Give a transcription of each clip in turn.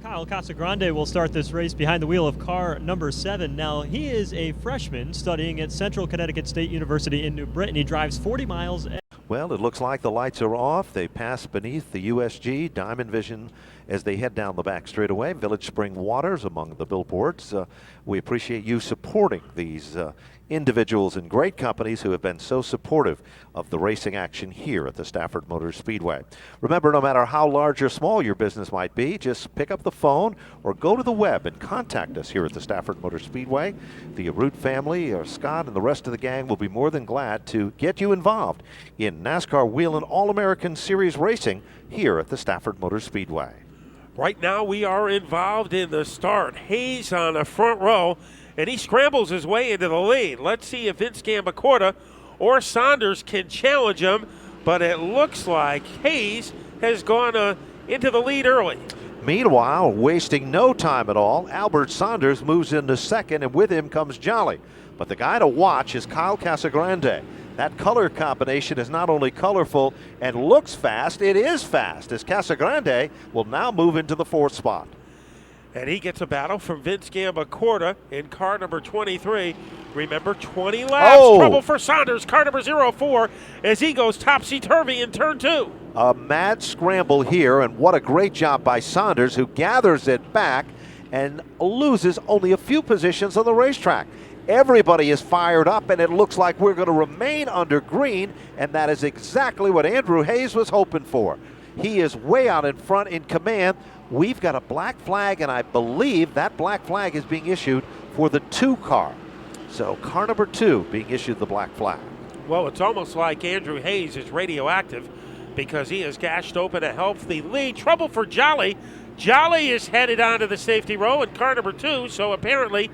Kyle Casagrande will start this race behind the wheel of car number 7. Now, he is a freshman studying at Central Connecticut State University in New Britain. He drives 40 miles. Well, it looks like the lights are off. They pass beneath the USG Diamond Vision as they head down the back straightaway. Village Spring Waters among the billboards. We appreciate you supporting these individuals and great companies who have been so supportive of the racing action here at the Stafford Motor Speedway. Remember, no matter how large or small your business might be, just pick up the phone or go to the web and contact us here at the Stafford Motor Speedway. The Root family, Scott and the rest of the gang will be more than glad to get you involved in NASCAR Wheel and All-American Series racing here at the Stafford Motor Speedway. Right now we are involved in the start. Hayes on the front row, and he scrambles his way into the lead. Let's see if Vince Gambacorta or Saunders can challenge him, but it looks like Hayes has gone into the lead early. Meanwhile, wasting no time at all, Albert Saunders moves into second, and with him comes Jolly. But the guy to watch is Kyle Casagrande. That color combination is not only colorful and looks fast, it is fast, as Casagrande will now move into the 4th spot. And he gets a battle from Vince Gambacorta in car number 23. Remember, 20 laps. Trouble for Saunders, car number 04, as he goes topsy-turvy in turn 2. A mad scramble here, and what a great job by Saunders, who gathers it back and loses only a few positions on the racetrack. Everybody is fired up, and it looks like we're going to remain under green, and that is exactly what Andrew Hayes was hoping for. He is way out in front in command. We've got a black flag, and I believe that black flag is being issued for the 2 car. So car number 2 being issued the black flag. Well, it's almost like Andrew Hayes is radioactive because he has gashed open a healthy lead. Trouble for Jolly. Jolly is headed onto the safety row in car number 2, so apparently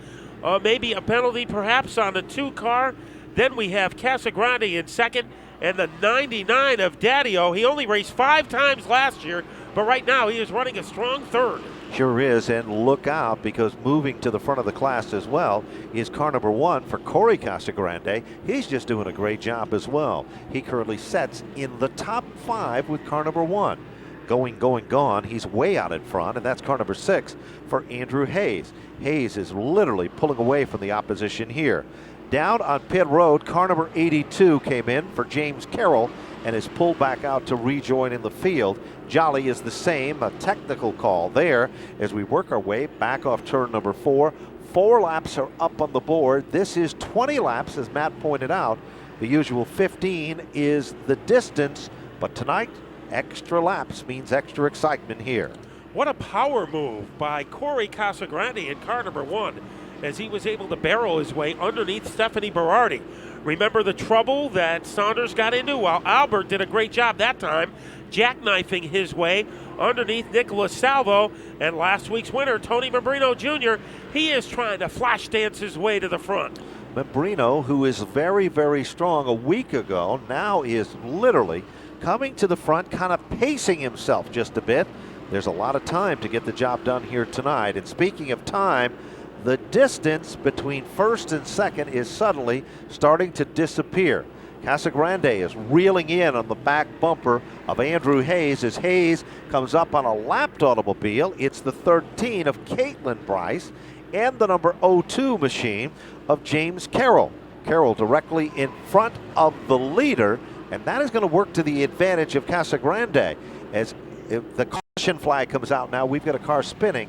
maybe a penalty perhaps on the 2 car. Then we have Casagrande in second, and the 99 of Daddio. He only raced 5 times last year, but right now he is running a strong 3rd. Sure is, and look out, because moving to the front of the class as well is car number 1 for Corey Casagrande. He's just doing a great job as well. He currently sets in the top 5 with car number 1. Gone. He's way out in front, and that's car number 6 for Andrew Hayes. Hayes is literally pulling away from the opposition here. Down on pit road, car number 82 came in for James Carroll and is pulled back out to rejoin in the field. Jolly is the same, a technical call there as we work our way back off turn number 4. 4 laps are up on the board. This is 20 laps, as Matt pointed out. The usual 15 is the distance, but tonight, extra laps means extra excitement here. What a power move by Corey Casagrande in car number 1 as he was able to barrel his way underneath Stephanie Berardi. Remember the trouble that Saunders got into? Well, Albert did a great job that time, jackknifing his way underneath Nicholas Salvo. And last week's winner, Tony Membrino Jr., he is trying to flash dance his way to the front. Membrino, who is very, very strong a week ago, now is literally coming to the front, kind of pacing himself just a bit. There's a lot of time to get the job done here tonight. And speaking of time, the distance between first and second is suddenly starting to disappear. Casagrande is reeling in on the back bumper of Andrew Hayes as Hayes comes up on a lapped automobile. It's the 13 of Caitlin Bryce and the number 02 machine of James Carroll. Carroll directly in front of the leader, and that is going to work to the advantage of Casagrande. As if the caution flag comes out now, we've got a car spinning.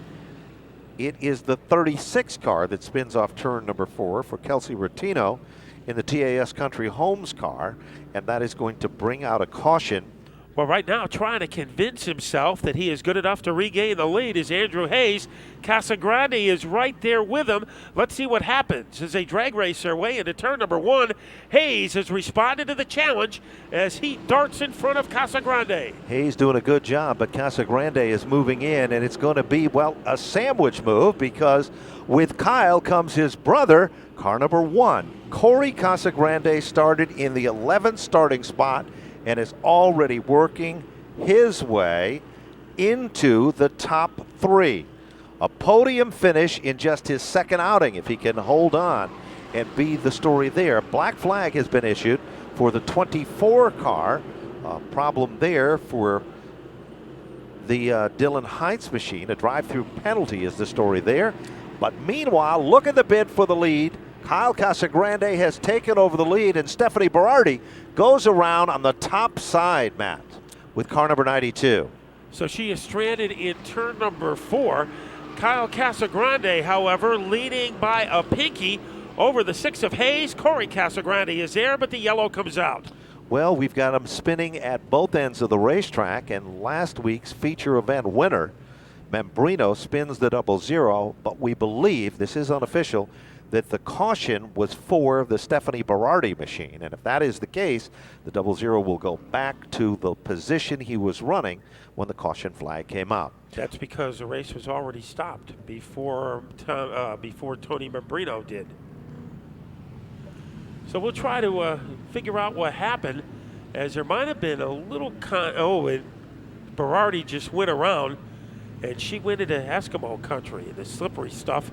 It is the 36 car that spins off turn number 4 for Kelsey Rotino in the TAS Country Homes car, and that is going to bring out a caution. Well, right now, trying to convince himself that he is good enough to regain the lead is Andrew Hayes. Casagrande is right there with him. Let's see what happens as they drag race their way into turn number 1. Hayes has responded to the challenge as he darts in front of Casagrande. Hayes doing a good job, but Casagrande is moving in, and it's going to be, well, a sandwich move, because with Kyle comes his brother, car number 1. Corey Casagrande started in the 11th starting spot and is already working his way into the top 3. A podium finish in just his second outing if he can hold on and be the story there. Black flag has been issued for the 24 car. Problem there for the Dylan Heinz machine. A drive-through penalty is the story there. But meanwhile, look at the bid for the lead. Kyle Casagrande has taken over the lead, and Stephanie Berardi goes around on the top side, Matt, with car number 92. So she is stranded in turn number 4. Kyle Casagrande, however, leading by a pinky over the 6 of Hayes. Corey Casagrande is there, but the yellow comes out. Well, we've got them spinning at both ends of the racetrack, and last week's feature event winner, Membrino, spins the 00, but we believe, this is unofficial, that the caution was for the Stephanie Berardi machine. And if that is the case, the 00 will go back to the position he was running when the caution flag came out. That's because the race was already stopped before Tony Membrino did. So we'll try to figure out what happened, as there might have been a little and Berardi just went around, and she went into Eskimo country, the slippery stuff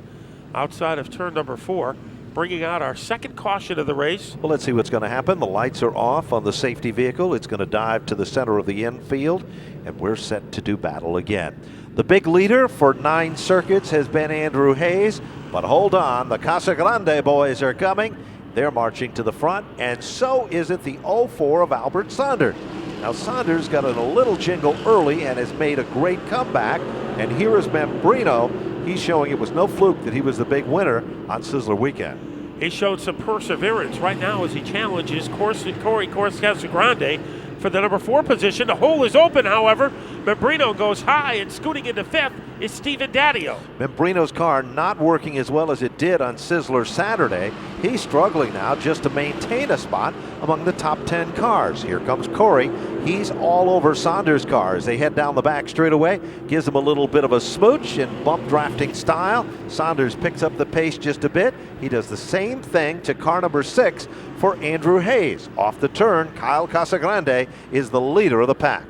outside of turn number 4, bringing out our second caution of the race. Well, let's see what's going to happen. The lights are off on the safety vehicle. It's going to dive to the center of the infield, and we're set to do battle again. The big leader for 9 circuits has been Andrew Hayes, but hold on, the Casagrande boys are coming. They're marching to the front, and so is it the 04 of Albert Saunders. Now, Saunders got in a little jingle early and has made a great comeback, and here is Membrino. He's showing it was no fluke that he was the big winner on Sizzler Weekend. He showed some perseverance right now as he challenges Corey Casagrande for the number 4 position. The hole is open, however. Membrino goes high, and scooting into 5th is Steven Dadio. Membrino's car not working as well as it did on Sizzler Saturday. He's struggling now just to maintain a spot among the top 10 cars. Here comes Corey. He's all over Saunders' car as they head down the back straightaway. Gives him a little bit of a smooch in bump drafting style. Saunders picks up the pace just a bit. He does the same thing to car number 6 for Andrew Hayes. Off the turn, Kyle Casagrande is the leader of the pack.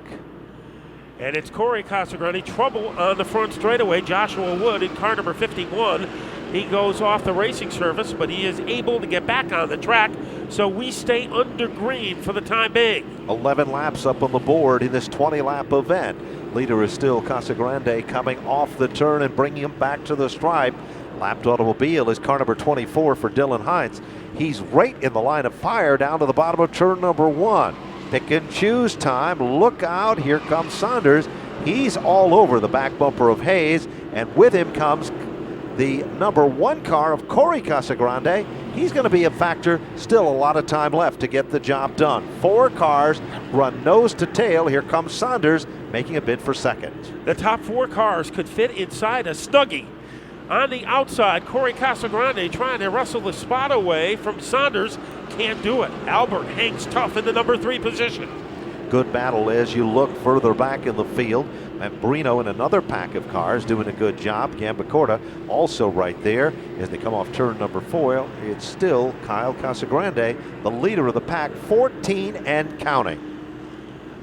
And it's Corey Casagrande, trouble on the front straightaway. Joshua Wood in car number 51. He goes off the racing service, but he is able to get back on the track, so we stay under green for the time being. 11 laps up on the board in this 20-lap event. Leader is still Casagrande, coming off the turn and bringing him back to the stripe. Lapped automobile is car number 24 for Dylan Heinz. He's right in the line of fire down to the bottom of turn number 1. Pick and choose time. Look out. Here comes Saunders. He's all over the back bumper of Hayes, and with him comes the number 1 car of Corey Casagrande. He's going to be a factor. Still a lot of time left to get the job done. 4 cars run nose to tail. Here comes Saunders making a bid for second. The top 4 cars could fit inside a Snuggie. On the outside, Corey Casagrande trying to wrestle the spot away from Saunders. Can't do it. Albert hangs tough in the number 3 position. Good battle as you look further back in the field. Membrino in another pack of cars doing a good job. Gambacorta also right there as they come off turn number 4. It's still Kyle Casagrande, the leader of the pack, 14 and counting.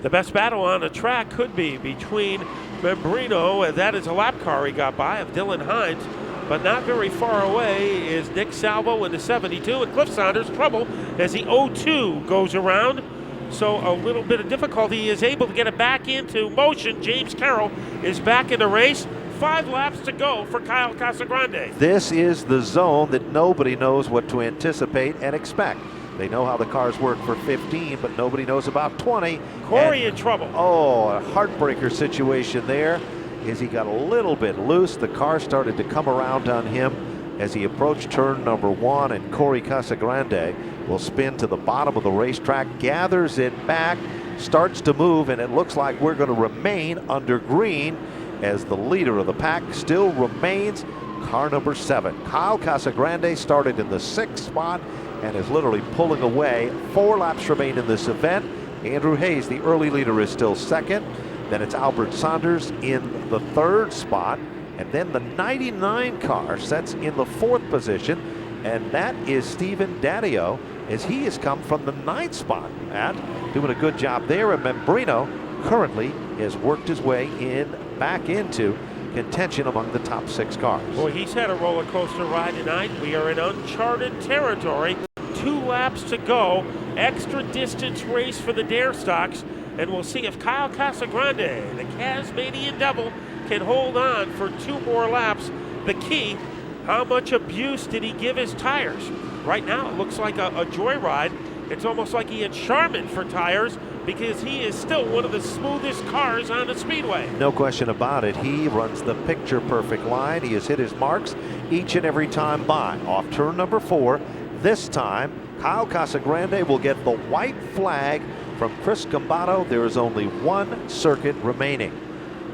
The best battle on the track could be between Membrino, and that is a lap car he got by, of Dylan Heinz, but not very far away is Nick Salvo in the 72, and Cliff Saunders trouble as the 02 goes around. So a little bit of difficulty. He is able to get it back into motion. James Carroll is back in the race. 5 laps to go for Kyle Casagrande. This is the zone that nobody knows what to anticipate and expect. They know how the cars work for 15, but nobody knows about 20. Corey in trouble. Oh, a heartbreaker situation there as he got a little bit loose. The car started to come around on him as he approached turn number 1, and Corey Casagrande will spin to the bottom of the racetrack, gathers it back, starts to move, and it looks like we're going to remain under green as the leader of the pack still remains car number 7. Kyle Casagrande started in the 6th spot and is literally pulling away. 4 laps remain in this event. Andrew Hayes, the early leader, is still 2nd. Then it's Albert Saunders in the 3rd spot. And then the 99 car sets in the 4th position. And that is Steven Dadio as he has come from the 9th spot. Matt, doing a good job there. And Membrino currently has worked his way back into contention among the top 6 cars. Boy, he's had a roller coaster ride tonight. We are in uncharted territory. 2 laps to go. Extra distance race for the Dare Stocks And we'll see if Kyle Casagrande, the Tasmanian Devil, can hold on for 2 more laps. The key, how much abuse did he give his tires? Right now, it looks like a joyride. It's almost like he had Charmin for tires because he is still one of the smoothest cars on the speedway. No question about it. He runs the picture-perfect line. He has hit his marks each and every time by. Off turn number 4, this time, Kyle Casagrande will get the white flag from Chris Gambado. There is only 1 circuit remaining.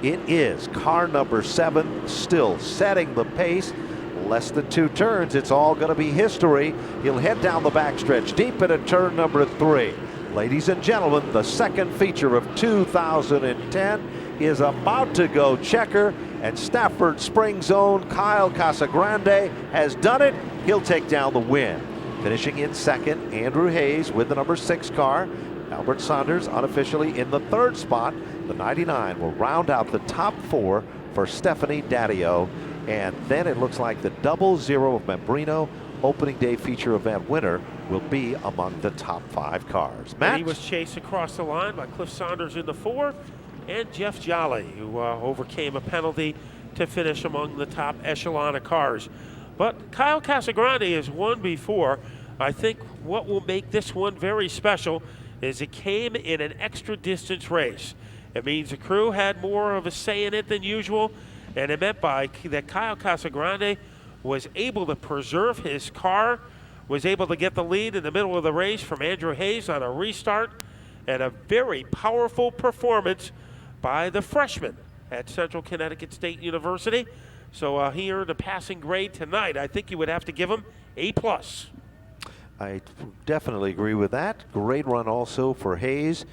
It is car number 7 still setting the pace. Less than 2 turns, it's all going to be history. He'll head down the backstretch deep into turn number 3. Ladies and gentlemen, the second feature of 2010 is about to go checker, and Stafford Spring's own Kyle Casagrande has done it. He'll take down the win. Finishing in second, Andrew Hayes with the number 6 car. Albert Saunders unofficially in the 3rd spot. The 99 will round out the top 4 for Stephanie Daddio. And then it looks like the 00 of Membrino opening day feature event winner will be among the top 5 cars. Matt? And he was chased across the line by Cliff Saunders in the 4 and Jeff Jolly, who overcame a penalty to finish among the top echelon of cars. But Kyle Casagrande has won before. I think what will make this one very special is it came in an extra distance race. It means the crew had more of a say in it than usual, and it meant that Kyle Casagrande was able to preserve his car, was able to get the lead in the middle of the race from Andrew Hayes on a restart, and a very powerful performance by the freshman at Central Connecticut State University. So he earned a passing grade tonight. I think you would have to give him A+. I definitely agree with that. Great run also for Hayes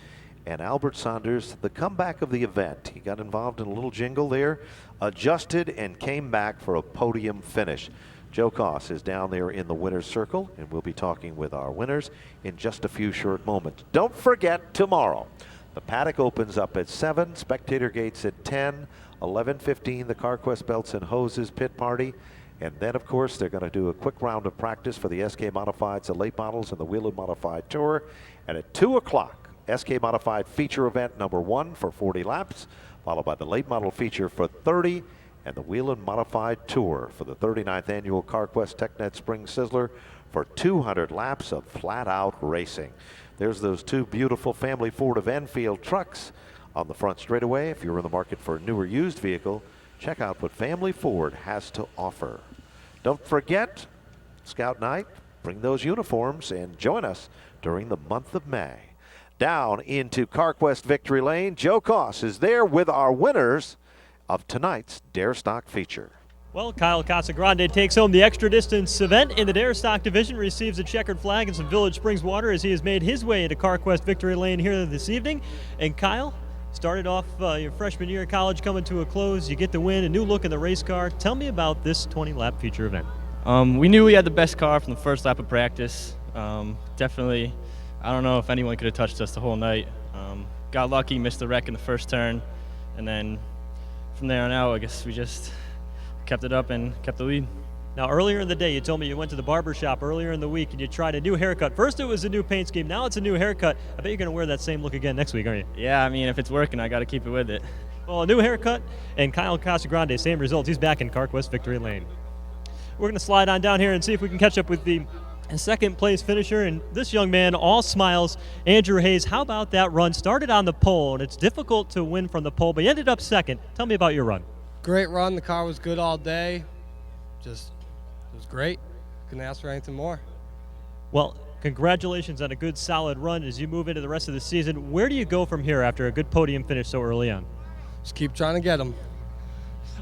and Albert Saunders. The comeback of the event. He got involved in a little jingle there, adjusted, and came back for a podium finish. Joe Koss is down there in the winner's circle, and we'll be talking with our winners in just a few short moments. Don't forget, tomorrow, the paddock opens up at 7, spectator gates at 10, 11:15, the CarQuest Belts and Hoses pit party. And then, of course, they're going to do a quick round of practice for the SK Modifieds, the late models, and the Whelen Modified Tour. And at 2 o'clock, SK Modified feature event number 1 for 40 laps, followed by the late model feature for 30, and the Whelen Modified Tour for the 39th annual CarQuest TechNet Spring Sizzler for 200 laps of flat-out racing. There's those 2 beautiful family Ford of Enfield trucks on the front straightaway. If you're in the market for a newer used vehicle, check out what Family Ford has to offer. Don't forget, Scout Night, bring those uniforms and join us during the month of May. Down into CarQuest Victory Lane, Joe Koss is there with our winners of tonight's Dare Stock feature. Well, Kyle Casagrande takes home the extra distance event in the Dare Stock division, receives a checkered flag and some Village Springs water as he has made his way into CarQuest Victory Lane here this evening. And Kyle, started off your freshman year in college coming to a close. You get the win, a new look in the race car. Tell me about this 20-lap feature event. We knew we had the best car from the first lap of practice. Definitely, I don't know if anyone could have touched us the whole night. Got lucky, missed the wreck in the first turn, and then from there on out, I guess we just kept it up and kept the lead. Now, earlier in the day, you told me you went to the barber shop earlier in the week and you tried a new haircut. First, it was a new paint scheme. Now it's a new haircut. I bet you're going to wear that same look again next week, aren't you? Yeah, I mean, if it's working, I got to keep it with it. Well, a new haircut and Kyle Casagrande, same results. He's back in CarQuest Victory Lane. We're going to slide on down here and see if we can catch up with the second place finisher. And this young man, all smiles, Andrew Hayes. How about that run? Started on the pole, and it's difficult to win from the pole, but you ended up second. Tell me about your run. Great run. The car was good all day. It was great. Couldn't ask for anything more. Well, congratulations on a good, solid run as you move into the rest of the season. Where do you go from here after a good podium finish so early on? Just keep trying to get them.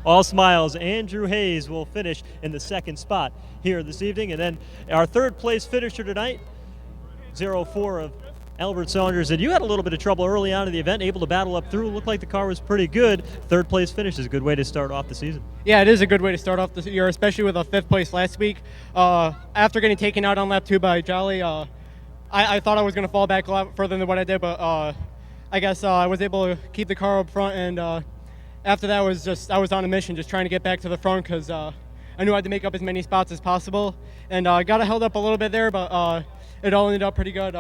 All smiles. Andrew Hayes will finish in the second spot here this evening. And then our third place finisher tonight, 04 of Albert Saunders. And you had a little bit of trouble early on in the event, able to battle up through. Looked like the car was pretty good. Third place finish is a good way to start off the season. Yeah, it is a good way to start off the year, especially with a 5th place last week. After getting taken out on lap 2 by Jolly, I thought I was going to fall back a lot further than what I did, but I guess I was able to keep the car up front, and after that I was on a mission, just trying to get back to the front because I knew I had to make up as many spots as possible, and got held up a little bit there, but it all ended up pretty good.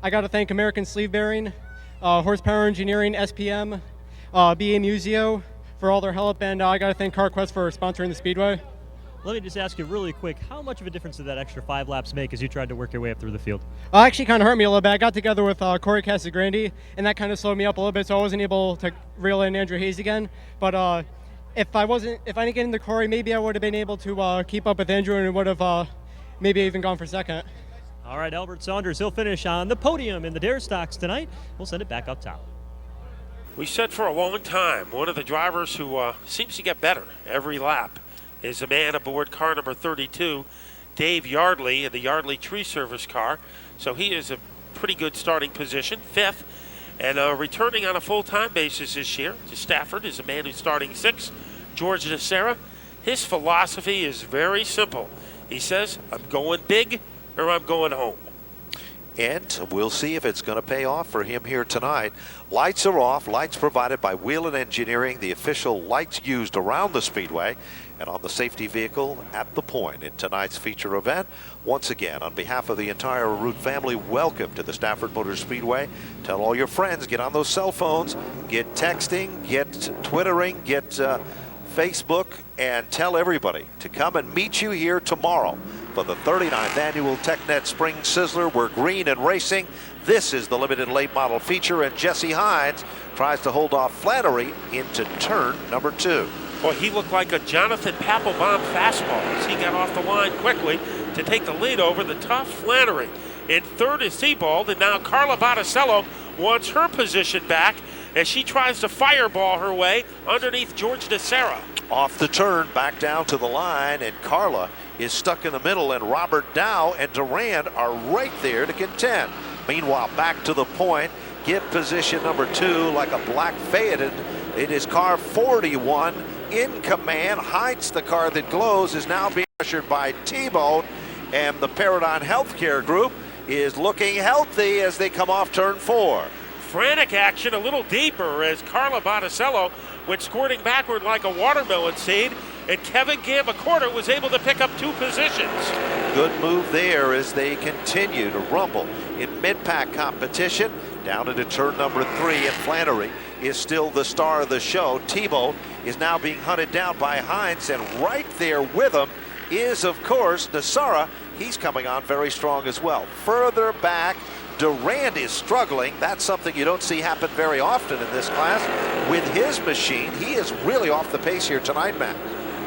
I got to thank American Sleeve Bearing Horsepower Engineering, SPM, BA Museo for all their help, and I got to thank CarQuest for sponsoring the Speedway. Let me just ask you really quick, how much of a difference did that extra 5 laps make as you tried to work your way up through the field? Actually kind of hurt me a little bit. I got together with Corey Casagrande, and that kind of slowed me up a little bit, so I wasn't able to reel in Andrew Hayes again. But if I didn't get into Corey, maybe I would have been able to keep up with Andrew and would have maybe even gone for second. All right, Albert Saunders, he'll finish on the podium in the Dare Stocks tonight. We'll send it back up top. We said for a long time, one of the drivers who seems to get better every lap is a man aboard car number 32, Dave Yardley, in the Yardley Tree Service car. So he is a pretty good starting position, 5th. And returning on a full-time basis this year to Stafford is a man who's starting 6th, George DeSera. His philosophy is very simple. He says, I'm going big or I'm going home. And we'll see if it's going to pay off for him here tonight. Lights are off. Lights provided by Whelen Engineering, the official lights used around the Speedway and on the safety vehicle at the point in tonight's feature event. Once again, on behalf of the entire Root family, welcome to the Stafford Motor Speedway. Tell all your friends, get on those cell phones, get texting, get Twittering, get Facebook, and tell everybody to come and meet you here tomorrow for the 39th annual TechNet Spring Sizzler. We're green and racing. This is the limited late model feature, and Jesse Hines tries to hold off Flannery into turn number 2. Well, he looked like a Jonathan Papelbon fastball as he got off the line quickly to take the lead over the tough Flannery. In third is Sebald, and now Carla Botticello wants her position back as she tries to fireball her way underneath George DeSera. Off the turn, back down to the line, and Carla is stuck in the middle, and Robert Dow and Durand are right there to contend. Meanwhile, back to the point, get position number 2 like a black Phaeton. It is car 41 in command. Heights, the car that glows, is now being pressured by T-Bone, and the Paradigm Healthcare Group is looking healthy as they come off turn 4. Frantic action a little deeper as Carla Botticello went squirting backward like a watermelon seed, and Kevin Gambacorta was able to pick up 2 positions. Good move there as they continue to rumble in mid-pack competition. Down into turn number 3, and Flannery is still the star of the show. T-Bone is now being hunted down by Hines, and right there with him is, of course, Nasara. He's coming on very strong as well. Further back, Durand is struggling. That's something you don't see happen very often in this class. With his machine, he is really off the pace here tonight, Matt.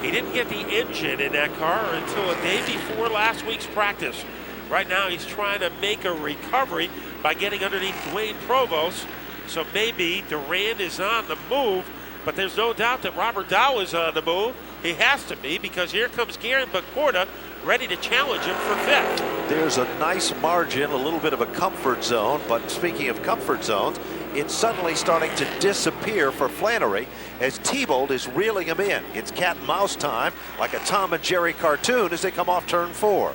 He didn't get the engine in that car until a day before last week's practice. Right now, he's trying to make a recovery by getting underneath Dwayne Provost. So maybe Durand is on the move, but there's no doubt that Robert Dow is on the move. He has to be, because here comes Gambacorta ready to challenge him for 5th. There's a nice margin, a little bit of a comfort zone, but speaking of comfort zones, it's suddenly starting to disappear for Flannery as T-Bolt is reeling him in. It's cat and mouse time, like a Tom and Jerry cartoon as they come off turn 4.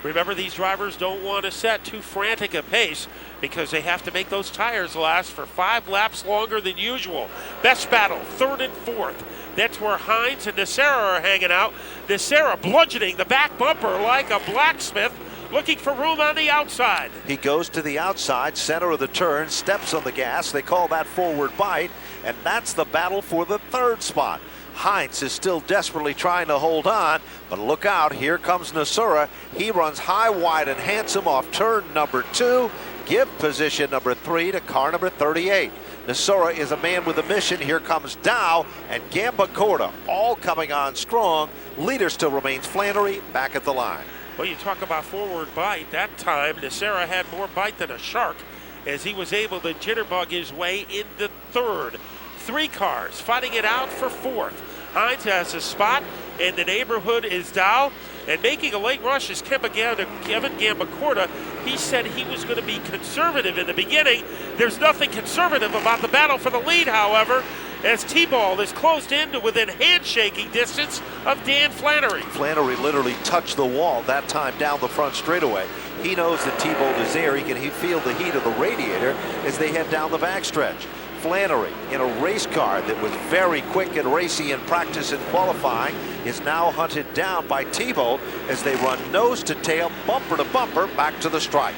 Remember, these drivers don't want to set too frantic a pace because they have to make those tires last for 5 laps longer than usual. Best battle, 3rd and 4th. That's where Hines and DeSera are hanging out. DeSera bludgeoning the back bumper like a blacksmith, looking for room on the outside. He goes to the outside, center of the turn, steps on the gas. They call that forward bite, and that's the battle for the 3rd spot. Hines is still desperately trying to hold on, but look out, here comes Nasura. He runs high, wide, and handsome off turn number 2. Give position number 3 to car number 38. Nasura is a man with a mission. Here comes Dow and Gambacorta, all coming on strong. Leader still remains Flannery back at the line. Well, you talk about forward bite. That time, Nasura had more bite than a shark as he was able to jitterbug his way into 3rd. 3 cars fighting it out for 4th. Hines has a spot. In the neighborhood is Dow. And making a late rush is Kevin Gambacorta. He said he was going to be conservative in the beginning. There's nothing conservative about the battle for the lead, however, as T-Ball is closed in to within handshaking distance of Dan Flannery. Flannery literally touched the wall that time down the front straightaway. He knows that T-Bolt is there. He can feel the heat of the radiator as they head down the backstretch. Flannery, in a race car that was very quick and racy in practice and qualifying, is now hunted down by T-Bolt as they run nose to tail, bumper to bumper, back to the stripe.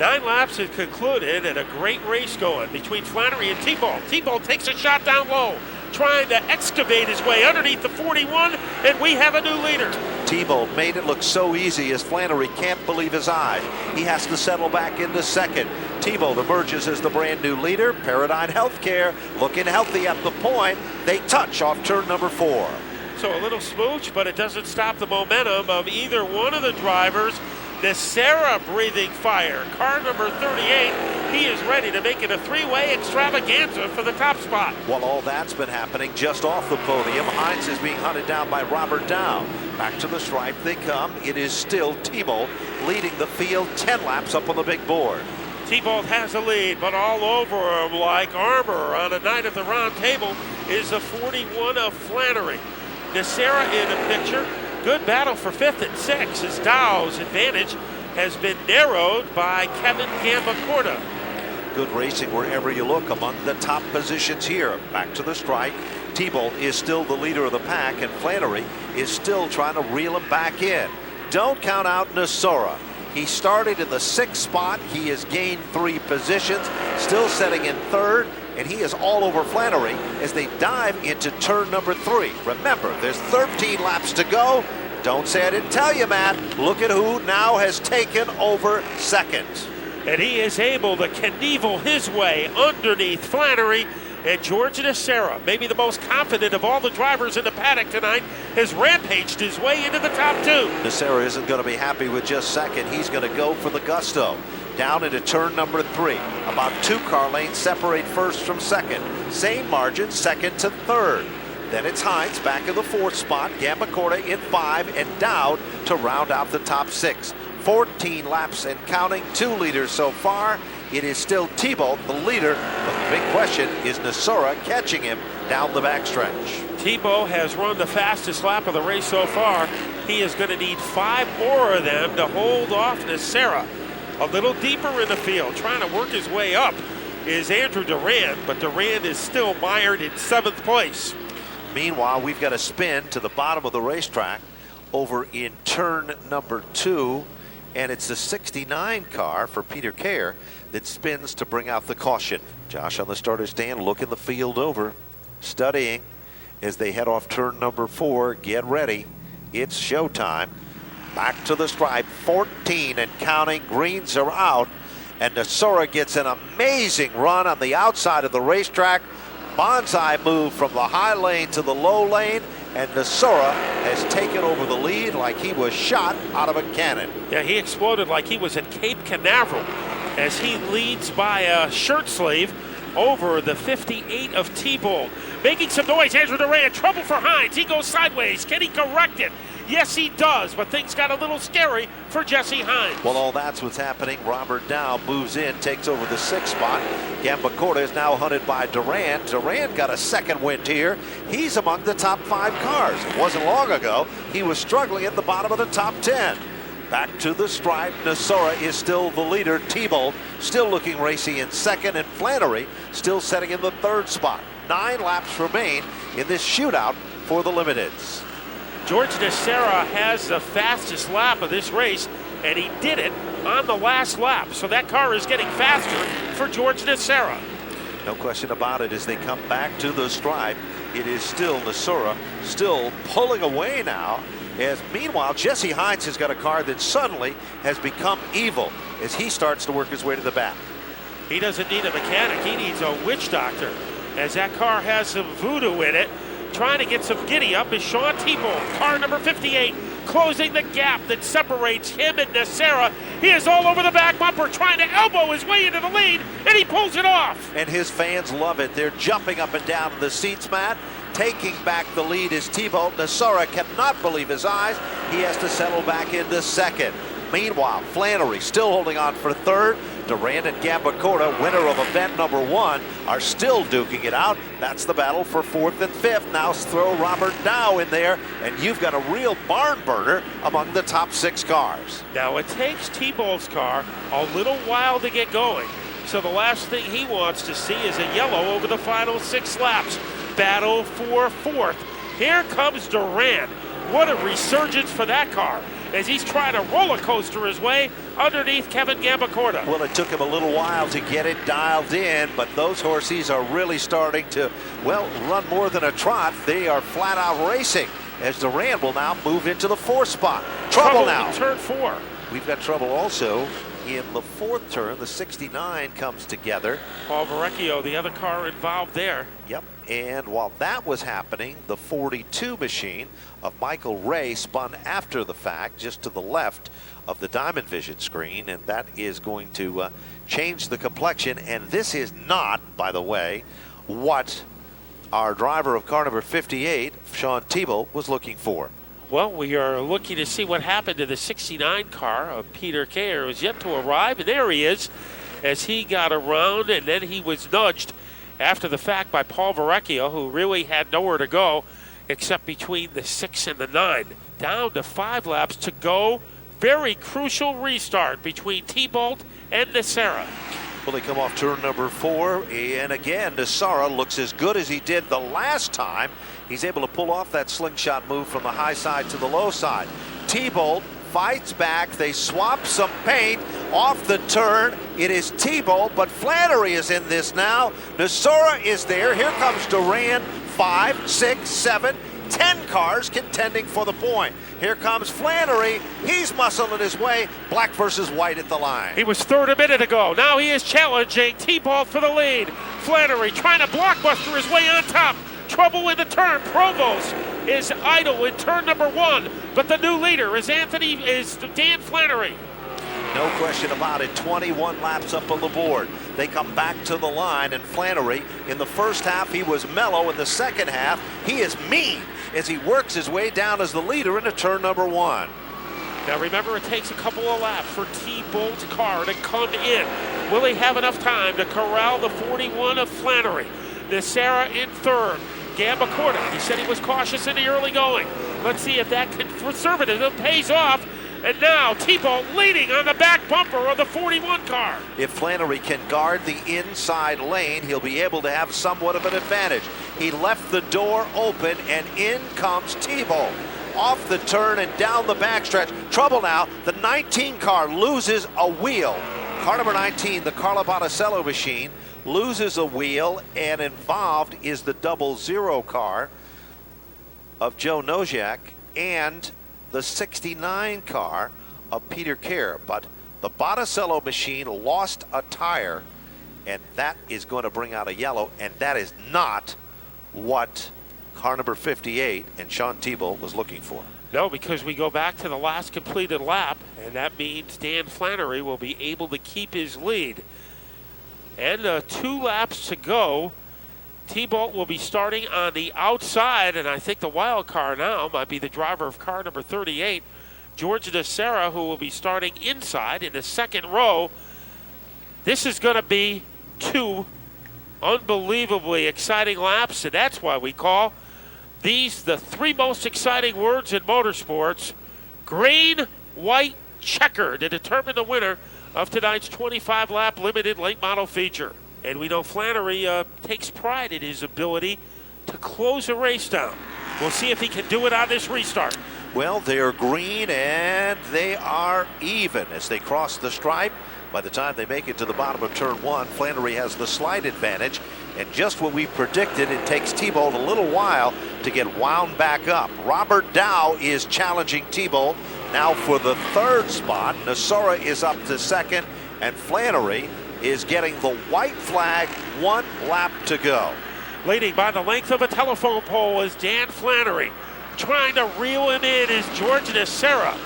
9 laps have concluded and a great race going between Flannery and T-Ball. T-Ball takes a shot down low, trying to excavate his way underneath the 41, and we have a new leader. T-Ball made it look so easy as Flannery can't believe his eyes. He has to settle back into second. T-Ball emerges as the brand new leader. Paradigm Healthcare looking healthy at the point. They touch off turn number 4. So a little smooch, but it doesn't stop the momentum of either one of the drivers. Nacera breathing fire. Car number 38, he is ready to make it a 3-way extravaganza for the top spot. While all that's been happening just off the podium, Hines is being hunted down by Robert Dow. Back to the stripe they come. It is still T-Ball leading the field 10 laps up on the big board. T-Ball has a lead, but all over him like armor on a night at the round table is the 41 of Flannery. Nacera in the picture. Good battle for 5th and 6th as Dow's advantage has been narrowed by Kevin Gambacorta. Good racing wherever you look among the top positions here. Back to the strike. T-Ball is still the leader of the pack, and Flannery is still trying to reel him back in. Don't count out Nacera. He started in the 6th spot. He has gained 3 positions, still setting in 3rd, and he is all over Flannery as they dive into turn number 3. Remember, there's 13 laps to go. Don't say I didn't tell you, Matt. Look at who now has taken over second. And he is able to Knievel his way underneath Flannery. And George Nacera, maybe the most confident of all the drivers in the paddock tonight, has rampaged his way into the top 2. Nacera isn't going to be happy with just second. He's going to go for the gusto. Down into turn number 3. About 2 car lanes separate first from second. Same margin, second to third. Then it's Hines back in the 4th spot, Gambacorta in 5, and Dowd to round out the top 6. 14 laps and counting, 2 leaders so far. It is still T-Ball, the leader, but the big question is Nacera catching him down the backstretch. T-Ball has run the fastest lap of the race so far. He is going to need 5 more of them to hold off Nacera. A little deeper in the field, trying to work his way up, is Andrew Durand, but Durand is still mired in 7th place. Meanwhile, we've got a spin to the bottom of the racetrack over in turn number 2, and it's the 69 car for Peter Kerr that spins to bring out the caution. Josh on the starter's stand looking the field over, studying as they head off turn number 4. Get ready. It's showtime. Back to the stripe, 14 and counting. Greens are out, and Nacera gets an amazing run on the outside of the racetrack. Bonsai move from the high lane to the low lane, and Nacera has taken over the lead like he was shot out of a cannon. Yeah, he exploded like he was at Cape Canaveral as he leads by a shirt sleeve over the 58 of T-Ball. Making some noise, Andrew Durand, trouble for Hines. He goes sideways. Can he correct it? Yes, he does, but things got a little scary for Jesse Hines. Well, all that's what's happening. Robert Dow moves in, takes over the 6th spot. Gambacorta is now hunted by Durand. Durand got a second win here. He's among the top 5 cars. It wasn't long ago. He was struggling at the bottom of the top 10. Back to the stripe. Nacera is still the leader. T-Ball still looking racy in 2nd, and Flannery still setting in the 3rd spot. 9 laps remain in this shootout for the limiteds. George Nacera has the fastest lap of this race, and he did it on the last lap. So that car is getting faster for George Nacera. No question about it as they come back to the stripe. It is still Nacera still pulling away now. As meanwhile, Jesse Hines has got a car that suddenly has become evil as he starts to work his way to the back. He doesn't need a mechanic. He needs a witch doctor, as that car has some voodoo in it. Trying to get some giddy up is Sean T-Ball, car number 58, closing the gap that separates him and Nacera. He is all over the back bumper, trying to elbow his way into the lead, and he pulls it off. And his fans love it. They're jumping up and down in the seats, Matt. Taking back the lead is T-Ball. Nacera cannot believe his eyes. He has to settle back into 2nd. Meanwhile, Flannery still holding on for 3rd. Durand and Gambacorta, winner of event number 1, are still duking it out. That's the battle for 4th and 5th. Now throw Robert Dow in there, and you've got a real barn burner among the top 6 cars. Now it takes T-Ball's car a little while to get going. So the last thing he wants to see is a yellow over the final 6 laps. Battle for 4th. Here comes Durand. What a resurgence for that car. as he's trying to roller coaster his way underneath Kevin Gambacorta. Well, it took him a little while to get it dialed in, but those horses are really starting to, well, run more than a trot. They are flat out racing as Durand will now move into the 4th spot. Trouble now. In turn 4. We've got trouble also in the 4th turn. The 69 comes together. Paul Verrecchio, the other car involved there. Yep, and while that was happening, the 42 machine of Michael Ray spun after the fact, just to the left of the Diamond Vision screen, and that is going to change the complexion. And this is not, by the way, what our driver of car number 58, Sean Thibault, was looking for. Well, we are looking to see what happened to the 69 car of Peter Kerr, who is yet to arrive, and there he is as he got around, and then he was nudged after the fact by Paul Verrecchio, who really had nowhere to go except between the 6 and the 9. Down to 5 laps to go. Very crucial restart between Thibault and Nacera. Well, they come off turn number 4, and again, Nacera looks as good as he did the last time. He's able to pull off that slingshot move from the high side to the low side. Thibault fights back. They swap some paint off the turn. It is Thibault, but Flannery is in this now. Nacera is there. Here comes Durand. 5, 6, 7, 10 cars contending for the point. Here comes Flannery. He's muscling his way. Black versus white at the line. He was 3rd a minute ago. Now he is challenging Thibault for the lead. Flannery trying to blockbuster his way on top. Trouble in the turn. Provost is idle in turn number 1, but the new leader is Dan Flannery. No question about it. 21 laps up on the board. They come back to the line, and Flannery, in the first half, he was mellow. In the second half, he is mean as he works his way down as the leader into turn number 1. Now remember, it takes a couple of laps for Thibault's car to come in. Will he have enough time to corral the 41 of Flannery? Nacera in 3rd. Gambacorta, he said he was cautious in the early going. Let's see if that conservatism pays off. And now Thibault leading on the back bumper of the 41 car. If Flannery can guard the inside lane, he'll be able to have somewhat of an advantage. He left the door open, and in comes Thibault. Off the turn and down the backstretch. Trouble now. The 19 car loses a wheel. Car number 19, the Carlo Botticello machine, loses a wheel, and involved is the 00 car of Joe Nojak and the 69 car of Peter Kerr. But the Botticello machine lost a tire, and that is going to bring out a yellow, and that is not what car number 58 and Sean Thibault was looking for. No, because we go back to the last completed lap, and that means Dan Flannery will be able to keep his lead. And 2 laps to go. Thibault will be starting on the outside, and I think the wild car now might be the driver of car number 38, George Nacera, who will be starting inside in the 2nd row. This is going to be 2 unbelievably exciting laps, and that's why we call these the 3 most exciting words in motorsports: green, white, checkered, to determine the winner of tonight's 25-lap limited late model feature. And we know Flannery takes pride in his ability to close a race down. We'll see if he can do it on this restart. Well, they are green and they are even as they cross the stripe. By the time they make it to the bottom of turn 1, Flannery has the slight advantage. And just what we predicted, it takes Thibault a little while to get wound back up. Robert Dow is challenging Thibault now for the 3rd spot. Nacera is up to 2nd, and Flannery is getting the white flag. 1 lap to go. Leading by the length of a telephone pole is Dan Flannery. Trying to reel him in is George Nacera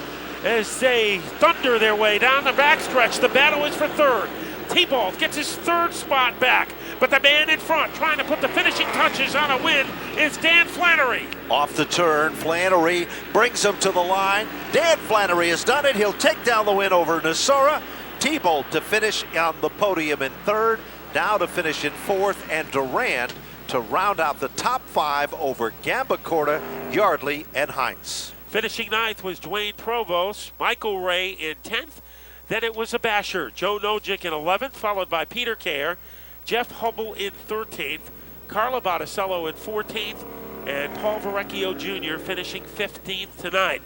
as they thunder their way down the backstretch. The battle is for 3rd. Thibault gets his 3rd spot back, but the man in front trying to put the finishing touches on a win is Dan Flannery. Off the turn, Flannery brings him to the line. Dan Flannery has done it. He'll take down the win over Nacera. Thibault to finish on the podium in 3rd, Dow to finish in 4th, and Durand to round out the top 5 over Gambacorta, Yardley, and Heinz. Finishing 9th was Dwayne Provost, Michael Ray in 10th. Then it was a basher, Joe Nojak in 11th, followed by Peter Kerr, Jeff Hubble in 13th, Carlo Botticello in 14th, and Paul Verrecchio Jr. finishing 15th tonight.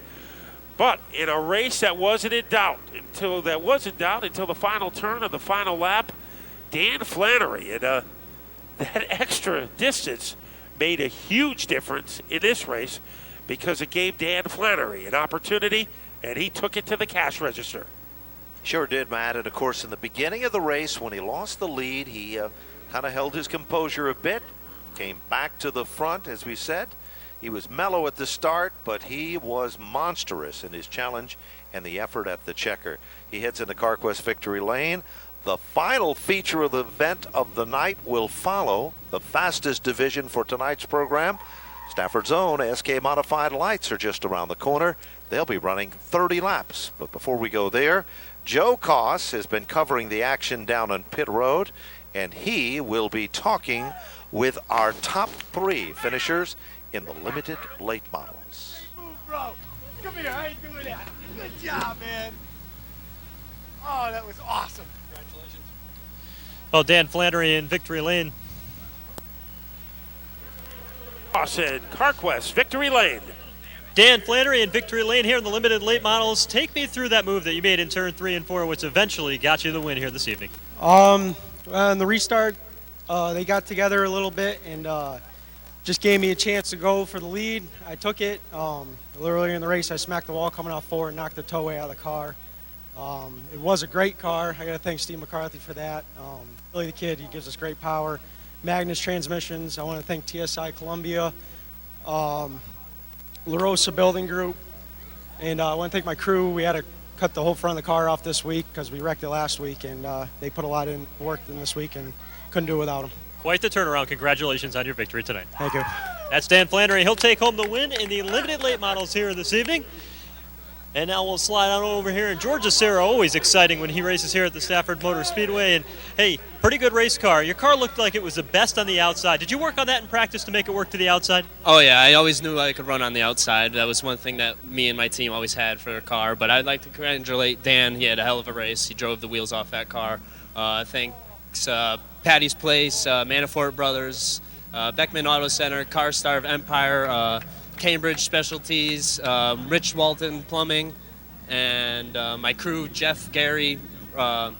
But in a race that wasn't in doubt until the final turn of the final lap, Dan Flannery, and that extra distance made a huge difference in this race because it gave Dan Flannery an opportunity, and he took it to the cash register. Sure did, Matt. And of course, in the beginning of the race, when he lost the lead, he kind of held his composure a bit, came back to the front, as we said. He was mellow at the start, but he was monstrous in his challenge and the effort at the checker. He heads into CarQuest Victory Lane. The final feature of the event of the night will follow, the fastest division for tonight's program. Stafford's own SK Modified Lights are just around the corner. They'll be running 30 laps. But before we go there, Joe Koss has been covering the action down on pit road, and he will be talking with our top 3 finishers in the limited late models. Hey, move, bro. Come here. How you doing that? Good job, man. Oh, that was awesome. Congratulations. Well, Dan Flannery in Victory Lane. Austin, CarQuest, Victory Lane. Dan Flannery in Victory Lane here in the limited late models. Take me through that move that you made in turn 3 and 4, which eventually got you the win here this evening. In the restart, they got together a little bit and just gave me a chance to go for the lead. I took it. A little earlier in the race, I smacked the wall coming off forward and knocked the towway out of the car. It was a great car. I got to thank Steve McCarthy for that. Billy the Kid, he gives us great power. Magnus Transmissions, I want to thank TSI Columbia, La Rosa Building Group, and I want to thank my crew. We had to cut the whole front of the car off this week because we wrecked it last week, and they put a lot in work in this week and couldn't do it without them. Quite the turnaround. Congratulations on your victory tonight. Thank you. That's Dan Flannery. He'll take home the win in the limited late models here this evening. And now we'll slide on over here. And George Acero, always exciting when he races here at the Stafford Motor Speedway. And hey, pretty good race car. Your car looked like it was the best on the outside. Did you work on that in practice to make it work to the outside? Oh yeah, I always knew I could run on the outside. That was one thing that me and my team always had for the car. But I'd like to congratulate Dan. He had a hell of a race. He drove the wheels off that car. Thanks Patty's Place, Manafort Brothers, Beckman Auto Center, Car Star of Empire, Cambridge Specialties, Rich Walton Plumbing, and my crew, Jeff, Gary. I'd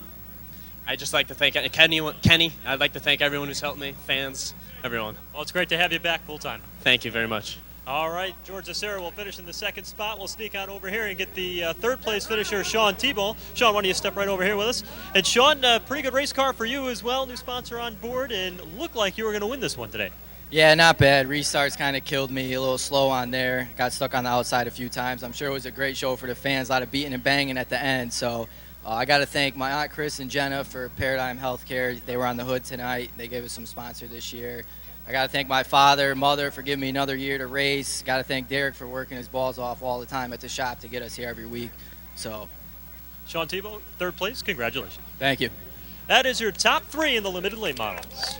just like to thank Kenny. I'd like to thank everyone who's helped me, fans, everyone. Well, it's great to have you back full time. Thank you very much. All right, George Acero will finish in the second spot. We'll sneak on over here and get the third place finisher, Sean Tebow. Sean, why don't you step right over here with us? And Sean, pretty good race car for you as well. New sponsor on board, and looked like you were going to win this one today. Yeah, not bad. Restarts kind of killed me, a little slow on there. Got stuck on the outside a few times. I'm sure it was a great show for the fans, a lot of beating and banging at the end. So I got to thank my Aunt Chris and Jenna for Paradigm Healthcare. They were on the hood tonight. They gave us some sponsor this year. I got to thank my father, mother for giving me another year to race. Got to thank Derek for working his balls off all the time at the shop to get us here every week. So, Sean Tebow, third place. Congratulations. Thank you. That is your top 3 in the limited late models.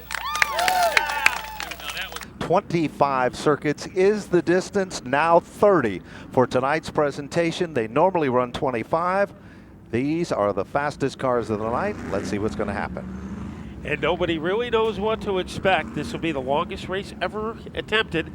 25 circuits is the distance, now 30 for tonight's presentation. They normally run 25. These are the fastest cars of the night. Let's see what's going to happen. And nobody really knows what to expect. This will be the longest race ever attempted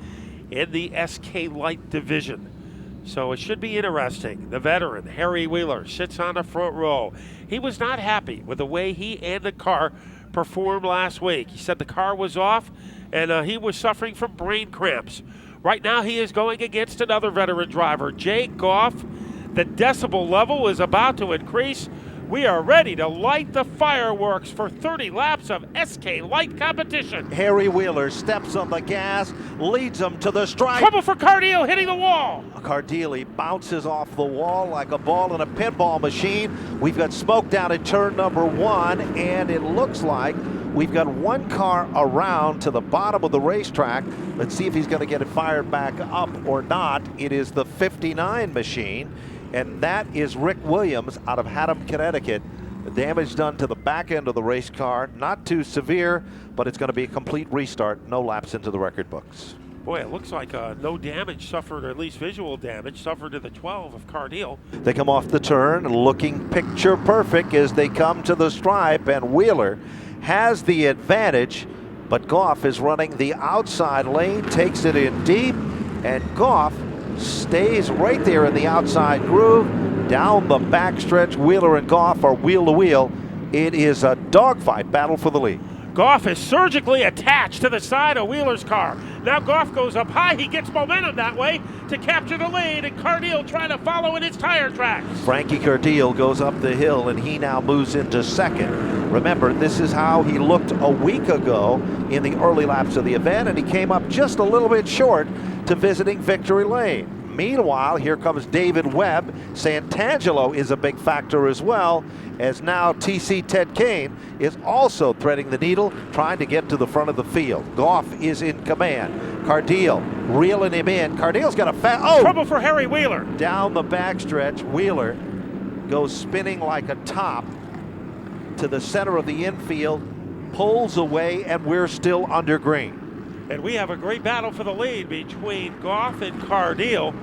in the SK Light division. So it should be interesting. The veteran, Harry Wheeler, sits on the front row. He was not happy with the way he and the car performed last week. He said the car was off and he was suffering from brain cramps. Right now he is going against another veteran driver, Jay Goff. The decibel level is about to increase. We are ready to light the fireworks for 30 laps of SK Light competition. Harry Wheeler steps on the gas, leads them to the stripe. Trouble for Cardile hitting the wall. Cardile bounces off the wall like a ball in a pinball machine. We've got smoke down at turn number 1, and it looks like we've got one car around to the bottom of the racetrack. Let's see if he's going to get it fired back up or not. It is the 59 machine. And that is Rick Williams out of Haddam, Connecticut. The damage done to the back end of the race car, not too severe, but it's going to be a complete restart, no laps into the record books. Boy, it looks like no damage suffered, or at least visual damage suffered to the 12 of Cardile. They come off the turn looking picture perfect as they come to the stripe, and Wheeler has the advantage, but Goff is running the outside lane, takes it in deep, and Goff stays right there in the outside groove. Down the backstretch, Wheeler and Goff are wheel to wheel. It is a dogfight battle for the lead. Goff is surgically attached to the side of Wheeler's car. Now Goff goes up high. He gets momentum that way to capture the lead, and Cardile trying to follow in his tire tracks. Frankie Cardile goes up the hill, and he now moves into second. Remember, this is how he looked a week ago in the early laps of the event, and he came up just a little bit short to visiting Victory Lane. Meanwhile, here comes David Webb. Santangelo is a big factor as well, as now TC Ted Kane is also threading the needle, trying to get to the front of the field. Goff is in command. Cardile reeling him in. Cardile's got a trouble for Harry Wheeler. Down the backstretch, Wheeler goes spinning like a top to the center of the infield, pulls away, and we're still under green. And we have a great battle for the lead between Goff and Cardile.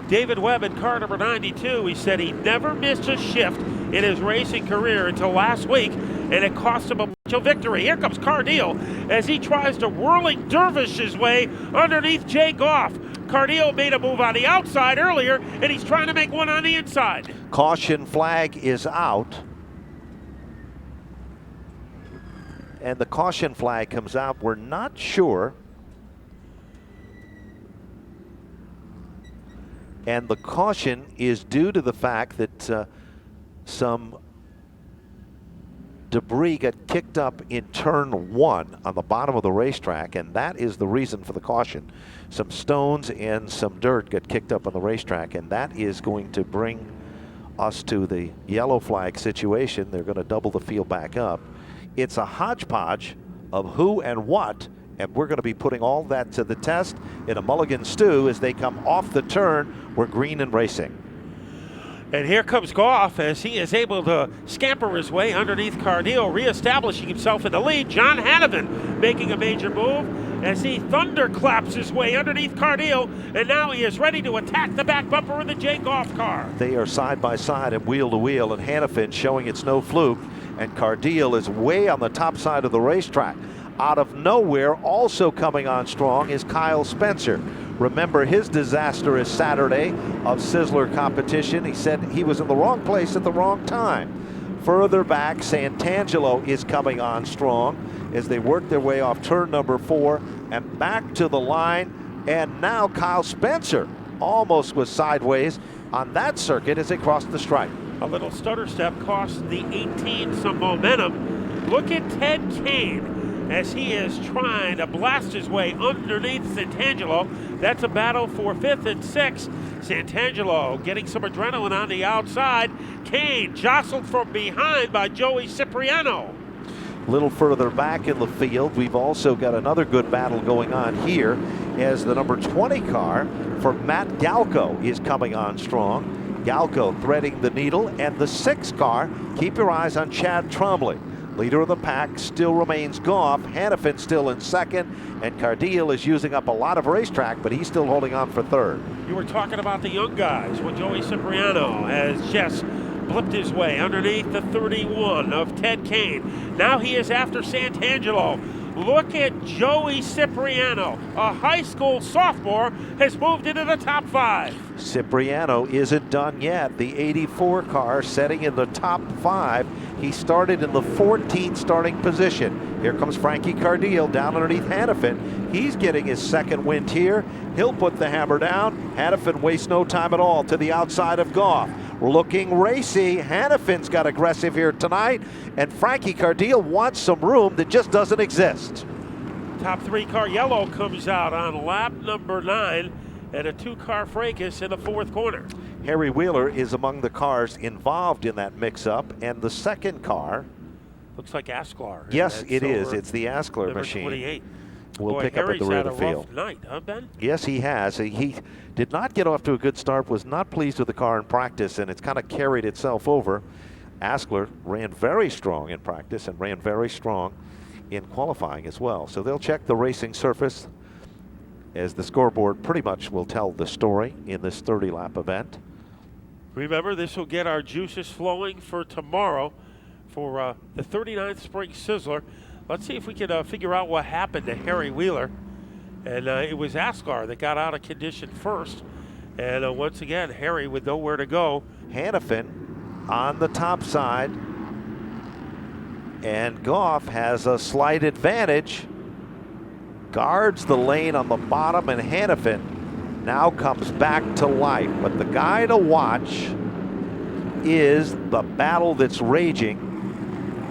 David Webb in car number 92, he said he never missed a shift in his racing career until last week, and it cost him a potential victory. Here comes Cardile as he tries to whirling dervish his way underneath Jay Goff. Cardile made a move on the outside earlier, and he's trying to make one on the inside. Caution flag is out. And the caution flag comes out. We're not sure. And the caution is due to the fact that some debris got kicked up in turn 1 on the bottom of the racetrack, and that is the reason for the caution. Some stones and some dirt got kicked up on the racetrack, and that is going to bring us to the yellow flag situation. They're going to double the field back up. It's a hodgepodge of who and what, and we're going to be putting all that to the test in a mulligan stew as they come off the turn. We're green and racing. And here comes Goff as he is able to scamper his way underneath Cardile, reestablishing himself in the lead. John Hanneman making a major move as he thunderclaps his way underneath Cardile, and now he is ready to attack the back bumper of the Jay Goff car. They are side by side and wheel to wheel, and Hannafin showing it's no fluke, and Cardile is way on the top side of the racetrack. Out of nowhere, also coming on strong, is Kyle Spencer. Remember his disastrous Saturday of Sizzler competition. He said he was in the wrong place at the wrong time. Further back, Santangelo is coming on strong as they work their way off turn number 4 and back to the line. And now Kyle Spencer almost was sideways on that circuit as they crossed the stripe. A little stutter step cost the 18 some momentum. Look at Ted Kane as he is trying to blast his way underneath Santangelo. That's a battle for 5th and 6th. Santangelo getting some adrenaline on the outside. Kane jostled from behind by Joey Cipriano. A little further back in the field, we've also got another good battle going on here as the number 20 car for Matt Galco is coming on strong. Galco threading the needle, and the 6 car, keep your eyes on Chad Trombley. Leader of the pack still remains Goff. Hannafin still in second, and Cardile is using up a lot of racetrack, but he's still holding on for third. You were talking about the young guys. Well, Joey Cipriano has just blipped his way underneath the 31 of Ted Kane. Now he is after Santangelo. Look at Joey Cipriano, a high school sophomore, has moved into the top 5. Cipriano isn't done yet. The 84 car setting in the top 5. He started in the 14th starting position. Here comes Frankie Cardile down underneath Hannafin. He's getting his second wind here. He'll put the hammer down. Hannafin wastes no time at all to the outside of Goff. Looking racy. Hannafin's got aggressive here tonight, and Frankie Cardile wants some room that just doesn't exist. Top 3 car yellow comes out on lap number 9, and a 2-car fracas in the 4th corner. Harry Wheeler is among the cars involved in that mix-up, and the second car looks like Asklar. Yes, it is. It's the Asklar machine. 28. We'll pick Harry's up at the rear of the had a field. rough night, huh, Ben? Yes, he has. He did not get off to a good start, was not pleased with the car in practice, and it's kind of carried itself over. Askler ran very strong in practice and ran very strong in qualifying as well. So they'll check the racing surface as the scoreboard pretty much will tell the story in this 30-lap event. Remember, this will get our juices flowing for tomorrow for the 39th Spring Sizzler. Let's see if we can figure out what happened to Harry Wheeler. And it was Asklar that got out of condition first And once again, Harry with nowhere to go. Hannafin on the top side. And Goff has a slight advantage. Guards the lane on the bottom, and Hannafin now comes back to life. But the guy to watch is the battle that's raging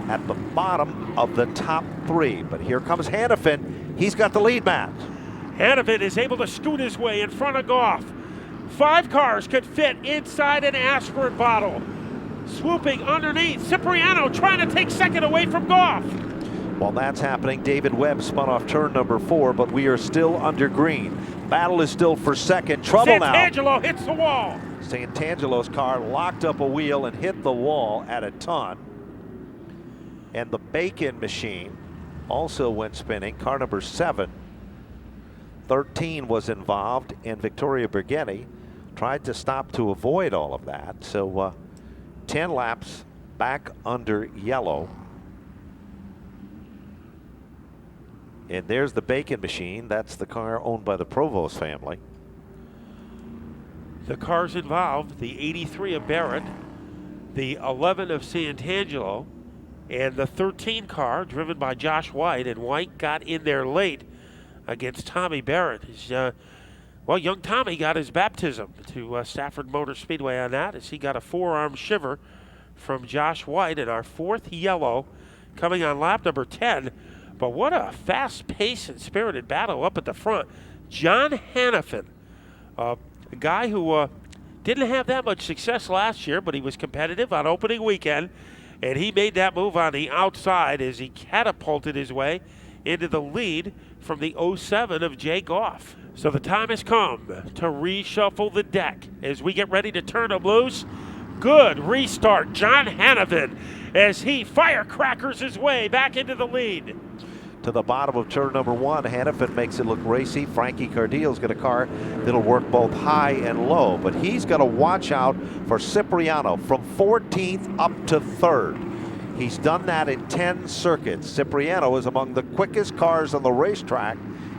at the bottom of the top three. But here comes Hannafin. He's got the lead, Matt. Hannafin is able to scoot his way in front of Goff. 5 cars could fit inside an aspirin bottle. Swooping underneath, Cipriano trying to take second away from Goff. While that's happening, David Webb spun off turn number 4, but we are still under green. Battle is still for second. Trouble now. Santangelo hits the wall. Santangelo's car locked up a wheel and hit the wall at a ton. And the Bacon machine also went spinning. Car number 7. 13 was involved, and Victoria Bergetti tried to stop to avoid all of that. So 10 laps back under yellow. And there's the Bacon machine. That's the car owned by the Provost family. The cars involved, the 83 of Barrett, the 11 of Santangelo, and the 13 car driven by Josh White. And White got in there late against Tommy Barrett. Well, young Tommy got his baptism to Stafford Motor Speedway on that, as he got a forearm shiver from Josh White in our 4th yellow coming on lap number 10. But what a fast-paced and spirited battle up at the front. John Hannafin, a guy who didn't have that much success last year, but he was competitive on opening weekend, and he made that move on the outside as he catapulted his way into the lead from the 07 of Jay Goff. So the time has come to reshuffle the deck as we get ready to turn them loose. Good restart, John Hannafin, as he firecrackers his way back into the lead. To the bottom of turn number 1, Hannafin makes it look racy. Frankie Cardillo's got a car that'll work both high and low, but he's got to watch out for Cipriano from 14th up to 3rd. He's done that in 10 circuits. Cipriano is among the quickest cars on the racetrack.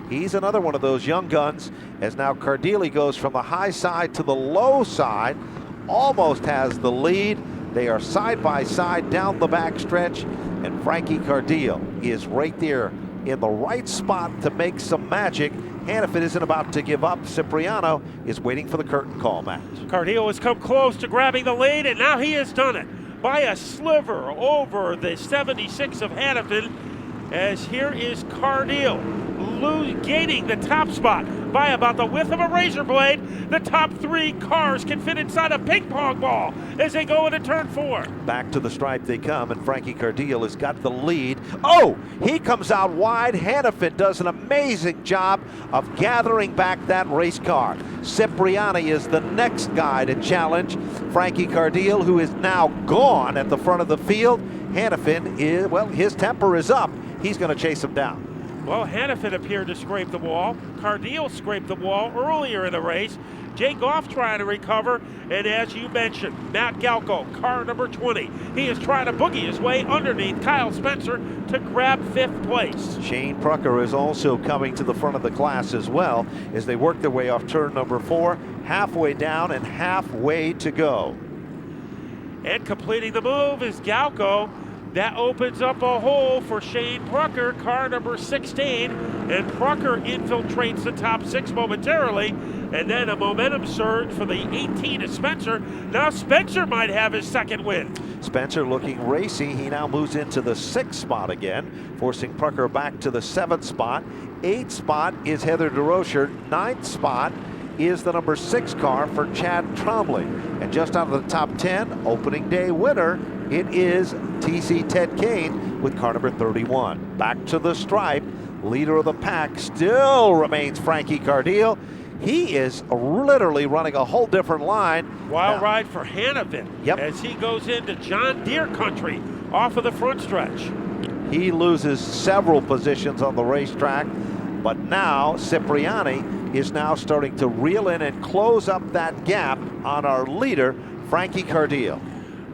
He's another one of those young guns, as now Cardillo goes from the high side to the low side, almost has the lead. They are side by side down the back stretch, and Frankie Cardillo is right there in the right spot to make some magic. Hannafin isn't about to give up. Cipriano is waiting for the curtain call, Matt. Cardillo has come close to grabbing the lead, and now he has done it by a sliver over the 76 of Hannafin, as here is Cardillo gaining the top spot by about the width of a razor blade. The top 3 cars can fit inside a ping pong ball as they go into turn 4. Back to the stripe they come, and Frankie Cardillo has got the lead. Oh, he comes out wide. Hannafin does an amazing job of gathering back that race car. Cipriani is the next guy to challenge Frankie Cardillo, who is now gone at the front of the field. Hannafin is, well, his temper is up. He's going to chase him down. Well, Hannafin appeared to scrape the wall. Cardillo scraped the wall earlier in the race. Jay Goff trying to recover, and as you mentioned, Matt Galco, car number 20. He is trying to boogie his way underneath Kyle Spencer to grab 5th place. Shane Prucker is also coming to the front of the class as well, as they work their way off turn number 4, halfway down and halfway to go. And completing the move is Galco. That opens up a hole for Shane Prucker, car number 16, and Prucker infiltrates the top 6 momentarily, and then a momentum surge for the 18 of Spencer. Now Spencer might have his second win. Spencer looking racy. He now moves into the 6th spot again, forcing Prucker back to the 7th spot. 8th spot is Heather DeRocher. 9th spot is the number 6 car for Chad Trombley. And just out of the top 10, opening day winner, it is TC Ted Kane with car number 31. Back to the stripe, leader of the pack still remains Frankie Cardillo. He is literally running a whole different line. Wild ride for Hannafin as he goes into John Deere country off of the front stretch. He loses several positions on the racetrack, but now Cipriani is now starting to reel in and close up that gap on our leader, Frankie Cardillo.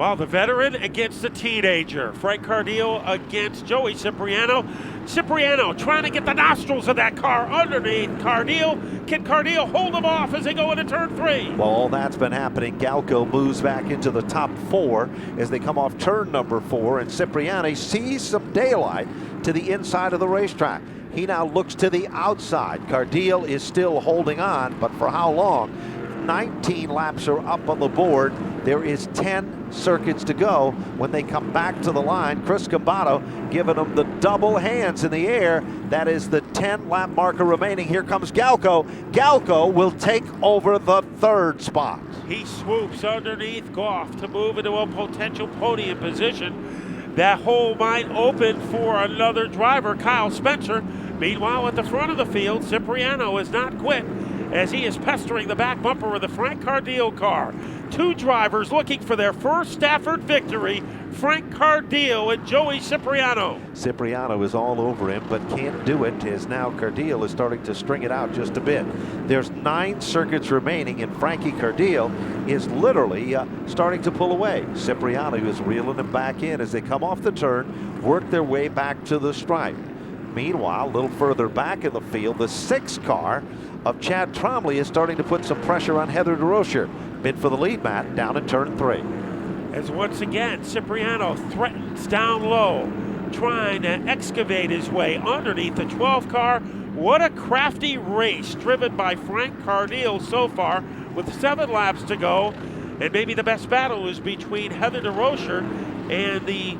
Well, the veteran against the teenager. Frank Cardile against Joey Cipriano. Cipriano trying to get the nostrils of that car underneath Cardile. Can Cardile hold him off as they go into turn 3? Well, all that's been happening. Galco moves back into the top 4 as they come off turn number 4, and Cipriani sees some daylight to the inside of the racetrack. He now looks to the outside. Cardile is still holding on, but for how long? 19 laps are up on the board. There is 10 circuits to go. When they come back to the line, Chris Gambato giving them the double hands in the air. That is the 10-lap marker remaining. Here comes Galco. Galco will take over the 3rd spot. He swoops underneath Goff to move into a potential podium position. That hole might open for another driver, Kyle Spencer. Meanwhile, at the front of the field, Cipriano has not quit as he is pestering the back bumper of the Frank Cardile car. 2 drivers looking for their first Stafford victory, Frank Cardile and Joey Cipriano. Cipriano is all over him, but can't do it as now Cardile is starting to string it out just a bit. There's 9 circuits remaining, and Frankie Cardile is literally starting to pull away. Cipriano is reeling him back in as they come off the turn, work their way back to the stripe. Meanwhile, a little further back in the field, the 6 car of Chad Tromley is starting to put some pressure on Heather DeRocher. Bid for the lead, Matt, down in turn 3. As once again, Cipriano threatens down low, trying to excavate his way underneath the 12 car. What a crafty race driven by Frank Cardile so far with 7 laps to go. And maybe the best battle is between Heather DeRocher and the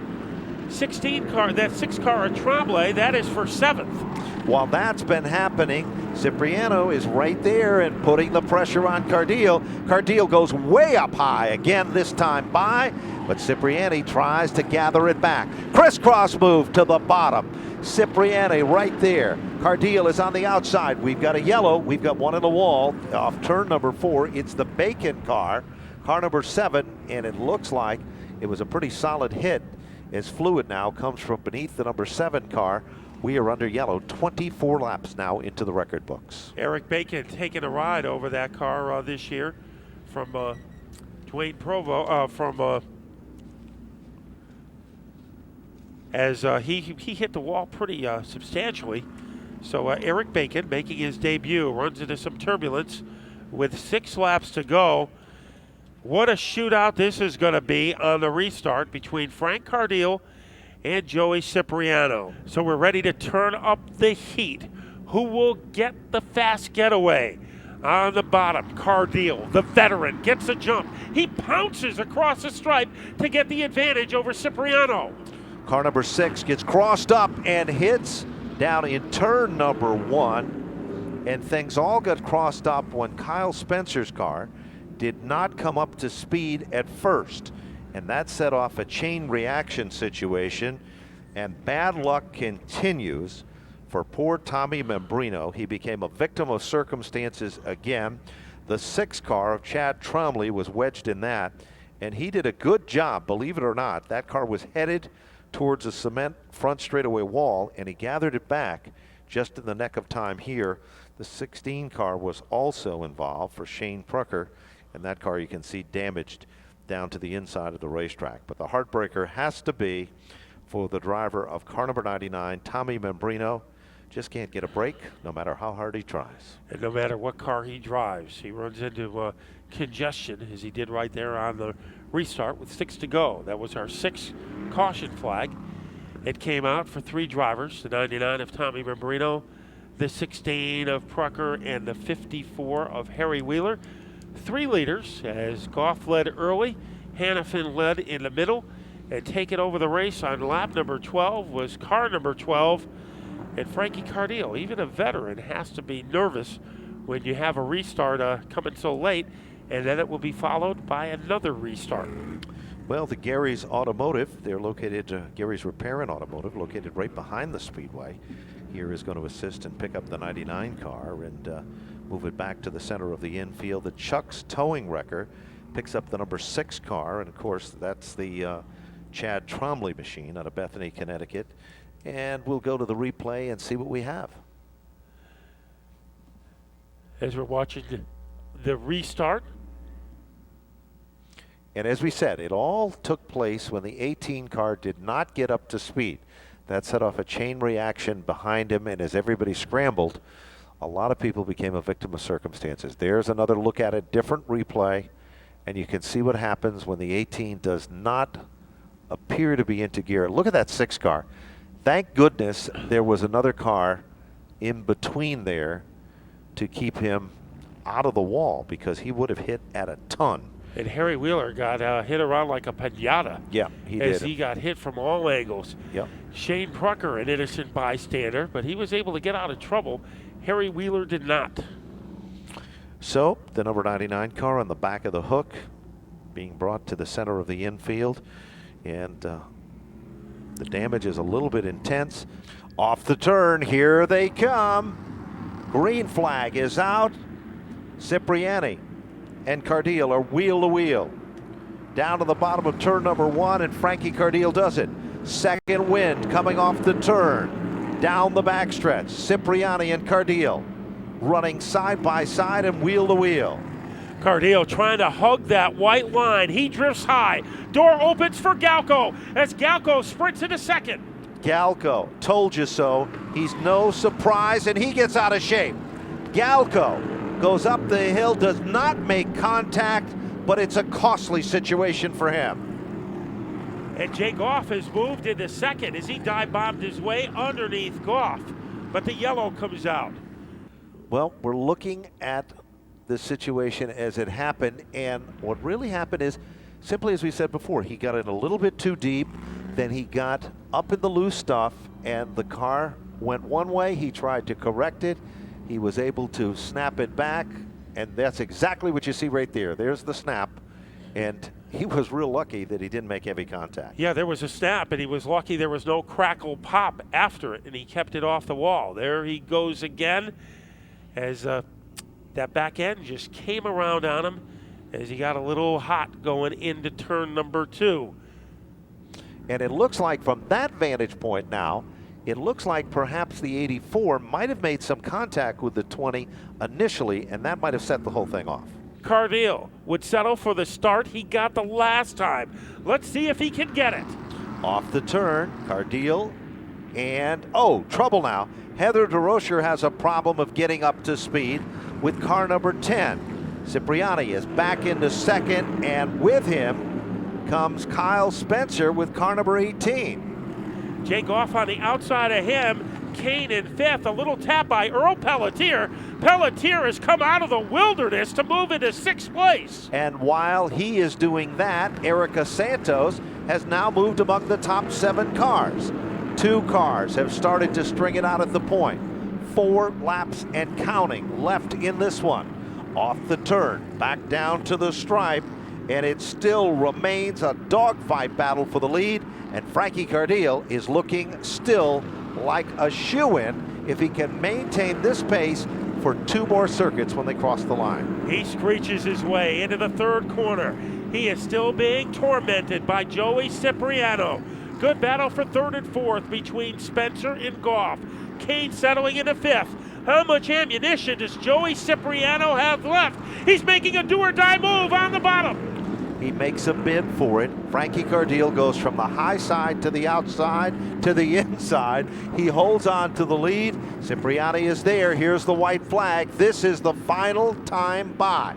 16 car, that 6 car at Tremblay. That is for 7th. While that's been happening, Cipriano is right there and putting the pressure on Cardile. Cardile goes way up high again, this time by, but Cipriani tries to gather it back. Crisscross move to the bottom. Cipriani right there. Cardile is on the outside. We've got a yellow. We've got one in the wall off turn number 4. It's the Bacon car, car number 7, and it looks like it was a pretty solid hit as fluid now comes from beneath the number 7 car. We are under yellow, 24 laps now into the record books. Eric Bacon taking a ride over that car this year from Dwayne Provo, as he hit the wall pretty substantially. So Eric Bacon making his debut, runs into some turbulence with 6 laps to go. What a shootout this is going to be on the restart between Frank Cardile and Joey Cipriano. So we're ready to turn up the heat. Who will get the fast getaway? On the bottom, Cardile, the veteran, gets a jump. He pounces across the stripe to get the advantage over Cipriano. Car number 6 gets crossed up and hits down in turn number 1. And things all got crossed up when Kyle Spencer's car did not come up to speed at first. And that set off a chain reaction situation, and bad luck continues for poor Tommy Membrino. He became a victim of circumstances again. The 6 car of Chad Tromley was wedged in that, and he did a good job, believe it or not. That car was headed towards a cement front straightaway wall, and he gathered it back just in the nick of time here. The 16 car was also involved for Shane Prucker, and that car you can see damaged down to the inside of the racetrack. But the heartbreaker has to be for the driver of car number 99, Tommy Membrino. Just can't get a break no matter how hard he tries. And no matter what car he drives, he runs into congestion as he did right there on the restart with 6 to go. That was our 6th caution flag. It came out for 3 drivers, the 99 of Tommy Membrino, the 16 of Prucker, and the 54 of Harry Wheeler. 3 leaders as Goff led early, Hannafin led in the middle, and taking over the race on lap number 12 was car number 12 and Frankie Cardile. Even a veteran has to be nervous when you have a restart coming so late, and then it will be followed by another restart. Well, the Gary's Automotive, they're located, Gary's Repair and Automotive, located right behind the Speedway, here is going to assist and pick up the 99 car and move it back to the center of the infield. The Chuck's Towing Wrecker picks up the number 6 car, and of course that's the Chad Tromley machine out of Bethany, Connecticut. And we'll go to the replay and see what we have. As we're watching the restart. And as we said, it all took place when the 18 car did not get up to speed. That set off a chain reaction behind him, and as everybody scrambled, a lot of people became a victim of circumstances. There's another look at a different replay, and you can see what happens when the 18 does not appear to be into gear. Look at that 6 car. Thank goodness there was another car in between there to keep him out of the wall, because he would have hit at a ton. And Harry Wheeler got hit around like a pinata. Yeah, he as did. He got hit from all angles. Yep. Shane Prucker, an innocent bystander, but he was able to get out of trouble. Harry Wheeler did not. So the number 99 car on the back of the hook being brought to the center of the infield, and the damage is a little bit intense. Off the turn, here they come. Green flag is out. Cipriani and Cardile are wheel to wheel. Down to the bottom of turn number 1, and Frankie Cardile does it. Second wind coming off the turn. Down the backstretch, Cipriani and Cardile running side by side and wheel to wheel. Cardile trying to hug that white line. He drifts high. Door opens for Galco as Galco sprints into second. Galco, told you so. He's no surprise, and he gets out of shape. Galco goes up the hill, does not make contact, but it's a costly situation for him. And Jay Goff has moved into second as he dive-bombed his way underneath Goff, but the yellow comes out. Well, we're looking at the situation as it happened, and what really happened is, simply as we said before, he got in a little bit too deep, then he got up in the loose stuff, and the car went one way. He tried to correct it. He was able to snap it back, and that's exactly what you see right there. There's the snap, and he was real lucky that he didn't make heavy contact. Yeah, there was a snap, and he was lucky there was no crackle pop after it, and he kept it off the wall. There he goes again as that back end just came around on him as he got a little hot going into turn number 2. And it looks like from that vantage point now, it looks like perhaps the 84 might have made some contact with the 20 initially, and that might have set the whole thing off. Cardile would settle for the start he got the last time. Let's see if he can get it. Off the turn, Cardile, and trouble now. Heather DeRocher has a problem of getting up to speed with car number 10. Cipriani is back into second, and with him comes Kyle Spencer with car number 18. Jay Goff on the outside of him. Kane in 5th. A little tap by Earl Pelletier. Pelletier has come out of the wilderness to move into 6th place. And while he is doing that, Erica Santos has now moved among the top 7 cars. 2 cars have started to string it out at the point. 4 laps and counting left in this one. Off the turn, back down to the stripe, and it still remains a dogfight battle for the lead. And Frankie Cardile is looking still like a shoo-in if he can maintain this pace for 2 more circuits when they cross the line. He screeches his way into the 3rd corner. He is still being tormented by Joey Cipriano. Good battle for 3rd and 4th between Spencer and Goff. Kane settling into 5th. How much ammunition does Joey Cipriano have left? He's making a do-or-die move on the bottom. He makes a bid for it. Frankie Cardile goes from the high side to the outside to the inside. He holds on to the lead. Cipriani is there. Here's the white flag. This is the final time by.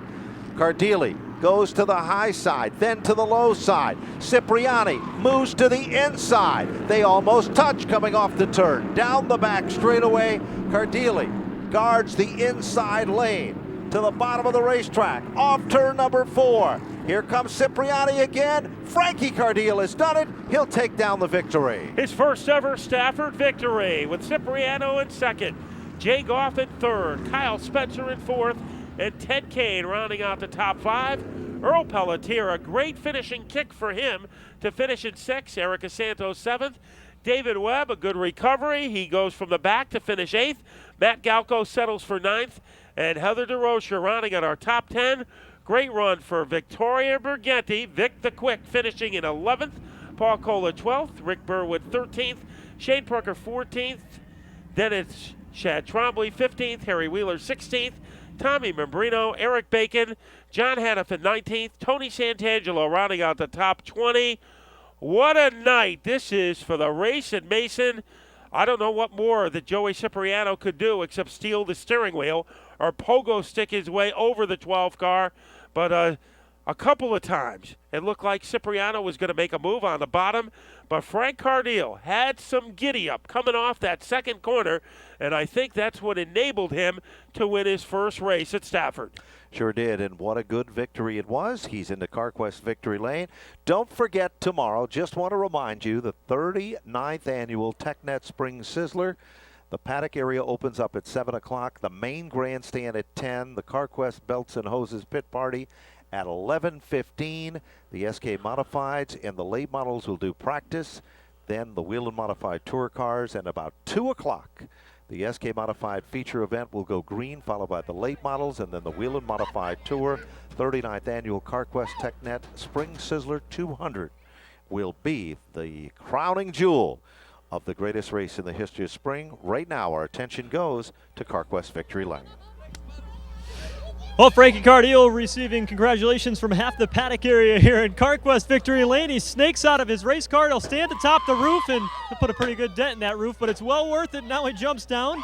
Cardile goes to the high side, then to the low side. Cipriani moves to the inside. They almost touch coming off the turn. Down the back straightaway. Cardile guards the inside lane to the bottom of the racetrack. Off turn number 4. Here comes Cipriani again. Frankie Cardile has done it. He'll take down the victory. His first ever Stafford victory with Cipriano in 2nd, Jay Goff in 3rd, Kyle Spencer in 4th, and Ted Kane rounding out the top 5. Earl Pelletier, a great finishing kick for him to finish in 6th. Erica Santos 7th. David Webb, a good recovery. He goes from the back to finish 8th. Matt Galco settles for 9th. And Heather DeRocher rounding out our top 10. Great run for Victoria Bergenti. Vic the Quick finishing in 11th. Paul Cola 12th. Rick Burwood 13th. Shane Prucker 14th. Then it's Chad Trombley 15th. Harry Wheeler 16th. Tommy Membrino, Eric Bacon, John Hannaf in 19th, Tony Santangelo rounding out the top 20. What a night this is for the race at Mason. I don't know what more that Joey Cipriano could do except steal the steering wheel or pogo stick his way over the 12 car. But a couple of times it looked like Cipriano was going to make a move on the bottom. But Frank Cardile had some giddy up coming off that second corner, and I think that's what enabled him to win his first race at Stafford. Sure did, and what a good victory it was. He's in the CarQuest victory lane. Don't forget tomorrow, just want to remind you, the 39th annual TechNet Spring Sizzler. The paddock area opens up at 7 o'clock, the main grandstand at 10, the CarQuest Belts and Hoses pit party at 11:15. The SK Modifieds and the late models will do practice. Then the Wheel and Modified Tour cars, and about 2 o'clock, the SK Modified feature event will go green, followed by the late models, and then the Wheel and Modified Tour. 39th annual CarQuest TechNet Spring Sizzler 200 will be the crowning jewel of the greatest race in the history of spring. Right now, our attention goes to CarQuest Victory Lane. Well, Frankie Cardile receiving congratulations from half the paddock area here in CarQuest Victory Lane. He snakes out of his race car. He'll stand atop the roof, and he'll put a pretty good dent in that roof, but it's well worth it. Now he jumps down.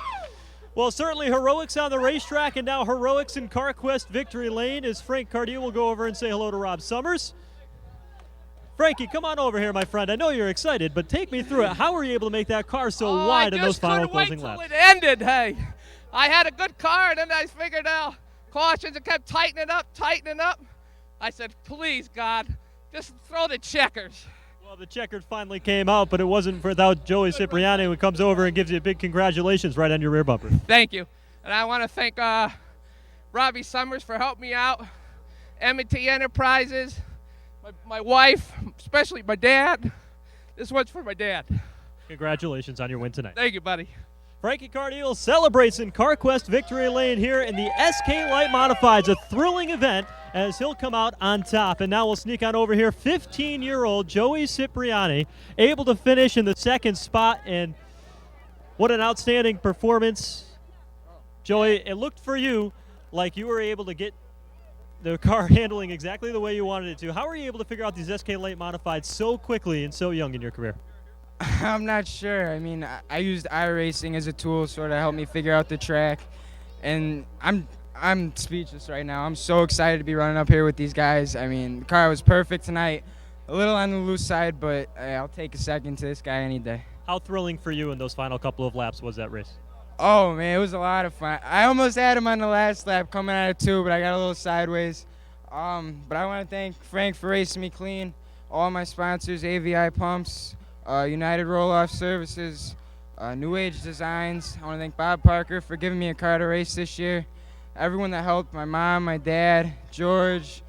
Well, certainly heroics on the racetrack, and now heroics in CarQuest Victory Lane as Frank Cardile will go over and say hello to Rob Summers. Frankie, come on over here, my friend. I know you're excited, but take me through it. How were you able to make that car so wide in those final closing laps? I just couldn't wait till it ended, hey. I had a good car, and then I figured out cautions and kept tightening up. I said, please, God, just throw the checkers. Well, the Checkered finally came out, but it wasn't without Joey Cipriani, who comes over and gives you a big congratulations right on your rear bumper. Thank you. And I want to thank Robbie Summers for helping me out, M&T Enterprises, my wife, especially my dad. This one's for my dad. Congratulations on your win tonight. Thank you, buddy. Frankie Cardile celebrates in CarQuest Victory Lane here in the SK Light Modifieds, a thrilling event as he'll come out on top. And now we'll sneak on over here. 15-year-old Joey Cipriani able to finish in the second spot, and what an outstanding performance. Joey, it looked for you like you were able to get the car handling exactly the way you wanted it to. How were you able to figure out these SK Light Modifieds so quickly and so young in your career? I'm not sure. I mean, I used iRacing as a tool sort of help me figure out the track, and I'm speechless right now. I'm so excited to be running up here with these guys. I mean, the car was perfect tonight. A little on the loose side, but I'll take a second to this guy any day. How thrilling for you in those final couple of laps was that race? Oh, man, it was a lot of fun. I almost had him on the last lap coming out of 2, but I got a little sideways. But I want to thank Frank for racing me clean, all my sponsors, AVI Pumps, United Roll-Off Services, New Age Designs. I want to thank Bob Parker for giving me a car to race this year. Everyone that helped, my mom, my dad, George,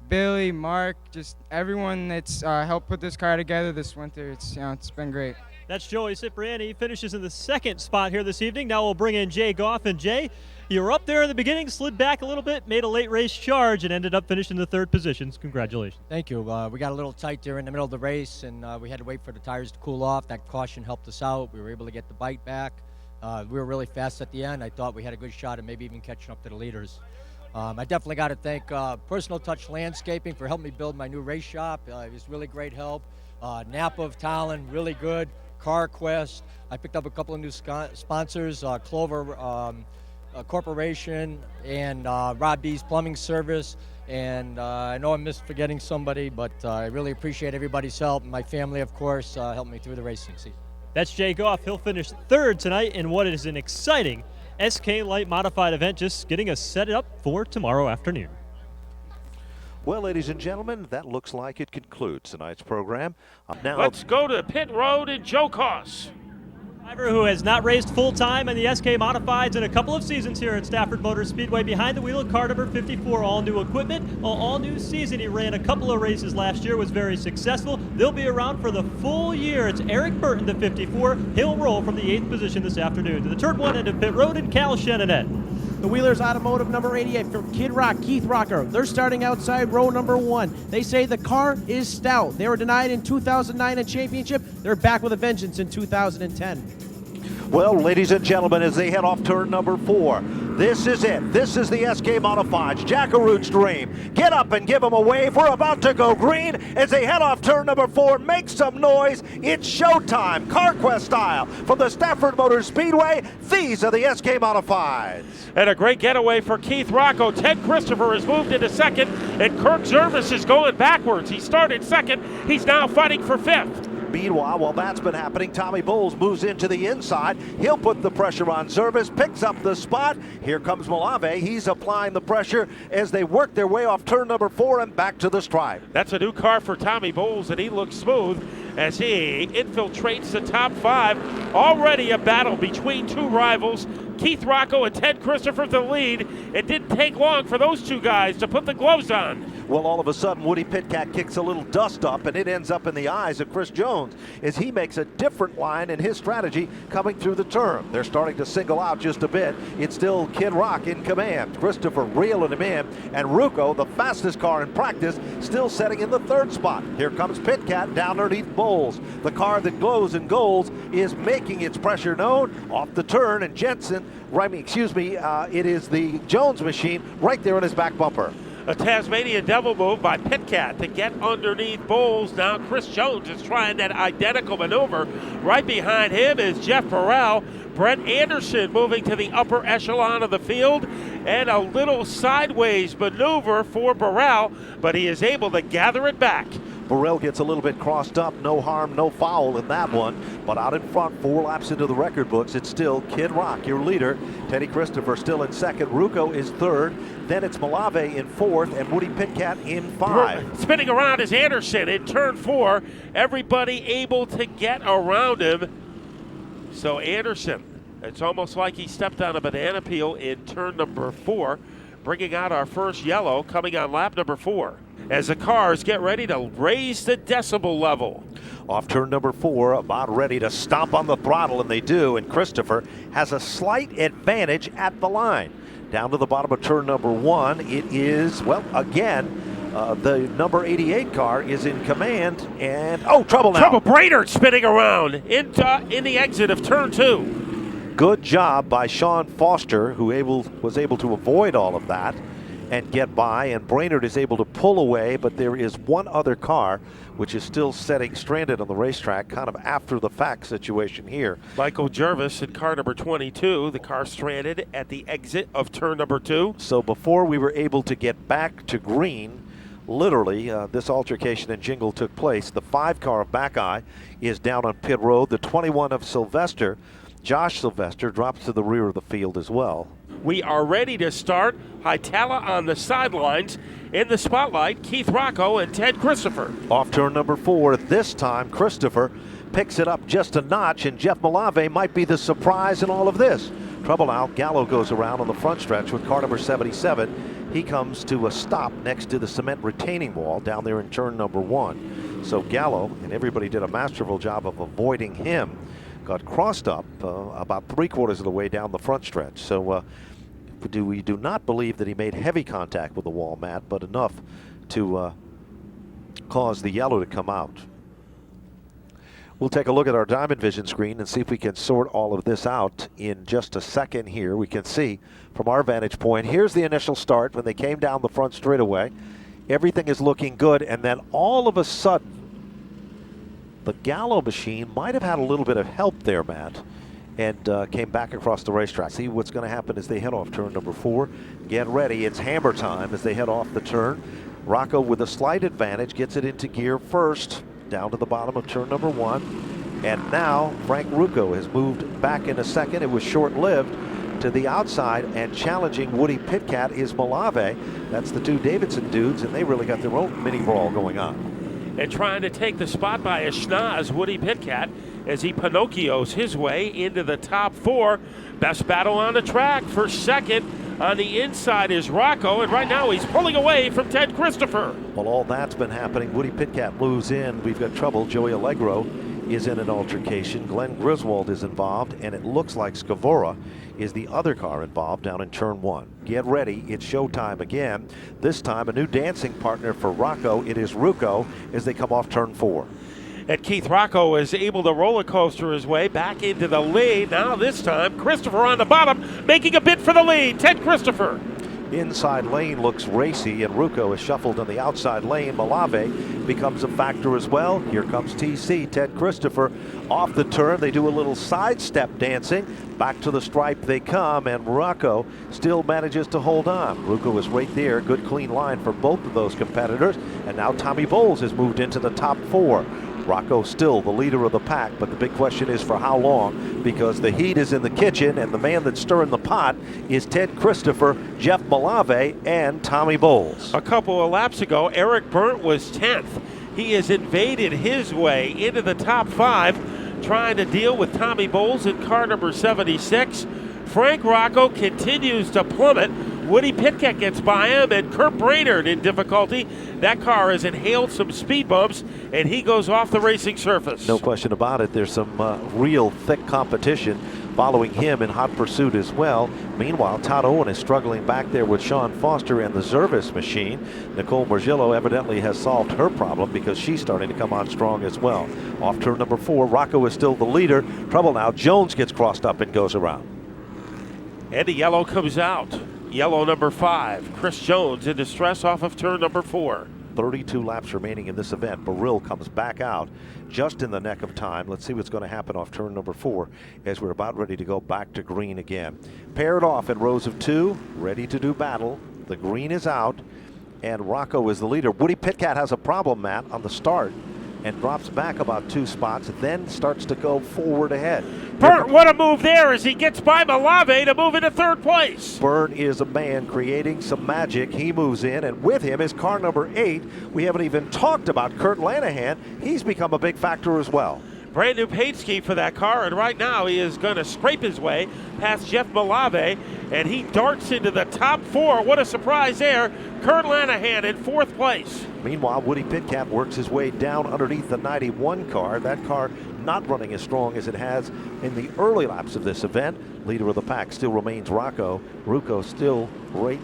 Billy, Mark, just everyone that's helped put this car together this winter. It's been great. That's Joey Cipriani. He finishes in the second spot here this evening. Now we'll bring in Jay Goff. And Jay, you were up there in the beginning, slid back a little bit, made a late race charge, and ended up finishing the third positions. Congratulations. Thank you. We got a little tight there in the middle of the race, and we had to wait for the tires to cool off. That caution helped us out. We were able to get the bite back. We were really fast at the end. I thought we had a good shot at maybe even catching up to the leaders. I definitely got to thank Personal Touch Landscaping for helping me build my new race shop. It was really great help. Napa of Talon, really good. CarQuest. I picked up a couple of new sponsors, Clover Corporation and Rob B's Plumbing Service. And I know I'm forgetting somebody, but I really appreciate everybody's help. My family, of course, helped me through the racing season. That's Jay Goff. He'll finish third tonight in what is an exciting SK Light Modified event, just getting us set up for tomorrow afternoon. Well, ladies and gentlemen, that looks like it concludes tonight's program. Now let's go to pit road in Joe Koss. Driver who has not raced full-time in the SK Modifieds in a couple of seasons here at Stafford Motor Speedway. Behind the wheel of car number 54, all new equipment, all new season. He ran a couple of races last year, was very successful. They'll be around for the full year. It's Eric Burton, the 54. He'll roll from the 8th position this afternoon. To the turn one end of pit road, and Cal Chenanet. The Wheelers Automotive number 88 from Kid Rock, Keith Rocker. They're starting outside row number 1. They say the car is stout. They were denied in 2009 in championship. They're back with a vengeance in 2010. Well, ladies and gentlemen, as they head off turn number 4, This is it. This is the SK Modifieds. Jackaroot's dream. Get up and give them a wave. We're about to go green as they head off turn number 4. Make some noise. It's showtime, CarQuest style. From the Stafford Speedway, these are the SK Modifieds. And a great getaway for Keith Rocco. Ted Christopher has moved into second, and Kirk Zervis is going backwards. He started second. He's now fighting for 5th. Meanwhile, while that's been happening, Tommy Bowles moves into the inside. He'll put the pressure on Zervis, picks up the spot. Here comes Malave. He's applying the pressure as they work their way off turn number 4 and back to the stripe. That's a new car for Tommy Bowles, and he looks smooth as he infiltrates the top 5. Already a battle between two rivals. Keith Rocco and Ted Christopher the lead. It didn't take long for those two guys to put the gloves on. Well, all of a sudden, Woody Pitkat kicks a little dust up, and it ends up in the eyes of Chris Jones as he makes a different line in his strategy coming through the turn. They're starting to single out just a bit. It's still Kid Rock in command. Christopher reeling him in, and Rucco, the fastest car in practice, still setting in the 3rd spot. Here comes Pitkat down underneath Bowles. The car that glows in golds is making its pressure known off the turn, and Jensen, it is the Jones machine right there in his back bumper. A Tasmanian devil move by Pitkat to get underneath Bowles. Now Chris Jones is trying that identical maneuver. Right behind him is Jeff Burrell. Brett Anderson moving to the upper echelon of the field, and a little sideways maneuver for Burrell, but he is able to gather it back. Burrell gets a little bit crossed up. No harm, no foul in that one. But out in front, 4 laps into the record books, it's still Kid Rock, your leader. Teddy Christopher still in 2nd. Rucco is 3rd. Then it's Malave in 4th and Woody Pitkat in 5. Spinning around is Anderson in turn 4. Everybody able to get around him. So Anderson, it's almost like he stepped on a banana peel in turn number 4, bringing out our first yellow coming on lap number 4. As the cars get ready to raise the decibel level. Off turn number 4, about ready to stomp on the throttle, and they do, and Christopher has a slight advantage at the line. Down to the bottom of turn number 1, it is, well, again, the number 88 car is in command, and, trouble now. Trouble, Brainerd spinning around in the exit of turn 2. Good job by Sean Foster, who was able to avoid all of that and get by, and Brainerd is able to pull away, but there is one other car which is still sitting stranded on the racetrack, kind of after the fact situation here. Michael Jervis in car number 22, the car stranded at the exit of turn number 2. So before we were able to get back to green, literally, this altercation and jingle took place. The 5 car of Buckeye is down on pit road. The 21 of Sylvester, Josh Sylvester, drops to the rear of the field as well. We are ready to start. Hitala on the sidelines. In the spotlight, Keith Rocco and Ted Christopher. Off turn number 4, this time Christopher picks it up just a notch, and Jeff Malave might be the surprise in all of this. Trouble out. Gallo goes around on the front stretch with car number 77. He comes to a stop next to the cement retaining wall down there in turn number 1. So Gallo, and everybody did a masterful job of avoiding him, got crossed up about 3/4 of the way down the front stretch. So we do not believe that he made heavy contact with the wall, Matt, but enough to cause the yellow to come out. We'll take a look at our Diamond Vision screen and see if we can sort all of this out in just a second here. We can see from our vantage point, here's the initial start when they came down the front straightaway. Everything is looking good, and then all of a sudden, the Gallo machine might have had a little bit of help there, Matt, and came back across the racetrack. See what's going to happen as they head off turn number 4. Get ready, it's hammer time as they head off the turn. Rocco with a slight advantage gets it into gear first, down to the bottom of turn number 1. And now Frank Rucco has moved back in a second. It was short-lived. To the outside, and challenging Woody Pitkat is Malave. That's the 2 Davidson dudes, and they really got their own mini brawl going on. And trying to take the spot by a schnoz, Woody Pitkat, as he Pinocchios his way into the top 4. Best battle on the track for second. On the inside is Rocco, and right now he's pulling away from Ted Christopher. Well, all that's been happening. Woody Pitkat moves in. We've got trouble. Joey Allegro is in an altercation. Glenn Griswold is involved, and it looks like Scavora is the other car involved down in turn 1. Get ready, it's showtime again. This time a new dancing partner for Rocco. It is Rucco as they come off turn 4. And Keith Rocco is able to roller coaster his way back into the lead. Now this time, Christopher on the bottom, making a bid for the lead. Ted Christopher. Inside lane looks racy, and Rucco is shuffled on the outside lane. Malave becomes a factor as well. Here comes TC, Ted Christopher off the turn. They do a little sidestep dancing. Back to the stripe they come, and Rocco still manages to hold on. Rucco is right there. Good clean line for both of those competitors. And now Tommy Bowles has moved into the top 4. Rocco still the leader of the pack, but the big question is for how long, because the heat is in the kitchen, and the man that's stirring the pot is Ted Christopher, Jeff Malave, and Tommy Bowles. A couple of laps ago, Eric Burt was 10th. He has invaded his way into the top 5, trying to deal with Tommy Bowles in car number 76. Frank Rocco continues to plummet. Woody Pitkat gets by him, and Kurt Brainerd in difficulty. That car has inhaled some speed bumps, and he goes off the racing surface. No question about it. There's some real thick competition following him in hot pursuit as well. Meanwhile, Todd Owen is struggling back there with Sean Foster and the Zervis machine. Nicole Margillo evidently has solved her problem because she's starting to come on strong as well. Off turn number 4, Rocco is still the leader. Trouble now. Jones gets crossed up and goes around. And the yellow comes out. Yellow number 5, Chris Jones in distress off of turn number 4. 32 laps remaining in this event. Burrill comes back out just in the neck of time. Let's see what's going to happen off turn number 4 as we're about ready to go back to green again. Paired off in rows of 2, ready to do battle. The green is out, and Rocco is the leader. Woody Pitkat has a problem, Matt, on the start, and drops back about 2 spots, then starts to go forward ahead. Burt, what a move there as he gets by Malave to move into 3rd place. Burt is a man creating some magic. He moves in, and with him is car number 8. We haven't even talked about Kurt Lanahan. He's become a big factor as well. Brand new paint scheme for that car, and right now he is going to scrape his way past Jeff Malave, and he darts into the top 4. What a surprise there. Kurt Lanahan in 4th place. Meanwhile, Woody Pitkat works his way down underneath the 91 car. That car not running as strong as it has in the early laps of this event. Leader of the pack still remains Rocco. Rucco still right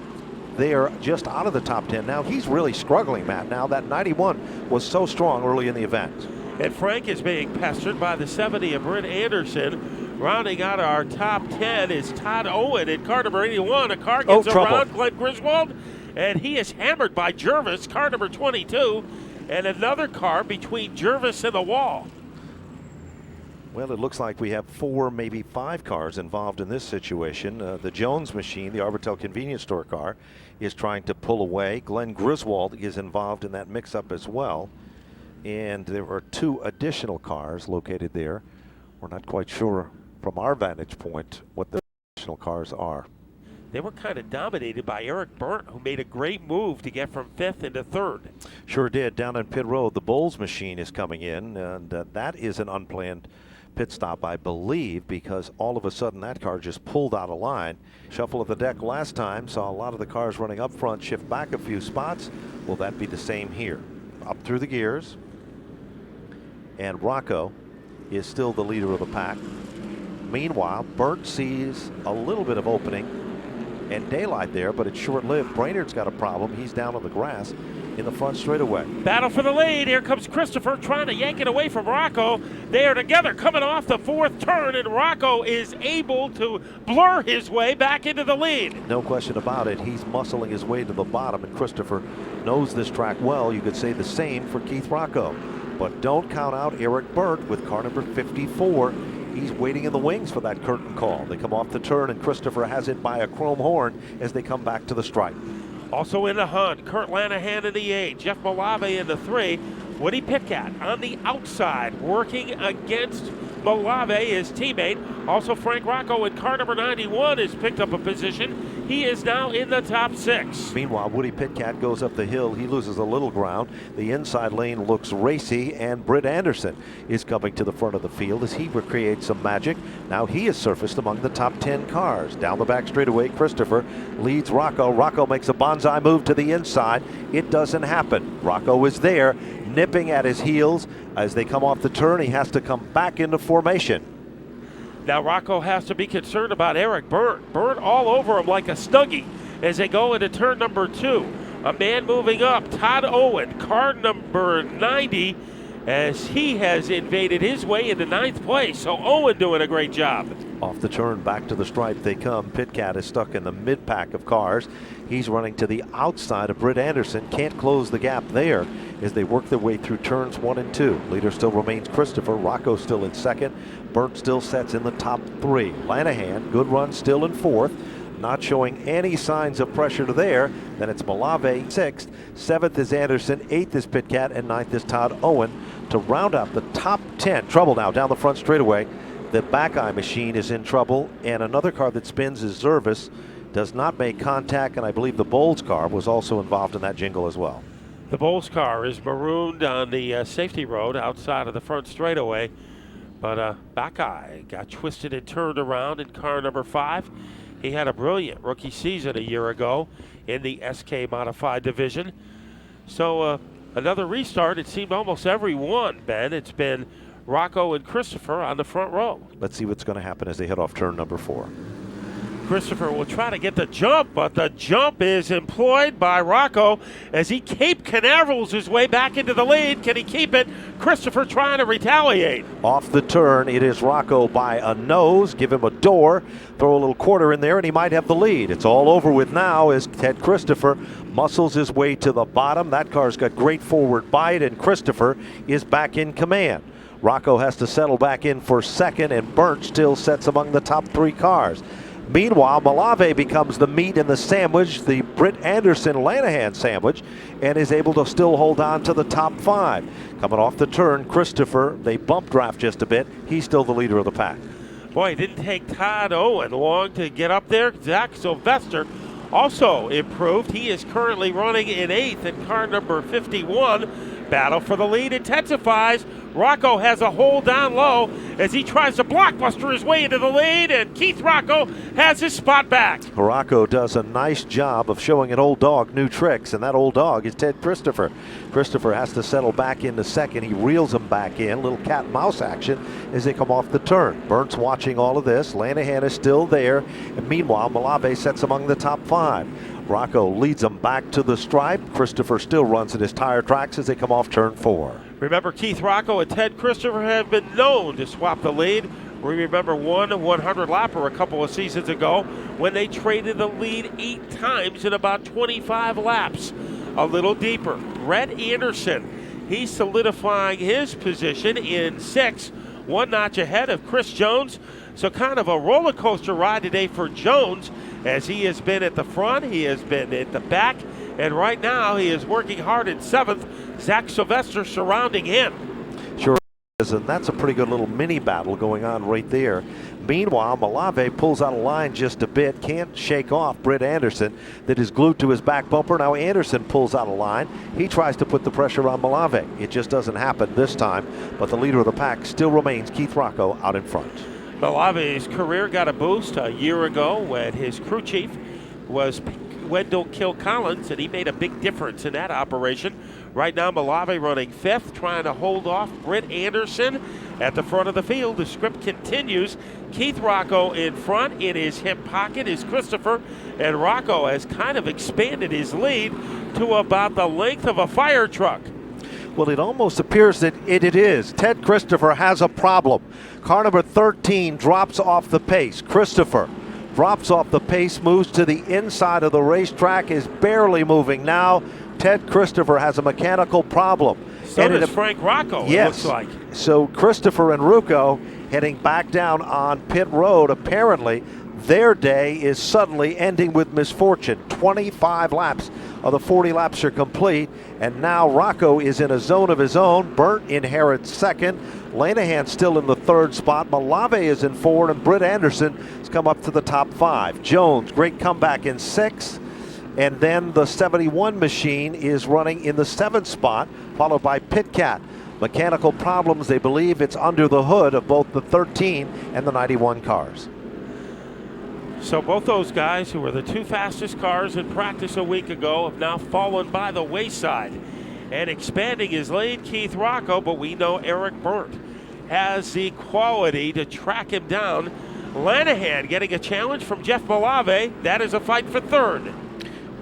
there, just out of the top 10. Now he's really struggling, Matt. Now that 91 was so strong early in the event. And Frank is being pestered by the 70 of Britt Anderson. Rounding out our top 10 is Todd Owen in car number 81. A car gets around Glenn Griswold, and he is hammered by Jervis, car number 22, and another car between Jervis and the wall. Well, it looks like we have 4, maybe 5 cars involved in this situation. The Jones machine, the Arbitel convenience store car, is trying to pull away. Glenn Griswold is involved in that mix-up as well. And there are 2 additional cars located there. We're not quite sure from our vantage point what the additional cars are. They were kind of dominated by Eric Burt, who made a great move to get from 5th into 3rd. Sure did. Down on pit road, the Bowles machine is coming in, and that is an unplanned pit stop, I believe, because all of a sudden that car just pulled out of line. Shuffle of the deck last time, saw a lot of the cars running up front shift back a few spots. Will that be the same here? Up through the gears. And Rocco is still the leader of the pack. Meanwhile, Burt sees a little bit of opening and daylight there, but it's short-lived. Brainerd's got a problem. He's down on the grass in the front straightaway. Battle for the lead. Here comes Christopher trying to yank it away from Rocco. They are together coming off the 4th turn, and Rocco is able to blur his way back into the lead. No question about it. He's muscling his way to the bottom, and Christopher knows this track well. You could say the same for Keith Rocco. But don't count out Eric Burt with car number 54. He's waiting in the wings for that curtain call. They come off the turn, and Christopher has it by a chrome horn as they come back to the stripe. Also in the hunt, Kurt Lanahan in the 8, Jeff Malave in the 3, Woody Pitkat on the outside, working against Malave, his teammate. Also Frank Rocco in car number 91 has picked up a position. He is now in the top 6. Meanwhile, Woody Pitkat goes up the hill. He loses a little ground. The inside lane looks racy, and Britt Anderson is coming to the front of the field as he recreates some magic. Now he is surfaced among the top 10 cars. Down the back straightaway, Christopher leads Rocco. Rocco makes a bonsai move to the inside. It doesn't happen. Rocco is there, nipping at his heels. As they come off the turn, he has to come back into formation. Now Rocco has to be concerned about Eric Burt. Burt all over him like a Snuggie as they go into turn number 2. A man moving up, Todd Owen, car number 90, as he has invaded his way into 9th place. So Owen doing a great job. Off the turn, back to the stripe they come. Pitcat is stuck in the mid-pack of cars. He's running to the outside of Britt Anderson. Can't close the gap there as they work their way through turns 1 and 2. Leader still remains Christopher. Rocco still in second. Burnt still sets in the top 3. Lanahan, good run, still in 4th. Not showing any signs of pressure to there. Then it's Malave 6th. 7th is Anderson. 8th is Pitcat. And 9th is Todd Owen to round up the top 10. Trouble now down the front straightaway. The back eye machine is in trouble, and another car that spins is Zervis. Does not make contact, and I believe the Bowles car was also involved in that jingle as well. The Bowles car is marooned on the safety road outside of the front straightaway, but back eye got twisted and turned around in car number 5. He had a brilliant rookie season a year ago in the SK Modified division. So another restart. It seemed almost every one, Ben. It's been Rocco and Christopher on the front row. Let's see what's going to happen as they head off turn number 4. Christopher will try to get the jump, but the jump is employed by Rocco as he Cape Canavers his way back into the lead. Can he keep it? Christopher trying to retaliate. Off the turn, it is Rocco by a nose. Give him a door, throw a little quarter in there, and he might have the lead. It's all over with now as Ted Christopher muscles his way to the bottom. That car's got great forward bite, and Christopher is back in command. Rocco has to settle back in for second, and Burnt still sets among the top 3 cars. Meanwhile, Malave becomes the meat in the sandwich, the Britt Anderson-Lanahan sandwich, and is able to still hold on to the top 5. Coming off the turn, Christopher, they bump draft just a bit. He's still the leader of the pack. Boy, it didn't take Todd Owen long to get up there. Zach Sylvester also improved. He is currently running in 8th in car number 51. Battle for the lead intensifies. Rocco has a hold down low as he tries to blockbuster his way into the lead, and Keith Rocco has his spot back. Rocco does a nice job of showing an old dog new tricks, and that old dog is Ted Christopher. Christopher has to settle back into second. He reels him back in. Little cat and mouse action as they come off the turn. Burnt's watching all of this. Lanahan is still there. And meanwhile, Malave sets among the top 5. Rocco leads them back to the stripe. Christopher still runs at his tire tracks as they come off turn 4. Remember, Keith Rocco and Ted Christopher have been known to swap the lead. We remember one 100-lapper a couple of seasons ago when they traded the lead 8 times in about 25 laps. A little deeper, Brett Anderson, he's solidifying his position in 6th, 1 notch ahead of Chris Jones. So kind of a roller coaster ride today for Jones, as he has been at the front, he has been at the back, and right now he is working hard in 7th. Zach Sylvester surrounding him. Sure is, and that's a pretty good little mini battle going on right there. Meanwhile, Malave pulls out of line just a bit, can't shake off Britt Anderson that is glued to his back bumper. Now Anderson pulls out of line. He tries to put the pressure on Malave. It just doesn't happen this time, but the leader of the pack still remains Keith Rocco out in front. Malave's career got a boost a year ago when his crew chief was Wendell Kilcollins, and he made a big difference in that operation. Right now, Malave running 5th, trying to hold off Britt Anderson at the front of the field. The script continues. Keith Rocco in front. In his hip pocket is Christopher, and Rocco has kind of expanded his lead to about the length of a fire truck. Well, it almost appears that it is. Ted Christopher has a problem. Car number 13 drops off the pace. Christopher drops off the pace, moves to the inside of the racetrack, is barely moving now. Ted Christopher has a mechanical problem. So does Frank Rocco, yes. It looks like. So Christopher and Rucco heading back down on pit road. Apparently, their day is suddenly ending with misfortune. 25 laps of the 40 laps are complete, and now Rocco is in a zone of his own. Burnt inherits 2nd. Lanahan still in the 3rd spot. Malave is in 4th, and Britt Anderson has come up to the top 5. Jones, great comeback in 6th. And then the 71 machine is running in the 7th spot, followed by Pitcat. Mechanical problems, they believe it's under the hood of both the 13 and the 91 cars. So both those guys who were the 2 fastest cars in practice a week ago have now fallen by the wayside. And expanding his lead, Keith Rocco, but we know Eric Burnt has the quality to track him down. Lanahan getting a challenge from Jeff Malave. That is a fight for 3rd.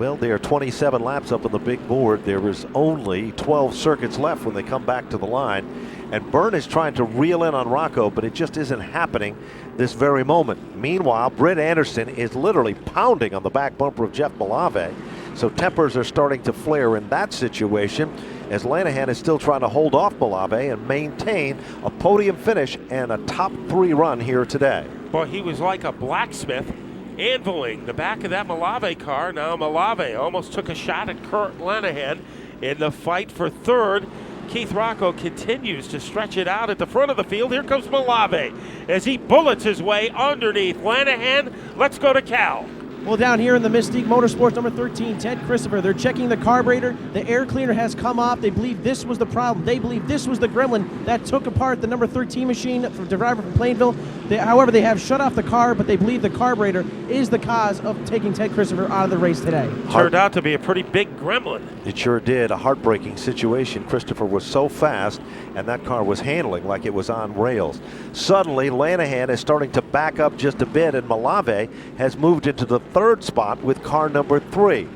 Well, there are 27 laps up on the big board. There is only 12 circuits left when they come back to the line. And Byrne is trying to reel in on Rocco, but it just isn't happening this very moment. Meanwhile, Britt Anderson is literally pounding on the back bumper of Jeff Malave. So tempers are starting to flare in that situation, as Lanahan is still trying to hold off Malave and maintain a podium finish and a top 3 run here today. Boy, he was like a blacksmith, anviling the back of that Malave car. Now Malave almost took a shot at Kurt Lanahan in the fight for third. Keith Rocco continues to stretch it out at the front of the field. Here comes Malave as he bullets his way underneath Lanahan. Let's go to Cal. Well, down here in the Mystique Motorsports, number 13, Ted Christopher, they're checking the carburetor. The air cleaner has come off. They believe this was the problem. They believe this was the gremlin that took apart the number 13 machine from the driver from Plainville. However, they have shut off the car, but they believe the carburetor is the cause of taking Ted Christopher out of the race today. Turned out to be a pretty big gremlin. It sure did. A heartbreaking situation. Christopher was so fast, and that car was handling like it was on rails. Suddenly, Lanahan is starting to back up just a bit, and Malave has moved into the third spot with car number 3.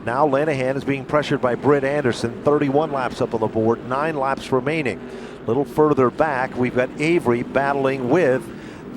Now Lanahan is being pressured by Britt Anderson. 31 laps up on the board, 9 laps remaining. A little further back, we've got Avery battling with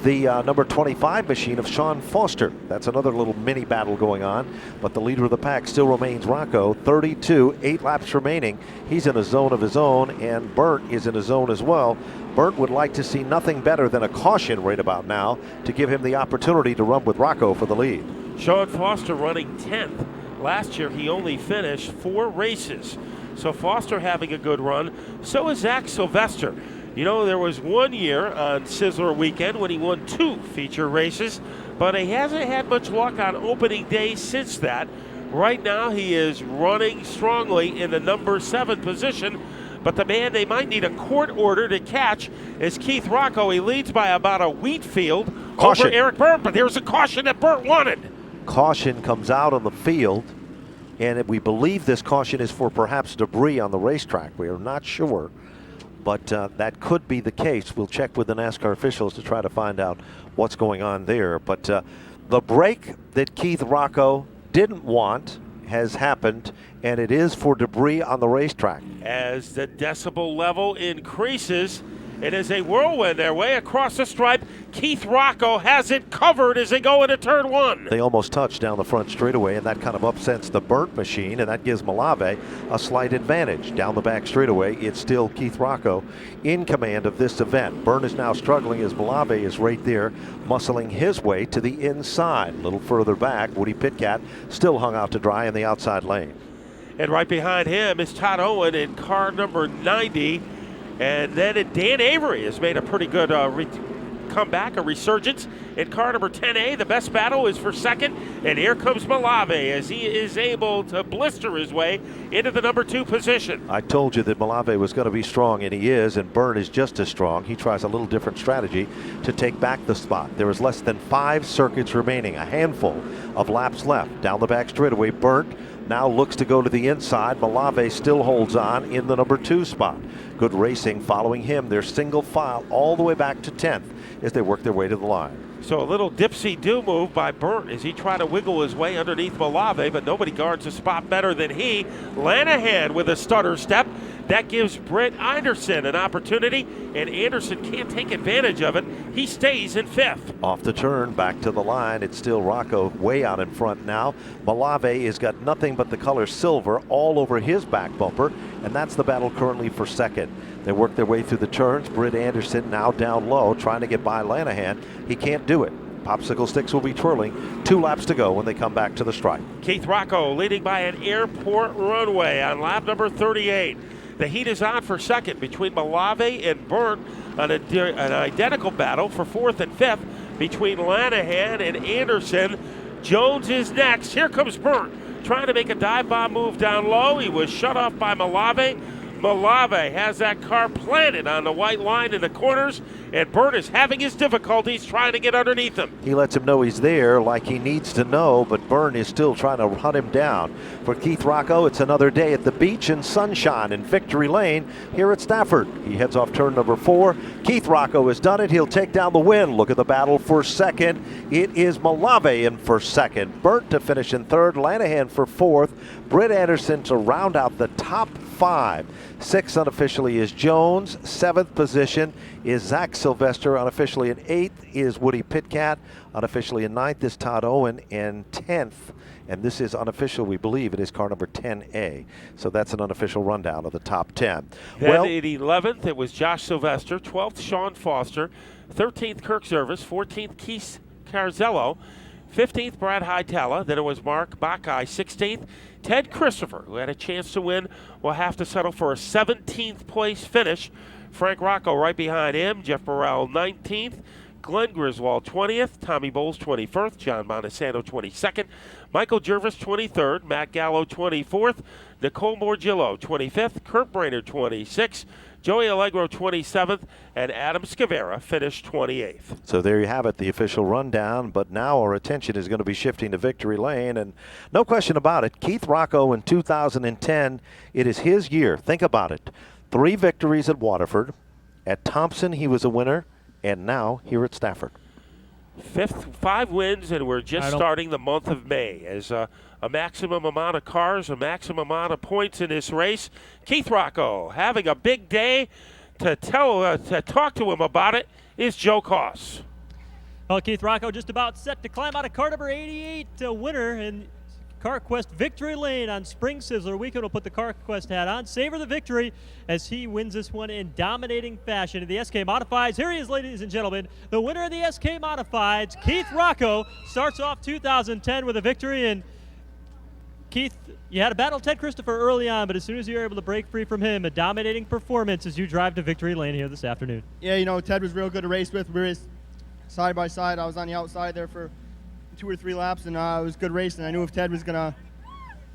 the number 25 machine of Sean Foster. That's another little mini battle going on, but the leader of the pack still remains Rocco. 32, 8 laps remaining. He's in a zone of his own, and Burt is in a zone as well. Burt would like to see nothing better than a caution right about now to give him the opportunity to run with Rocco for the lead. Sean Foster running 10th. Last year he only finished 4 races. So Foster having a good run. So is Zach Sylvester. You know, there was one year on Sizzler Weekend when he won 2 feature races, but he hasn't had much luck on opening day since that. Right now he is running strongly in the number 7 position, but the man they might need a court order to catch is Keith Rocco. He leads by about a wheat field over Eric Burt, but there's a caution that Burt wanted. Caution comes out on the field, and we believe this caution is for perhaps debris on the racetrack. We are not sure, but that could be the case. We'll check with the NASCAR officials to try to find out what's going on there. But the break that Keith Rocco didn't want has happened, and it is for debris on the racetrack. As the decibel level increases, it is a whirlwind their way across the stripe. Keith Rocco has it covered as they go into turn 1. They almost touch down the front straightaway, and that kind of upsets the Burt machine, and that gives Malave a slight advantage. Down the back straightaway, it's still Keith Rocco in command of this event. Burt is now struggling as Malave is right there, muscling his way to the inside. A little further back, Woody Pitcat still hung out to dry in the outside lane. And right behind him is Todd Owen in car number 90. And then Dan Avery has made a pretty good comeback, a resurgence in car number 10A. The best battle is for second, and here comes Malave as he is able to blister his way into the number 2 position. I told you that Malave was going to be strong, and he is, and Byrne is just as strong. He tries a little different strategy to take back the spot. There is less than 5 circuits remaining, a handful of laps left. Down the back straightaway, Byrne now looks to go to the inside. Malave still holds on in the number 2 spot. Good racing following him. They're single file all the way back to 10th as they work their way to the line. So a little dipsy-do move by Burt as he tried to wiggle his way underneath Malave, but nobody guards the spot better than he. Lanahan with a stutter step. That gives Britt Anderson an opportunity, and Anderson can't take advantage of it. He stays in 5th. Off the turn, back to the line. It's still Rocco way out in front now. Malave has got nothing but the color silver all over his back bumper, and that's the battle currently for second. They work their way through the turns. Britt Anderson now down low, trying to get by Lanahan. He can't do it. Popsicle sticks will be twirling. 2 laps to go when they come back to the stripe. Keith Rocco leading by an airport runway on lap number 38. The heat is on for second between Malave and Burt, an identical battle for 4th and 5th between Lanahan and Anderson. Jones is next. Here comes Burt, trying to make a dive bomb move down low. He was shut off by Malave. Malave has that car planted on the white line in the corners, and Burt is having his difficulties trying to get underneath him. He lets him know he's there like he needs to know, but Byrne is still trying to hunt him down. For Keith Rocco, it's another day at the beach in sunshine in Victory Lane here at Stafford. He heads off turn number 4. Keith Rocco has done it. He'll take down the win. Look at the battle for second. It is Malave in for second. Burt to finish in third. Lanahan for fourth. Britt Anderson to round out the top 5. 6th unofficially is Jones. 7th position is Zach Sylvester. Unofficially in 8th is Woody Pitcat. Unofficially in 9th is Todd Owen. And 10th, and this is unofficial, we believe it is car number 10A. So that's an unofficial rundown of the top 10. Then in 11th, it was Josh Sylvester. 12th, Sean Foster. 13th, Kirk Zervis. 14th, Keith Carzello. 15th, Brad Hightower. Then it was Mark Bacai. 16th, Ted Christopher, who had a chance to win, will have to settle for a 17th place finish. Frank Rocco right behind him. Jeff Burrell 19th. Glenn Griswold 20th. Tommy Bowles 21st. John Montesano 22nd. Michael Jervis 23rd. Matt Gallo 24th. Nicole Morgillo 25th. Kurt Brainerd 26th. Joey Allegro 27th, and Adam Scavera finished 28th. So there you have it, the official rundown. But now our attention is going to be shifting to Victory Lane, and no question about it, Keith Rocco in 2010, it is his year. Think about it. 3 victories at Waterford. At Thompson, he was a winner, and now here at Stafford. 5 wins, and we're just starting the month of May as a maximum amount of cars, a maximum amount of points in this race. Keith Rocco having a big day. To talk to him about it is Joe Koss. Well, Keith Rocco just about set to climb out of car number 88, winner in CarQuest Victory Lane on Spring Sizzler Weekend. Will put the CarQuest hat on, savor the victory as he wins this one in dominating fashion. In the SK Modifieds, here he is, ladies and gentlemen, the winner of the SK Modifieds, Keith Rocco, starts off 2010 with a victory. And Keith, you had a battle with Ted Christopher early on, but as soon as you were able to break free from him, a dominating performance as you drive to Victory Lane here this afternoon. Yeah, you know, Ted was real good to race with. We were side by side. I was on the outside there for 2 or 3 laps, and it was good racing. I knew if Ted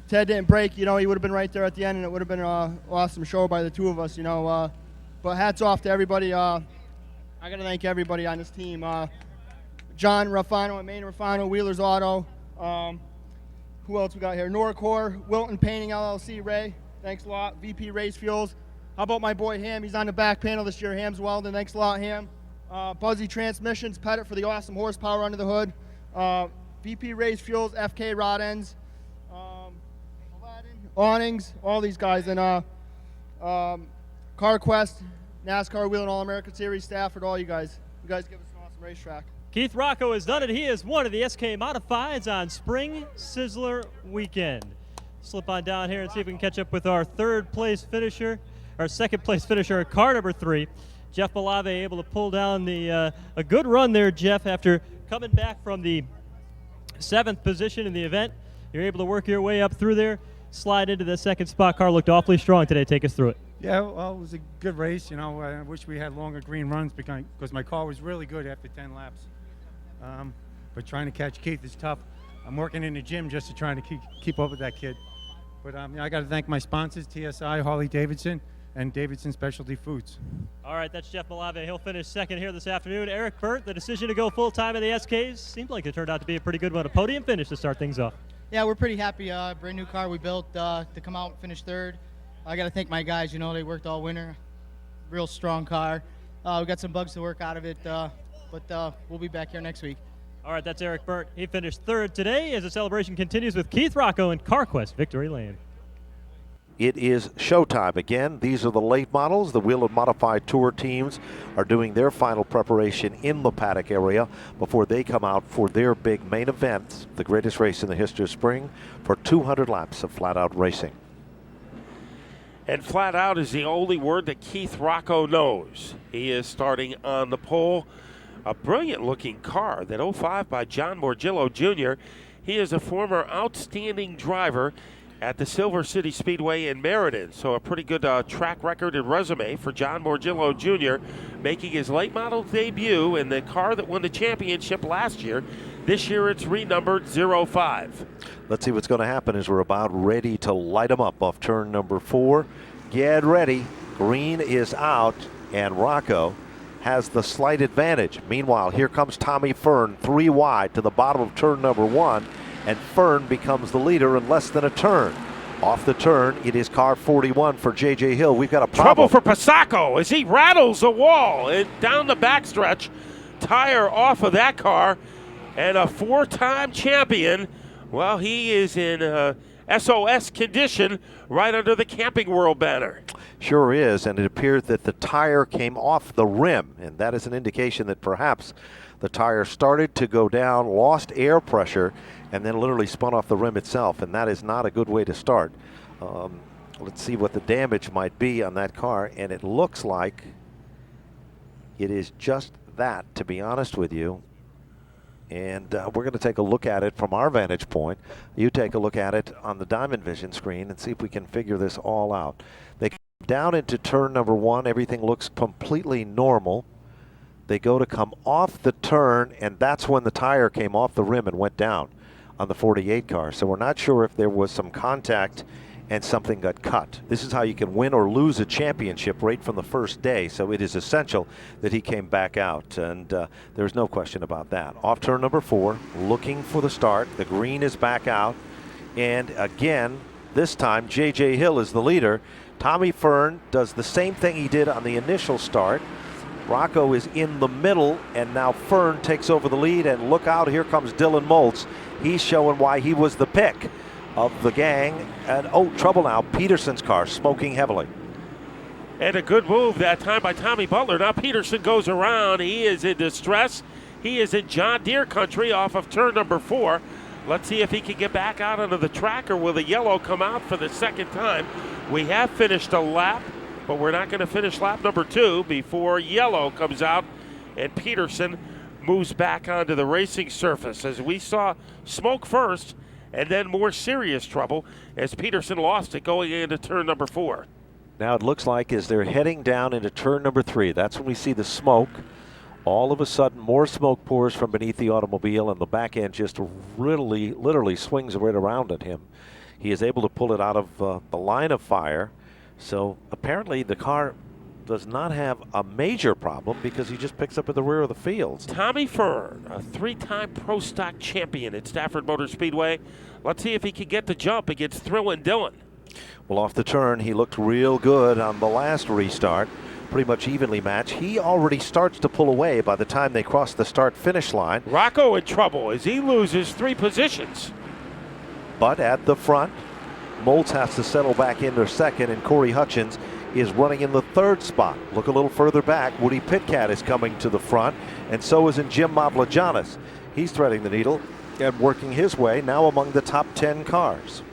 didn't break, you know, he would have been right there at the end, and it would have been an awesome show by the 2 of us, you know. But hats off to everybody. I got to thank everybody on this team. John Ruffano and Maine Ruffano, Wheelers Auto. Who else we got here? Norcor, Wilton Painting LLC, Ray. Thanks a lot. VP Race Fuels. How about my boy Ham? He's on the back panel this year. Ham's Weldon. Thanks a lot, Ham. Buzzy Transmissions, Pettit for the awesome horsepower under the hood. VP Race Fuels, FK Rod Ends, Aladdin, Awnings, all these guys. And CarQuest, NASCAR Wheel and All-American Series, Stafford, all you guys. You guys give us an awesome racetrack. Keith Rocco has done it. He is one of the SK Modifieds on Spring Sizzler Weekend. Slip on down here and see if we can catch up with our second place finisher, car number 3. Jeff Malave able to pull down a good run there, Jeff, after coming back from the 7th position in the event. You're able to work your way up through there, slide into the second spot. Car looked awfully strong today. Take us through it. Yeah, well, it was a good race. You know, I wish we had longer green runs because my car was really good after 10 laps. But trying to catch Keith is tough. I'm working in the gym just to try to keep up with that kid. But I got to thank my sponsors, TSI, Harley Davidson, and Davidson Specialty Foods. All right, that's Jeff Malave. He'll finish second here this afternoon. Eric Burt, the decision to go full-time in the SKs seemed like it turned out to be a pretty good one. A podium finish to start things off. Yeah, we're pretty happy. Brand new car we built to come out and finish third. I got to thank my guys. You know, they worked all winter. Real strong car. We got some bugs to work out of it, but we'll be back here next week. All right, that's Eric Burt. He finished third today as the celebration continues with Keith Rocco and CarQuest Victory Lane. It is showtime again. These are the late models. The Wheel and Modified Tour teams are doing their final preparation in the paddock area before they come out for their big main event, the greatest race in the history of spring, for 200 laps of flat-out racing. And flat out is the only word that Keith Rocco knows. He is starting on the pole. A brilliant looking car, that 05 by John Morgillo Jr. He is a former outstanding driver at the Silver City Speedway in Meriden. So a pretty good track record and resume for John Morgillo Jr. making his late model debut in the car that won the championship last year. This year it's renumbered 05. Let's see what's going to happen as we're about ready to light them up off turn number 4. get ready. Green is out, and Rocco has the slight advantage. Meanwhile, here comes Tommy Fern, 3 wide to the bottom of turn number 1, and Fern becomes the leader in less than a turn. Off the turn, it is car 41 for J.J. Hill. We've got a Trouble problem. for Pasacco as he rattles a wall and down the backstretch. Tire off of that car, and a 4-time champion. Well, he is in SOS condition right under the Camping World banner. Sure is, and it appears that the tire came off the rim, and that is an indication that perhaps the tire started to go down, lost air pressure, and then literally spun off the rim itself, and that is not a good way to start. Let's see what the damage might be on that car, and it looks like it is just that, to be honest with you. And we're going to take a look at it from our vantage point. You take a look at it on the Diamond Vision screen and see if we can figure this all out. They come down into turn number 1. Everything looks completely normal. They go to come off the turn, and that's when the tire came off the rim and went down on the 48 car. So we're not sure if there was some contact and something got cut. This is how you can win or lose a championship right from the first day. So it is essential that he came back out, and there's no question about that. Off turn number 4, looking for the start. The green is back out, and again, this time J.J. Hill is the leader. Tommy Fern does the same thing he did on the initial start. Rocco is in the middle, and now Fern takes over the lead, and look out, here comes Dylan Moltz. He's showing why he was the pick of the gang. And oh, trouble now. Peterson's car smoking heavily. And a good move that time by Tommy Butler. Now Peterson goes around. He is in distress. He is in John Deere country off of turn number 4. Let's see if he can get back out onto the track, or will the yellow come out for the second time. We have finished a lap, but we're not going to finish lap number 2 before yellow comes out and Peterson moves back onto the racing surface, as we saw smoke first and then more serious trouble as Peterson lost it going into turn number 4. Now it looks like as they're heading down into turn number 3, that's when we see the smoke. All of a sudden, more smoke pours from beneath the automobile, and the back end just literally swings right around at him. He is able to pull it out of the line of fire. So apparently the car does not have a major problem because he just picks up at the rear of the field. Tommy Fern, a 3-time Pro Stock champion at Stafford Motor Speedway. Let's see if he can get the jump against Thrillin' Dylan. Well, off the turn, he looked real good on the last restart. Pretty much evenly matched. He already starts to pull away by the time they cross the start-finish line. Rocco in trouble as he loses 3 positions. But at the front, Moltz has to settle back into second, and Corey Hutchins is running in the 3rd spot. Look a little further back. Woody Pitcat is coming to the front, and so is in Jim Mavlajanis. He's threading the needle and working his way now among the top 10 cars.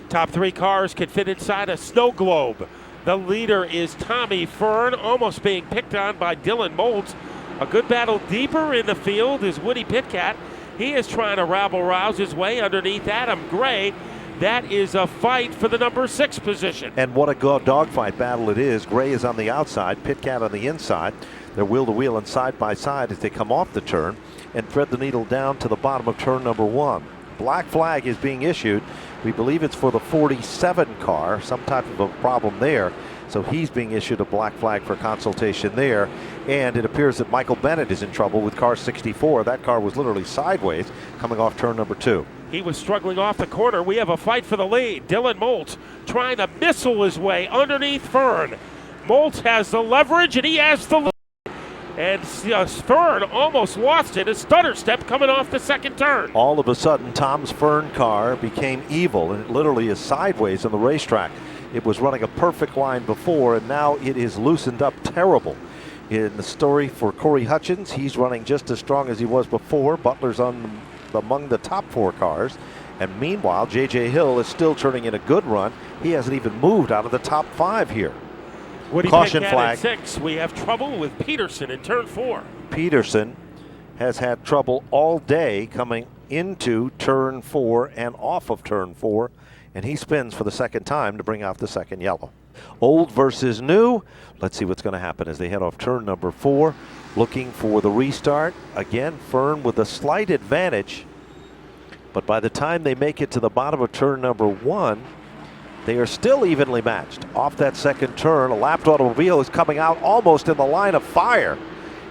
Top 3 cars can fit inside a snow globe. The leader is Tommy Fern, almost being picked on by Dylan Moltz. A good battle deeper in the field is Woody Pitcat. He is trying to rabble-rouse his way underneath Adam Gray. That is a fight for the number 6 position. And what a dogfight battle it is. Gray is on the outside, Pitcat on the inside. They're wheel-to-wheel and side-by-side as they come off the turn and thread the needle down to the bottom of turn number 1. Black flag is being issued. We believe it's for the 47 car, some type of a problem there. So he's being issued a black flag for consultation there. And it appears that Michael Bennett is in trouble with car 64. That car was literally sideways coming off turn number 2. He was struggling off the corner. We have a fight for the lead. Dylan Moltz trying to missile his way underneath Fern. Moltz has the leverage, and he has the lead. And Fern almost lost it. A stutter step coming off the second turn. All of a sudden, Tom's Fern car became evil, and it literally is sideways on the racetrack. It was running a perfect line before, and now it is loosened up terrible. In the story for Corey Hutchins, he's running just as strong as he was before. Butler's among the top 4 cars. And meanwhile, J.J. Hill is still turning in a good run. He hasn't even moved out of the top 5 here. Woody Caution Pitcat flag. at 6. We have trouble with Peterson in turn 4. Peterson has had trouble all day coming into turn 4 and off of turn 4. And he spins for the second time to bring out the second yellow. Old versus new. Let's see what's going to happen as they head off turn number 4. Looking for the restart. Again, Fern with a slight advantage. But by the time they make it to the bottom of turn number 1, They are still evenly matched. Off that second turn, a lapped automobile is coming out almost in the line of fire.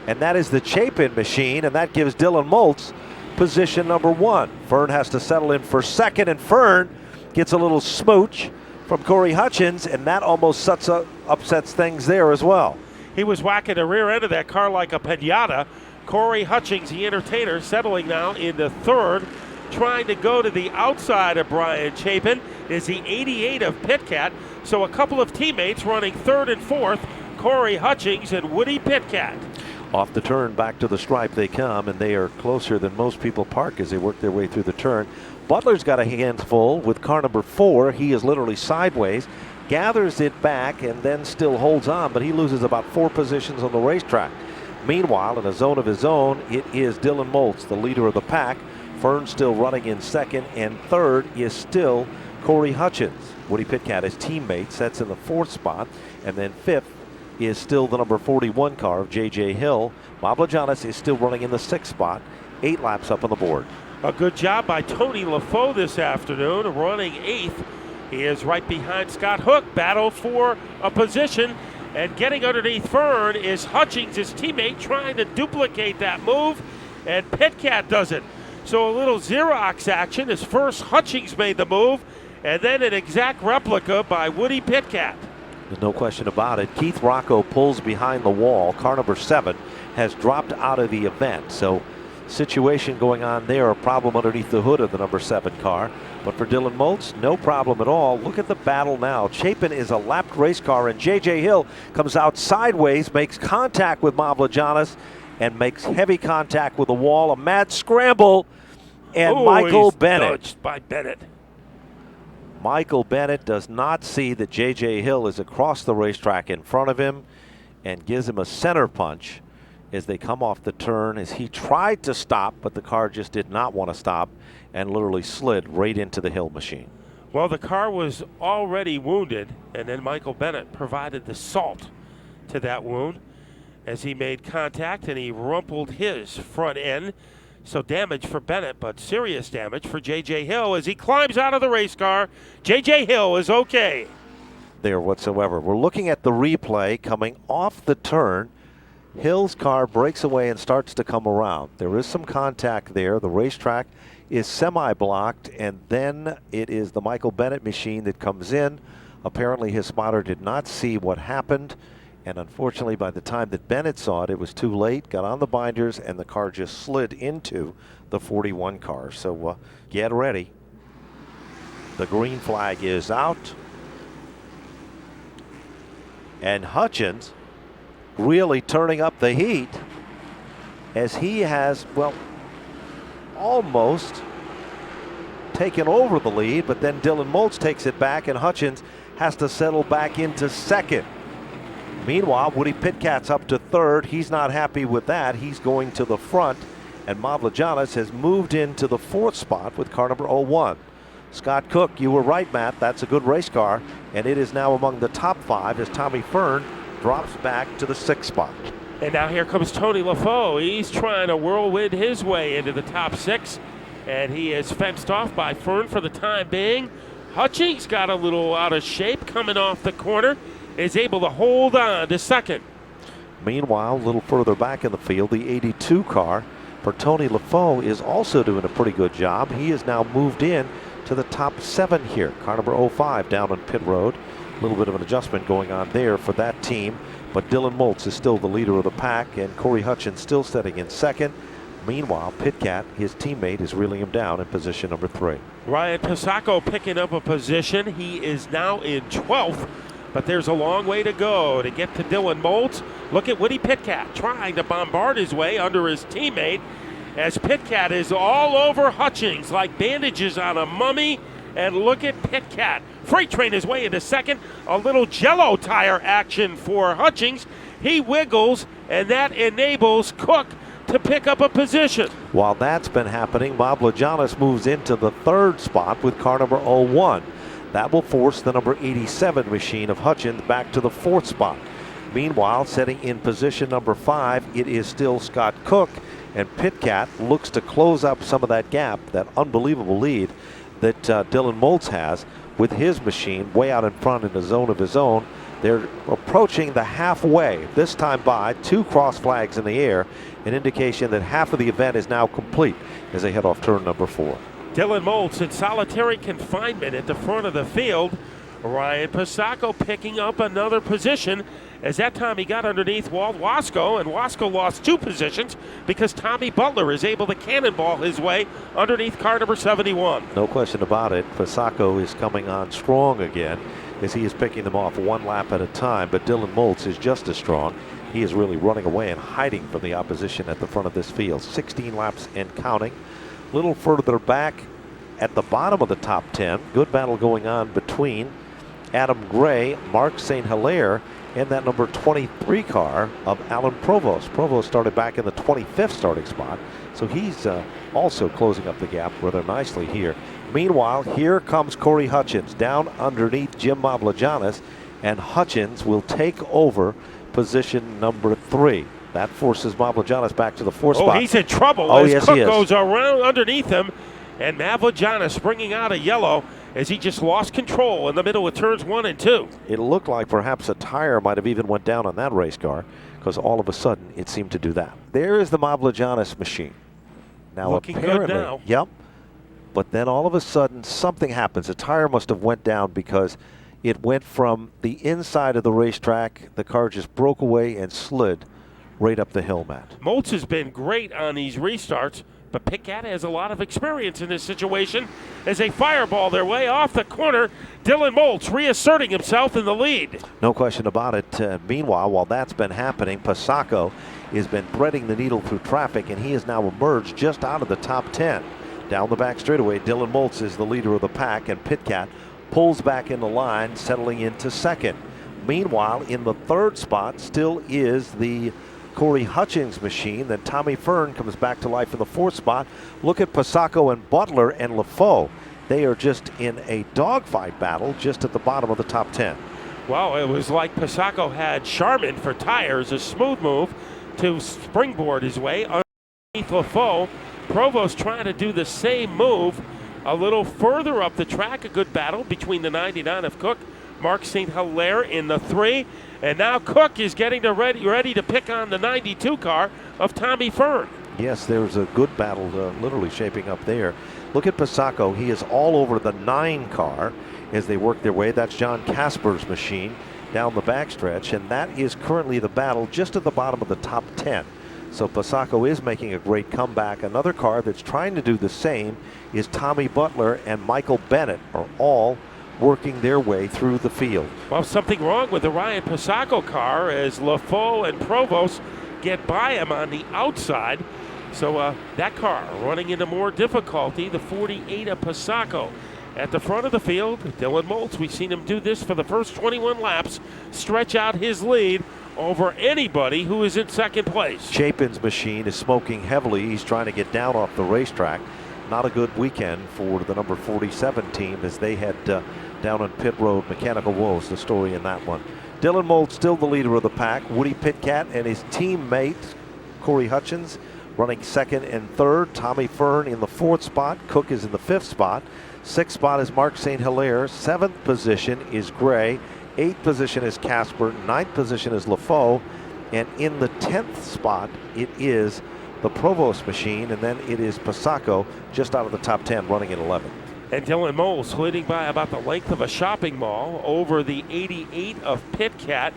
And that is the Chapin machine, and that gives Dylan Moltz position number 1. Fern has to settle in for second, and Fern gets a little smooch from Corey Hutchins, and that almost upsets things there as well. He was whacking the rear end of that car like a pinata. Corey Hutchins, the entertainer, settling now into third, trying to go to the outside of Brian Chapin, is the 88 of Pitcat. So a couple of teammates running third and fourth, Corey Hutchins and Woody Pitcat. Off the turn, back to the stripe they come, and they are closer than most people park as they work their way through the turn. Butler's got a handful with car number 4. He is literally sideways, gathers it back, and then still holds on, but he loses about 4 positions on the racetrack. Meanwhile, in a zone of his own, it is Dylan Moltz, the leader of the pack. Fern still running in second, and third is still Corey Hutchins. Woody Pitcat, his teammate, sets in the 4th spot, and then 5th is still the number 41 car of J.J. Hill. Bob Lajanis is still running in the 6th spot, 8 laps up on the board. A good job by Tony LaFoe this afternoon, running 8th. He is right behind Scott Hook, battle for a position, and getting underneath Fern is Hutchins, his teammate, trying to duplicate that move, and Pitcat does it. So a little Xerox action as first Hutchins made the move, and then an exact replica by Woody Pitcat. There's no question about it. Keith Rocco pulls behind the wall. Car number 7 has dropped out of the event. So situation going on there, a problem underneath the hood of the number 7 car. But for Dylan Moltz, no problem at all. Look at the battle now. Chapin is a lapped race car, and J.J. Hill comes out sideways, makes contact with Bob Lajanis, and makes heavy contact with the wall. A mad scramble, and Michael Bennett. Dodged by Bennett. Michael Bennett does not see that J.J. Hill is across the racetrack in front of him and gives him a center punch as they come off the turn, as he tried to stop, but the car just did not want to stop and literally slid right into the Hill machine. Well, the car was already wounded, and then Michael Bennett provided the salt to that wound as he made contact, and he rumpled his front end. So damage for Bennett, but serious damage for J.J. Hill as he climbs out of the race car. J.J. Hill is okay there whatsoever. We're looking at the replay coming off the turn. Hill's car breaks away and starts to come around. There is some contact there. The racetrack is semi-blocked, and then it is the Michael Bennett machine that comes in. Apparently his spotter did not see what happened, and unfortunately by the time that Bennett saw it, it was too late, got on the binders, and the car just slid into the 41 car. So get ready. The green flag is out. And Hutchins really turning up the heat as he has, well, almost taken over the lead, but then Dylan Moltz takes it back, and Hutchins has to settle back into second. Meanwhile, Woody Pitcat's up to third. He's not happy with that. He's going to the front, and Mavlajanis has moved into the 4th spot with car number 01. Scott Cook, you were right, Matt. That's a good race car, and it is now among the top 5 as Tommy Fern drops back to the 6th spot. And now here comes Tony LaFoe. He's trying to whirlwind his way into the top 6, and he is fenced off by Fern for the time being. Hutchins got a little out of shape coming off the corner, is able to hold on to second. Meanwhile, a little further back in the field, the 82 car for Tony LaFoe is also doing a pretty good job. He has now moved in to the top 7 here. Car number 05 down on pit road. A little bit of an adjustment going on there for that team. But Dylan Moltz is still the leader of the pack, and Corey Hutchins still sitting in second. Meanwhile, Pitcat, his teammate, is reeling him down in position number 3. Ryan Pisacco picking up a position. He is now in 12th. But there's a long way to go to get to Dylan Moltz. Look at Woody Pitcat trying to bombard his way under his teammate as Pitcat is all over Hutchins like bandages on a mummy. And look at Pitcat. Freight train his way into second. A little jello tire action for Hutchins. He wiggles, and that enables Cook to pick up a position. While that's been happening, Mavlajanis moves into the 3rd spot with car number 01. That will force the number 87 machine of Hutchins back to the 4th spot. Meanwhile, setting in position number 5, it is still Scott Cook, and Pitcat looks to close up some of that gap, that unbelievable lead that Dylan Moltz has. with his machine way out in front in a zone of his own. They're approaching the halfway, this time by 2 cross flags in the air, an indication that half of the event is now complete as they head off turn number 4. Dylan Moltz in solitary confinement at the front of the field. Ryan Pasacco picking up another position, as that time he got underneath Walt Wasco, and Wasco lost 2 positions because Tommy Butler is able to cannonball his way underneath car number 71. No question about it. Pasacco is coming on strong again as he is picking them off 1 lap at a time, but Dylan Moltz is just as strong. He is really running away and hiding from the opposition at the front of this field. 16 laps and counting. A little further back at the bottom of the top 10. Good battle going on between Adam Gray, Mark St. Hilaire, and that number 23 car of Alan Provost. Provost started back in the 25th starting spot, so he's also closing up the gap rather nicely here. Meanwhile, here comes Corey Hutchins down underneath Jim Mavlajanis, and Hutchins will take over position number 3. That forces Mavlajanis back to the 4th spot. Oh, he's in trouble as yes, Cook he is. goes around underneath him, and Mavlajanis bringing out a yellow as he just lost control in the middle of turns 1 and 2. It looked like perhaps a tire might have even went down on that race car, because all of a sudden it seemed to do that. There is the Mavlajanis machine. Now Looking apparently, good now. Yep. But then all of a sudden something happens. A tire must have went down because it went from the inside of the racetrack. The car just broke away and slid right up the hill, Matt. Moltz has been great on these restarts, but Pickett has a lot of experience in this situation as they fireball their way off the corner. Dylan Moltz reasserting himself in the lead. No question about it. Meanwhile, while that's been happening, Pasacco has been threading the needle through traffic, and he has now emerged just out of the top 10. Down the back straightaway, Dylan Moltz is the leader of the pack, and Pitcat pulls back in the line, settling into 2nd. Meanwhile, in the 3rd spot still is the Corey Hutchins machine. Then Tommy Fern comes back to life in the 4th spot. Look at Pasacco and Butler and LaFoe. They are just in a dogfight battle just at the bottom of the top 10. Well, it was like Pasacco had Charmin for tires, a smooth move to springboard his way underneath LaFoe. Provost trying to do the same move a little further up the track. A good battle between the 99 of Cook, Mark St. Hilaire in the 3. And now Cook is getting ready to pick on the 92 car of Tommy Fern. Yes, there's a good battle literally shaping up there. Look at Pasacco. He is all over the 9 car as they work their way. That's John Casper's machine down the backstretch, and that is currently the battle just at the bottom of the top 10. So Pasacco is making a great comeback. Another car that's trying to do the same is Tommy Butler and Michael Bennett are all working their way through the field. Well, something wrong with the Ryan Pasacco car as LaFoe and Provost get by him on the outside. So that car running into more difficulty, the 48 of Pasacco. At the front of the field, Dylan Moltz, we've seen him do this for the first 21 laps, stretch out his lead over anybody who is in 2nd place. Chapin's machine is smoking heavily. He's trying to get down off the racetrack. Not a good weekend for the number 47 team as they head down on pit road. Mechanical woes, the story in that one. Dylan Moltz still the leader of the pack. Woody Pitcat and his teammate Corey Hutchins running 2nd and 3rd. Tommy Fern in the 4th spot. Cook is in the 5th spot. 6th spot is Mark St. Hilaire. 7th position is Gray. 8th position is Casper. 9th position is LaFoe. And in the 10th spot, it is the Provost machine, and then it is Pasacco just out of the top 10 running at 11th. And Dylan Moltz leading by about the length of a shopping mall over the 88 of Pitcat.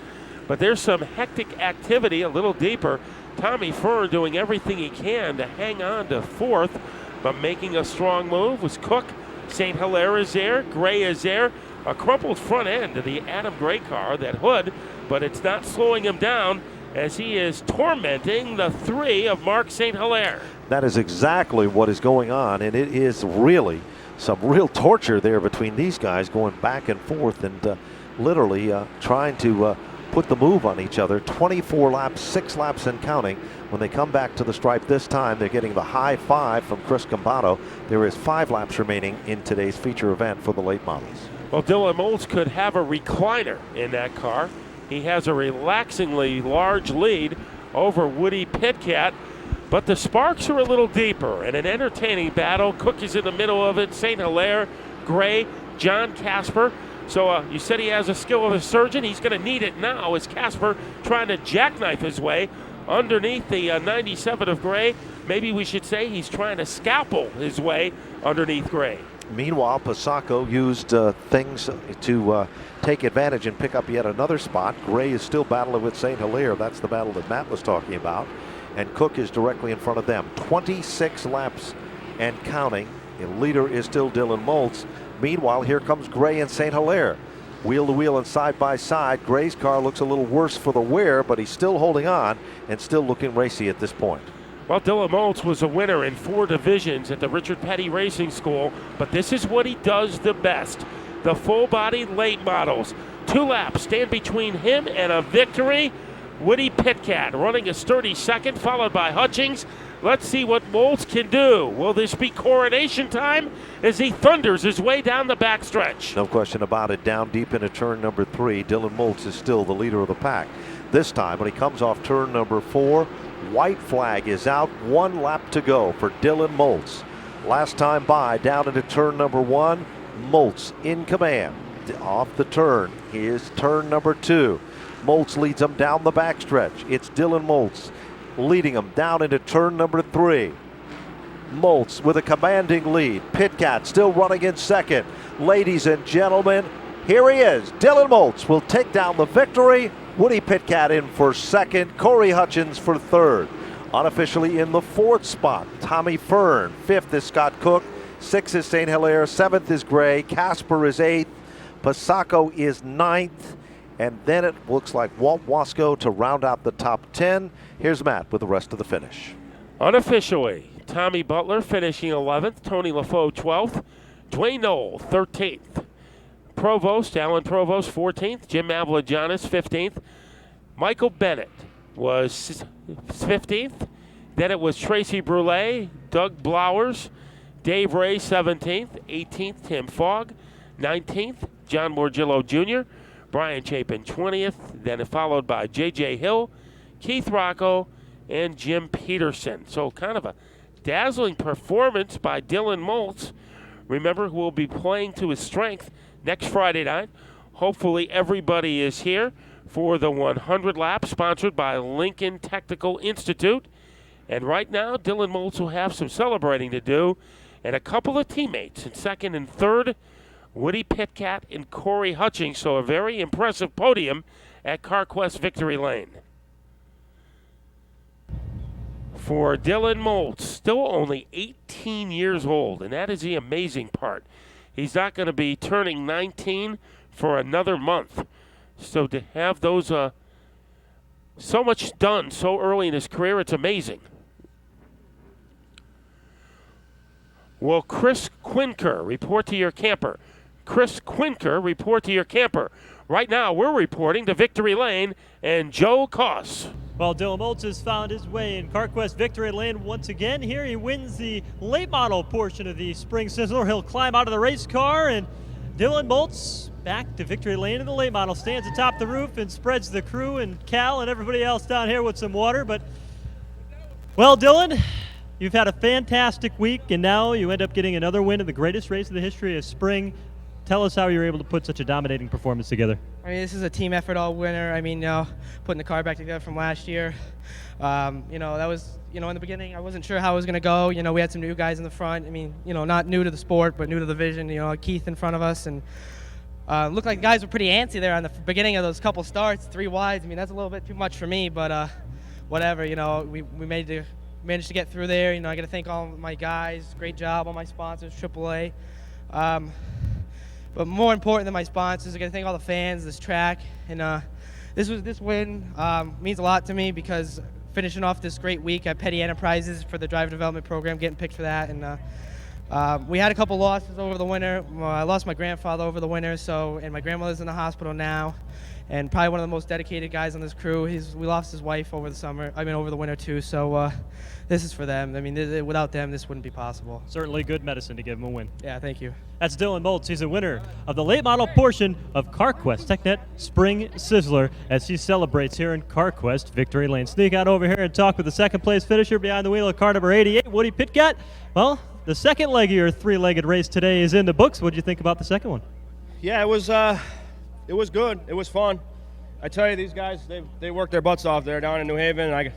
But there's some hectic activity a little deeper. Tommy Fern doing everything he can to hang on to 4th, but making a strong move was Cook. St. Hilaire is there, Gray is there. A crumpled front end to the Adam Gray car, that hood, but it's not slowing him down as he is tormenting the 3 of Mark St. Hilaire. That is exactly what is going on, and it is really some real torture there between these guys going back and forth and literally trying to put the move on each other. 24 laps, 6 laps and counting. When they come back to the stripe this time, they're getting the high 5 from Chris Cambato. There is 5 laps remaining in today's feature event for the late models. Well, Dylan Moltz could have a recliner in that car. He has a relaxingly large lead over Woody Pitcat, but the sparks are a little deeper and an entertaining battle. Cook is in the middle of it. St. Hilaire, Gray, John Casper. So you said he has a skill of a surgeon. He's going to need it now as Casper trying to jackknife his way underneath the 97 of Gray. Maybe we should say he's trying to scalpel his way underneath Gray. Meanwhile, Passaco used things to take advantage and pick up yet another spot. Gray is still battling with St. Hilaire. That's the battle that Matt was talking about. And Cook is directly in front of them. 26 laps and counting. The leader is still Dylan Moltz. Meanwhile, here comes Gray and St. Hilaire. Wheel to wheel and side by side. Gray's car looks a little worse for the wear, but he's still holding on and still looking racy at this point. Well, Dylan Moltz was a winner in 4 divisions at the Richard Petty Racing School, but this is what he does the best. The full-body late models. 2 laps stand between him and a victory. Woody Pitcat running a sturdy second, followed by Hutchings. Let's see what Moltz can do. Will this be coronation time as he thunders his way down the backstretch? No question about it. Down deep into turn number 3, Dylan Moltz is still the leader of the pack. This time, when he comes off turn number 4, white flag is out. 1 lap to go for Dylan Moltz. Last time by, down into turn number 1, Moltz in command. Off the turn, here's turn number 2. Moltz leads him down the backstretch. It's Dylan Moltz leading him down into turn number 3. Moltz with a commanding lead. Pitcat still running in second. Ladies and gentlemen, here he is. Dylan Moltz will take down the victory. Woody Pitcat in for second. Corey Hutchins for third. Unofficially in the 4th spot, Tommy Fern. 5th is Scott Cook. 6th is St. Hilaire. 7th is Gray. Casper is 8th. Passaco is 9th. And then it looks like Walt Wasco to round out the top 10. Here's Matt with the rest of the finish. Unofficially, Tommy Butler finishing 11th. Tony LaFoe 12th. Dwayne Knoll 13th. Provost, Alan Provost 14th. Jim Avlagianis 15th. Michael Bennett was 15th. Then it was Tracy Brule, Doug Blowers, Dave Ray 17th. 18th, Tim Fogg. 19th, John Morgillo Jr., Brian Chapin 20th, then followed by J.J. Hill, Keith Rocco, and Jim Peterson. So kind of a dazzling performance by Dylan Moltz. Remember, who will be playing to his strength next Friday night. Hopefully everybody is here for the 100 lap sponsored by Lincoln Technical Institute. And right now, Dylan Moltz will have some celebrating to do, and a couple of teammates in second and third, Woody Pitcat and Corey Hutchings. So a very impressive podium at CarQuest Victory Lane. For Dylan Moltz, still only 18 years old, and that is the amazing part. He's not going to be turning 19 for another month. So to have those so much done so early in his career, it's amazing. Will Chris Quinker report to your camper? Chris Quinker, report to your camper. Right now, we're reporting to Victory Lane and Joe Koss. Well, Dylan Moltz has found his way in CarQuest Victory Lane once again. Here he wins the late model portion of the Spring Sizzler. He'll climb out of the race car, and Dylan Moltz back to Victory Lane in the late model. Stands atop the roof and spreads the crew and Cal and everybody else down here with some water. But, well, Dylan, you've had a fantastic week, and now you end up getting another win in the greatest race in the history of spring. Tell us how you were able to put such a dominating performance together. I mean, this is a team effort all winter. I mean, putting the car back together from last year. That was, in the beginning, I wasn't sure how it was going to go. We had some new guys in the front. I mean, not new to the sport, but new to the vision. Keith in front of us. And looked like guys were pretty antsy there on the beginning of those couple starts, 3 wides. I mean, that's a little bit too much for me, but whatever. We managed to get through there. I got to thank all my guys. Great job, all my sponsors, AAA. But more important than my sponsors, I got to thank all the fans, this track, and this win means a lot to me because finishing off this great week at Petty Enterprises for the driver development program, getting picked for that, and we had a couple losses over the winter. I lost my grandfather over the winter, and my grandmother's in the hospital now, and probably one of the most dedicated guys on this crew. We lost his wife over the winter too. So this is for them. I mean, without them, this wouldn't be possible. Certainly good medicine to give him a win. Yeah, thank you. That's Dylan Moltz. He's a winner of the late model portion of CarQuest TechNet Spring Sizzler as he celebrates here in CarQuest Victory Lane. Sneak out over here and talk with the second place finisher behind the wheel of car number 88, Woody Pitcat. Well, The second leg of your three-legged race today is in the books. What did you think about the second one? Yeah, it was good. It was fun. I tell you, these guys, they worked their butts off there down in New Haven. I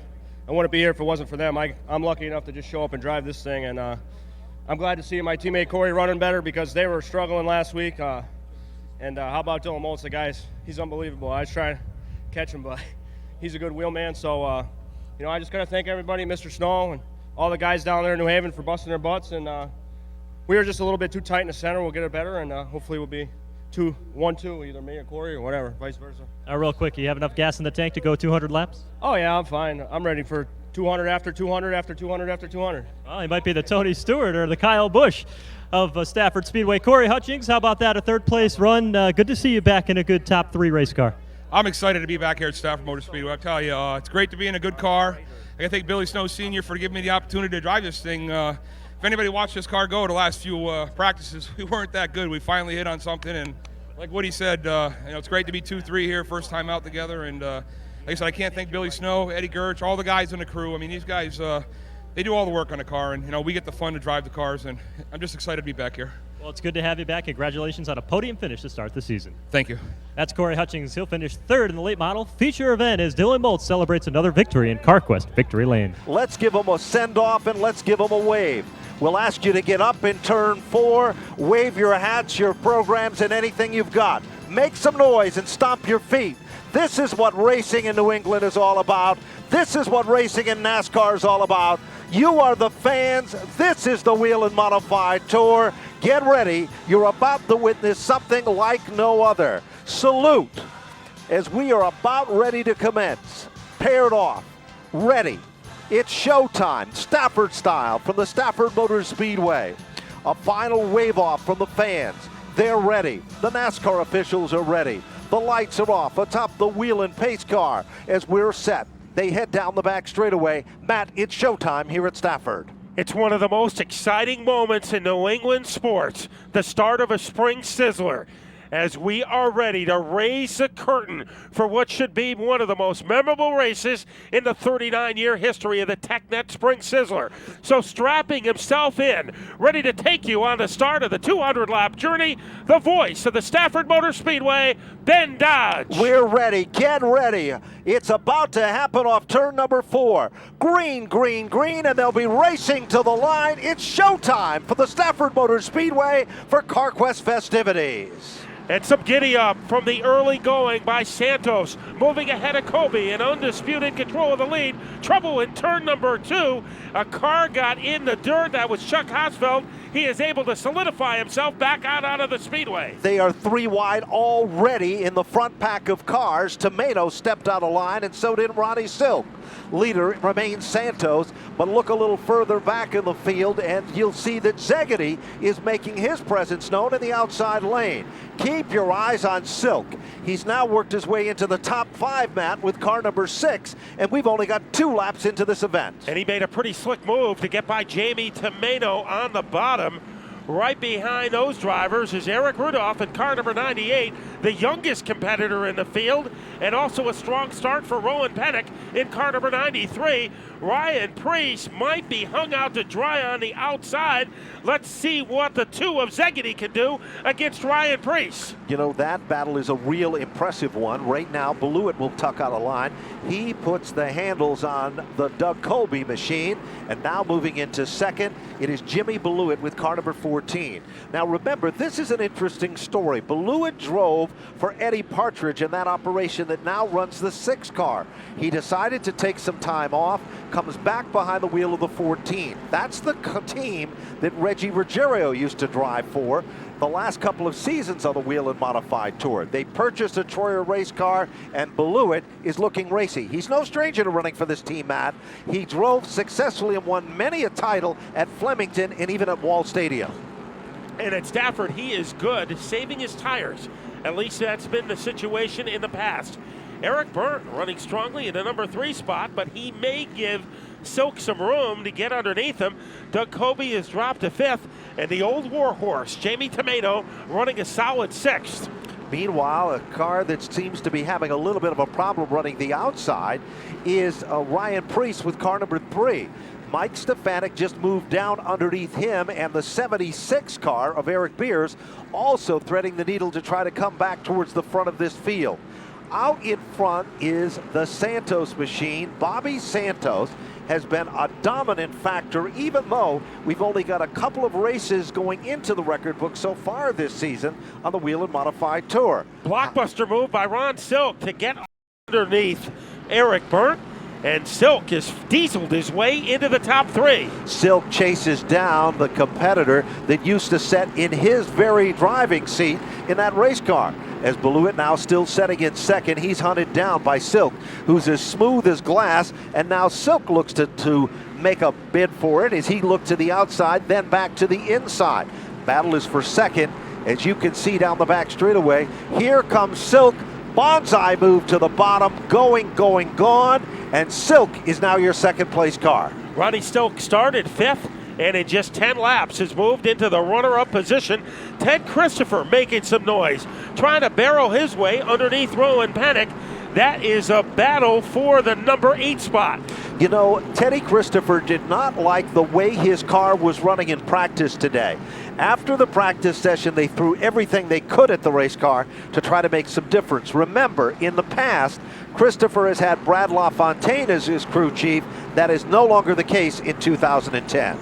wouldn't be here if it wasn't for them. I'm lucky enough to just show up and drive this thing, and I'm glad to see my teammate Corey running better because they were struggling last week. And how about Dylan Moltz, the guy? He's unbelievable. I was trying to catch him, but he's a good wheel man. So, I just got to thank everybody, Mr. Snow, and all the guys down there in New Haven for busting their butts. And we were just a little bit too tight in the center. We'll get it better, and hopefully we'll be 1-2, either me or Corey or whatever, vice versa. Real quick, you have enough gas in the tank to go 200 laps? Oh, yeah, I'm fine. I'm ready for 200 after 200 after 200 after 200. Well, he might be the Tony Stewart or the Kyle Busch of Stafford Speedway. Corey Hutchings, how about that? A third-place run. Good to see you back in a good top 3 race car. I'm excited to be back here at Stafford Motor Speedway. I tell you, it's great to be in a good car. I gotta thank Billy Snow Sr. for giving me the opportunity to drive this thing. If anybody watched this car go the last few practices, we weren't that good. We finally hit on something, and like Woody said, it's great to be 2-3 here, first time out together. And like I said, I can't thank Billy Snow, Eddie Gerch, all the guys in the crew. I mean, these guys, they do all the work on the car, and we get the fun to drive the cars, and I'm just excited to be back here. Well, it's good to have you back. Congratulations on a podium finish to start the season. Thank you. That's Corey Hutchings. He'll finish third in the late model feature event as Dylan Moltz celebrates another victory in CarQuest Victory Lane. Let's give them a send-off and let's give them a wave. We'll ask you to get up in turn 4, wave your hats, your programs, and anything you've got. Make some noise and stomp your feet. This is what racing in New England is all about. This is what racing in NASCAR is all about. You are the fans. This is the Wheel and Modified Tour. Get ready. You're about to witness something like no other. Salute as we are about ready to commence. Paired off. Ready. It's showtime, Stafford style, from the Stafford Motor Speedway. A final wave off from the fans. They're ready. The NASCAR officials are ready. The lights are off atop the wheel and pace car as we're set. They head down the back straightaway. Matt, it's showtime here at Stafford. It's one of the most exciting moments in New England sports, the start of a Spring Sizzler, as we are ready to raise the curtain for what should be one of the most memorable races in the 39-year history of the TechNet Spring Sizzler. So strapping himself in, ready to take you on the start of the 200-lap journey, the voice of the Stafford Motor Speedway, Ben Dodge. We're ready. Get ready. It's about to happen off turn number 4. Green, green, green, and they'll be racing to the line. It's showtime for the Stafford Motor Speedway for CarQuest festivities. And some giddy up from the early going by Santos, moving ahead of Kobe in undisputed control of the lead. Trouble in turn number 2. A car got in the dirt. That was Chuck Hosfeld. He is able to solidify himself back out of the speedway. They are 3 wide already in the front pack of cars. Tomato stepped out of line, and so did Ronnie Silk. Leader remains Santos, but look a little further back in the field and you'll see that Szegedy is making his presence known in the outside lane. Keep your eyes on Silk. He's now worked his way into the top 5, Matt, with car number 6, and we've only got 2 laps into this event. And he made a pretty slick move to get by Jamie Tomato on the bottom. Right behind those drivers is Eric Rudolph in car number 98, the youngest competitor in the field, and also a strong start for Rowan Pennick in car number 93. Ryan Preece might be hung out to dry on the outside. Let's see what the 2 of Szegedy can do against Ryan Preece. You know, that battle is a real impressive one. Right now, Blewett will tuck out a line. He puts the handles on the Doug Colby machine, and now moving into second, it is Jimmy Blewett with car number 14. Now remember, this is an interesting story. Blewett drove for Eddie Partridge in that operation that now runs the 6 car. He decided to take some time off, comes back behind the wheel of the 14. That's the team that Reggie Ruggiero used to drive for the last couple of seasons on the Wheel and Modified Tour. They purchased a Troyer race car, and Blewett is looking racy. He's no stranger to running for this team, Matt. He drove successfully and won many a title at Flemington and even at Wall Stadium. And at Stafford, he is good saving his tires. At least that's been the situation in the past. Eric Byrne running strongly in the number 3 spot, but he may give Silk some room to get underneath him. Doug Colby is dropped to 5th, and the old warhorse, Jamie Tomato, running a solid 6th. Meanwhile, a car that seems to be having a little bit of a problem running the outside is Ryan Preece with car number 3. Mike Stefanik just moved down underneath him, and the 76 car of Eric Beers also threading the needle to try to come back towards the front of this field. Out in front is the Santos machine. Bobby Santos has been a dominant factor, even though we've only got a couple of races going into the record book so far this season on the Wheel and Modified Tour. Blockbuster move by Ron Silk to get underneath Eric Burt, and Silk has dieseled his way into the top 3. Silk chases down the competitor that used to sit in his very driving seat in that race car. As Beluit now still setting in second, he's hunted down by Silk, who's as smooth as glass, and now Silk looks to make a bid for it as he looked to the outside, then back to the inside. Battle is for second, as you can see down the back straightaway. Here comes Silk, bonsai move to the bottom, gone, and Silk is now your second place car. Ronnie Silk started 5th, and in just 10 laps has moved into the runner-up position. Ted Christopher making some noise, trying to barrel his way underneath Rowan Pennick. That is a battle for the number 8 spot. You know, Teddy Christopher did not like the way his car was running in practice today. After the practice session, they threw everything they could at the race car to try to make some difference. Remember, in the past, Christopher has had Brad LaFontaine as his crew chief. That is no longer the case in 2010.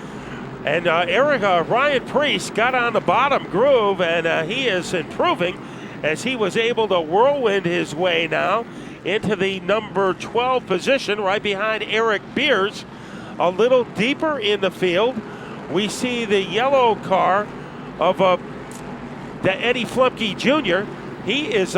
And Ryan Priest got on the bottom groove, and he is improving as he was able to whirlwind his way now into the number 12 position right behind Eric Beers. A little deeper in the field, we see the yellow car of the Eddie Flumpke Jr. He is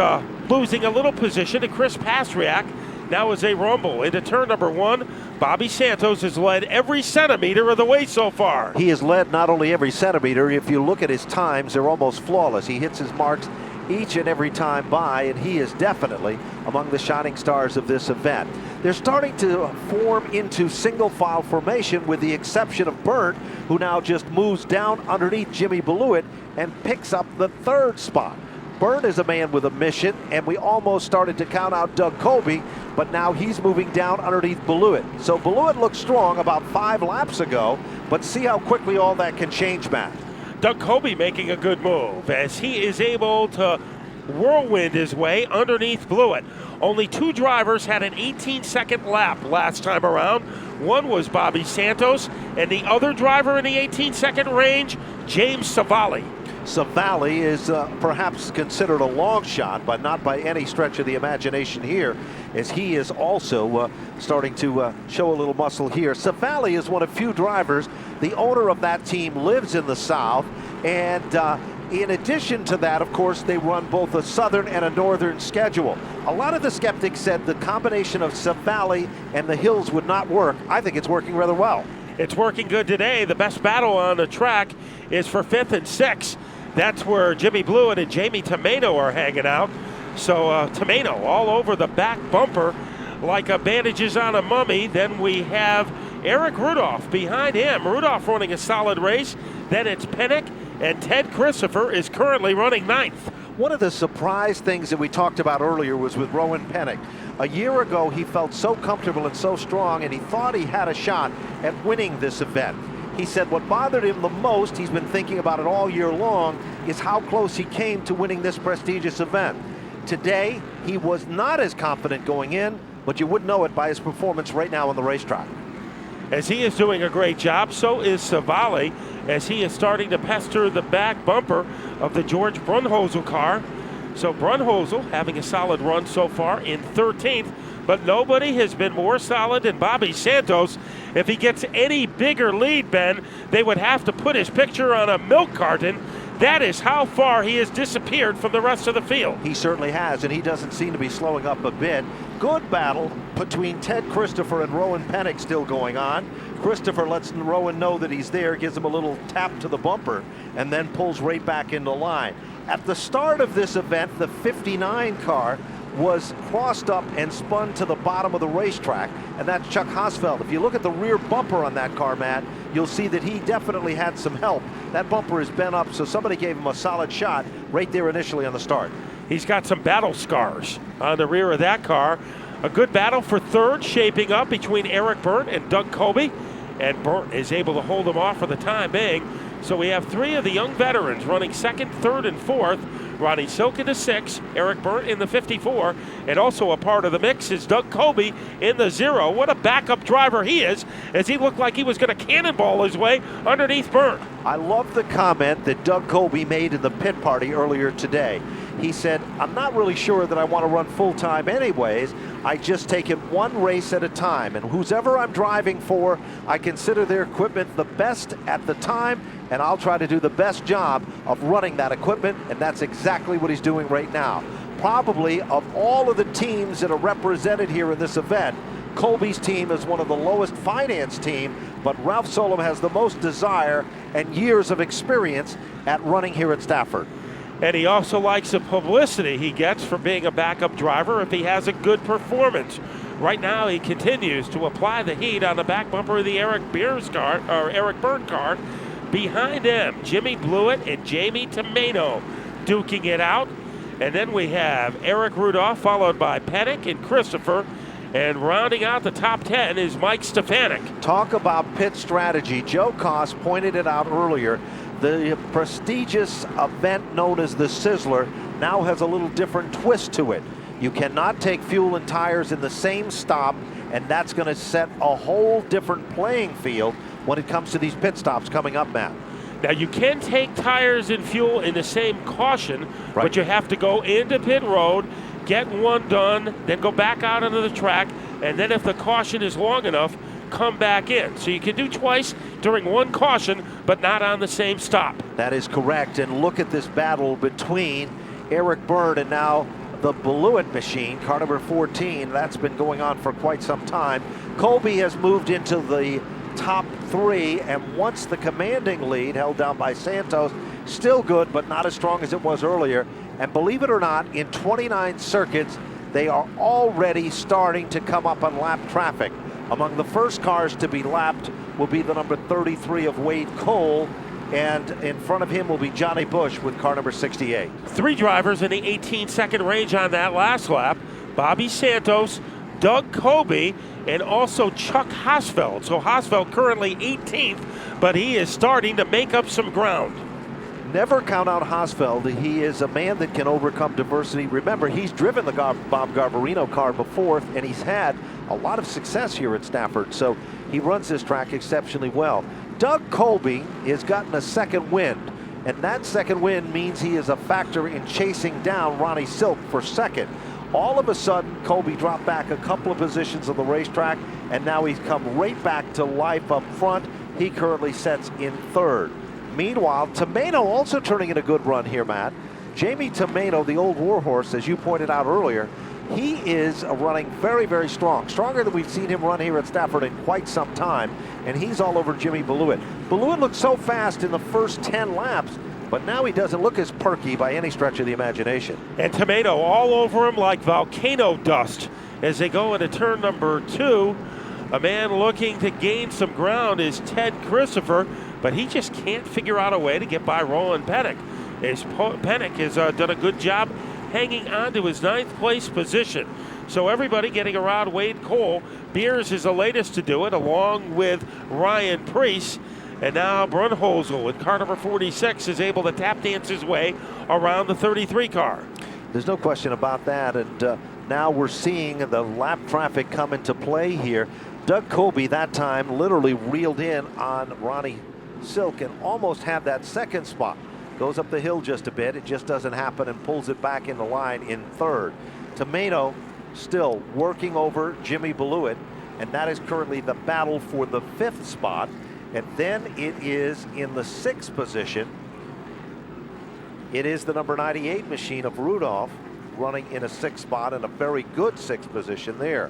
losing a little position to Chris Pastriak. Now is a rumble into turn number 1. Bobby Santos has led every centimeter of the way so far. He has led not only every centimeter, if you look at his times, they're almost flawless. He hits his marks each and every time by, and he is definitely among the shining stars of this event. They're starting to form into single file formation with the exception of Burt, who now just moves down underneath Jimmy Beluit and picks up the 3rd spot. Burt is a man with a mission, and we almost started to count out Doug Colby, but now he's moving down underneath Beluit. So Beluit looked strong about 5 laps ago, but see how quickly all that can change, Matt. Doug Colby making a good move as he is able to whirlwind his way underneath Beluit. Only 2 drivers had an 18-second lap last time around. One was Bobby Santos, and the other driver in the 18-second range, James Savali. Savali is perhaps considered a long shot, but not by any stretch of the imagination here, as he is also starting to show a little muscle here. Savali is one of few drivers. The owner of that team lives in the South, and in addition to that, of course, they run both a southern and a northern schedule. A lot of the skeptics said the combination of Savali and the hills would not work. I think it's working rather well. It's working good today. The best battle on the track is for 5th and 6th. That's where Jimmy Blewett and Jamie Tomeno are hanging out. So Tomeno all over the back bumper like a bandages on a mummy. Then we have Eric Rudolph behind him. Rudolph running a solid race. Then it's Pennick, and Ted Christopher is currently running 9th. One of the surprise things that we talked about earlier was with Rowan Pennick. A year ago, he felt so comfortable and so strong, and he thought he had a shot at winning this event. He said what bothered him the most, he's been thinking about it all year long, is how close he came to winning this prestigious event. Today, he was not as confident going in, but you wouldn't know it by his performance right now on the racetrack. As he is doing a great job, so is Savali, as he is starting to pester the back bumper of the George Brunhosel car. So Brunhosel having a solid run so far in 13th, but nobody has been more solid than Bobby Santos. If he gets any bigger lead, Ben, they would have to put his picture on a milk carton. That is how far he has disappeared from the rest of the field. He certainly has, and he doesn't seem to be slowing up a bit. Good battle between Ted Christopher and Rowan Pennick still going on. Christopher lets Rowan know that he's there, gives him a little tap to the bumper, and then pulls right back into line. At the start of this event, the 59 car was crossed up and spun to the bottom of the racetrack, and that's Chuck Hosfeld. If you look at the rear bumper on that car, Matt, you'll see that he definitely had some help. That bumper is bent up, so somebody gave him a solid shot right there initially on the start. He's got some battle scars on the rear of that car. A good battle for 3rd shaping up between Eric Burt and Doug Colby. and Burt is able to hold him off for the time being. So we have 3 of the young veterans running 2nd, 3rd, and 4th. Ronnie Silk in the 6, Eric Burt in the 54, and also a part of the mix is Doug Colby in the 0. What a backup driver he is, as he looked like he was going to cannonball his way underneath Burt. I love the comment that Doug Colby made in the pit party earlier today. He said, I'm not really sure that I want to run full-time anyways. I just take it one race at a time, and whoever I'm driving for, I consider their equipment the best at the time, and I'll try to do the best job of running that equipment, and that's exactly what he's doing right now. Probably of all of the teams that are represented here in this event, Colby's team is one of the lowest financed team, but Ralph Solom has the most desire and years of experience at running here at Stafford. And he also likes the publicity he gets for being a backup driver if he has a good performance. Right now, he continues to apply the heat on the back bumper of the Eric Burt car. Behind him, Jimmy Blewett and Jamie Tomaino duking it out. And then we have Eric Rudolph, followed by Pettick and Christopher. And rounding out the top 10 is Mike Stefanik. Talk about pit strategy. Joe Koss pointed it out earlier. The prestigious event known as the Sizzler now has a little different twist to it. You cannot take fuel and tires in the same stop, and that's going to set a whole different playing field when it comes to these pit stops coming up, Matt. Now, you can take tires and fuel in the same caution, but you have to go into pit road, get one done, then go back out onto the track, and then if the caution is long enough, come back in. So you can do twice during one caution, but not on the same stop. That is correct. And look at this battle between Eric Burt and now the Blewett machine, car number 14. That's been going on for quite some time. Colby has moved into the top 3, and once the commanding lead held down by Santos, still good, but not as strong as it was earlier. And believe it or not, in 29 circuits, they are already starting to come up on lap traffic. Among the first cars to be lapped will be the number 33 of Wade Cole, and in front of him will be Johnny Bush with car number 68. 3 drivers in the 18-second range on that last lap. Bobby Santos, Doug Colby, and also Chuck Hosfeld. So Hosfeld currently 18th, but he is starting to make up some ground. Never count out Hosfeld. He is a man that can overcome diversity. Remember, he's driven the Bob Garbarino car before, and he's had a lot of success here at Stafford, so he runs this track exceptionally well. Doug Colby has gotten a second wind, and that second wind means he is a factor in chasing down Ronnie Silk for second. All of a sudden, Colby dropped back a couple of positions on the racetrack, and now he's come right back to life up front. He currently sets in 3rd. Meanwhile, Tomaino also turning in a good run here, Matt. Jamie Tomaino, the old warhorse, as you pointed out earlier, he is running very, very strong. Stronger than we've seen him run here at Stafford in quite some time, and he's all over Jimmy Blewett. Blewett looked so fast in the first 10 laps, but now he doesn't look as perky by any stretch of the imagination. And Tomaino all over him like volcano dust as they go into turn number 2. A man looking to gain some ground is Ted Christopher, but he just can't figure out a way to get by Roland Pennick. Pennick has done a good job hanging on to his 9th place position. So everybody getting around Wade Cole. Beers is the latest to do it, along with Ryan Preece. And now Brunholzl with car number 46 is able to tap dance his way around the 33 car. There's no question about that. And now we're seeing the lap traffic come into play here. Doug Colby that time literally reeled in on Ronnie Silk and almost had that second spot. Goes up the hill just a bit. It just doesn't happen and pulls it back in the line in 3rd. Tomaino still working over Jimmy Blewett, and that is currently the battle for the 5th spot. And then it is in the 6th position. It is the number 98 machine of Rudolph running in a 6th spot, and a very good 6th position there.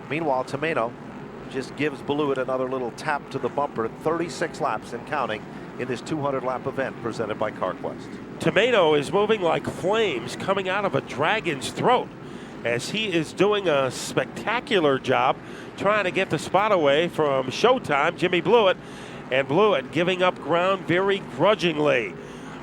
Meanwhile, Tomaino just gives Blewett another little tap to the bumper. 36 laps and counting in this 200-lap event presented by CarQuest. Tomaino is moving like flames coming out of a dragon's throat as he is doing a spectacular job trying to get the spot away from Showtime, Jimmy Blewett, and Blewett giving up ground very grudgingly.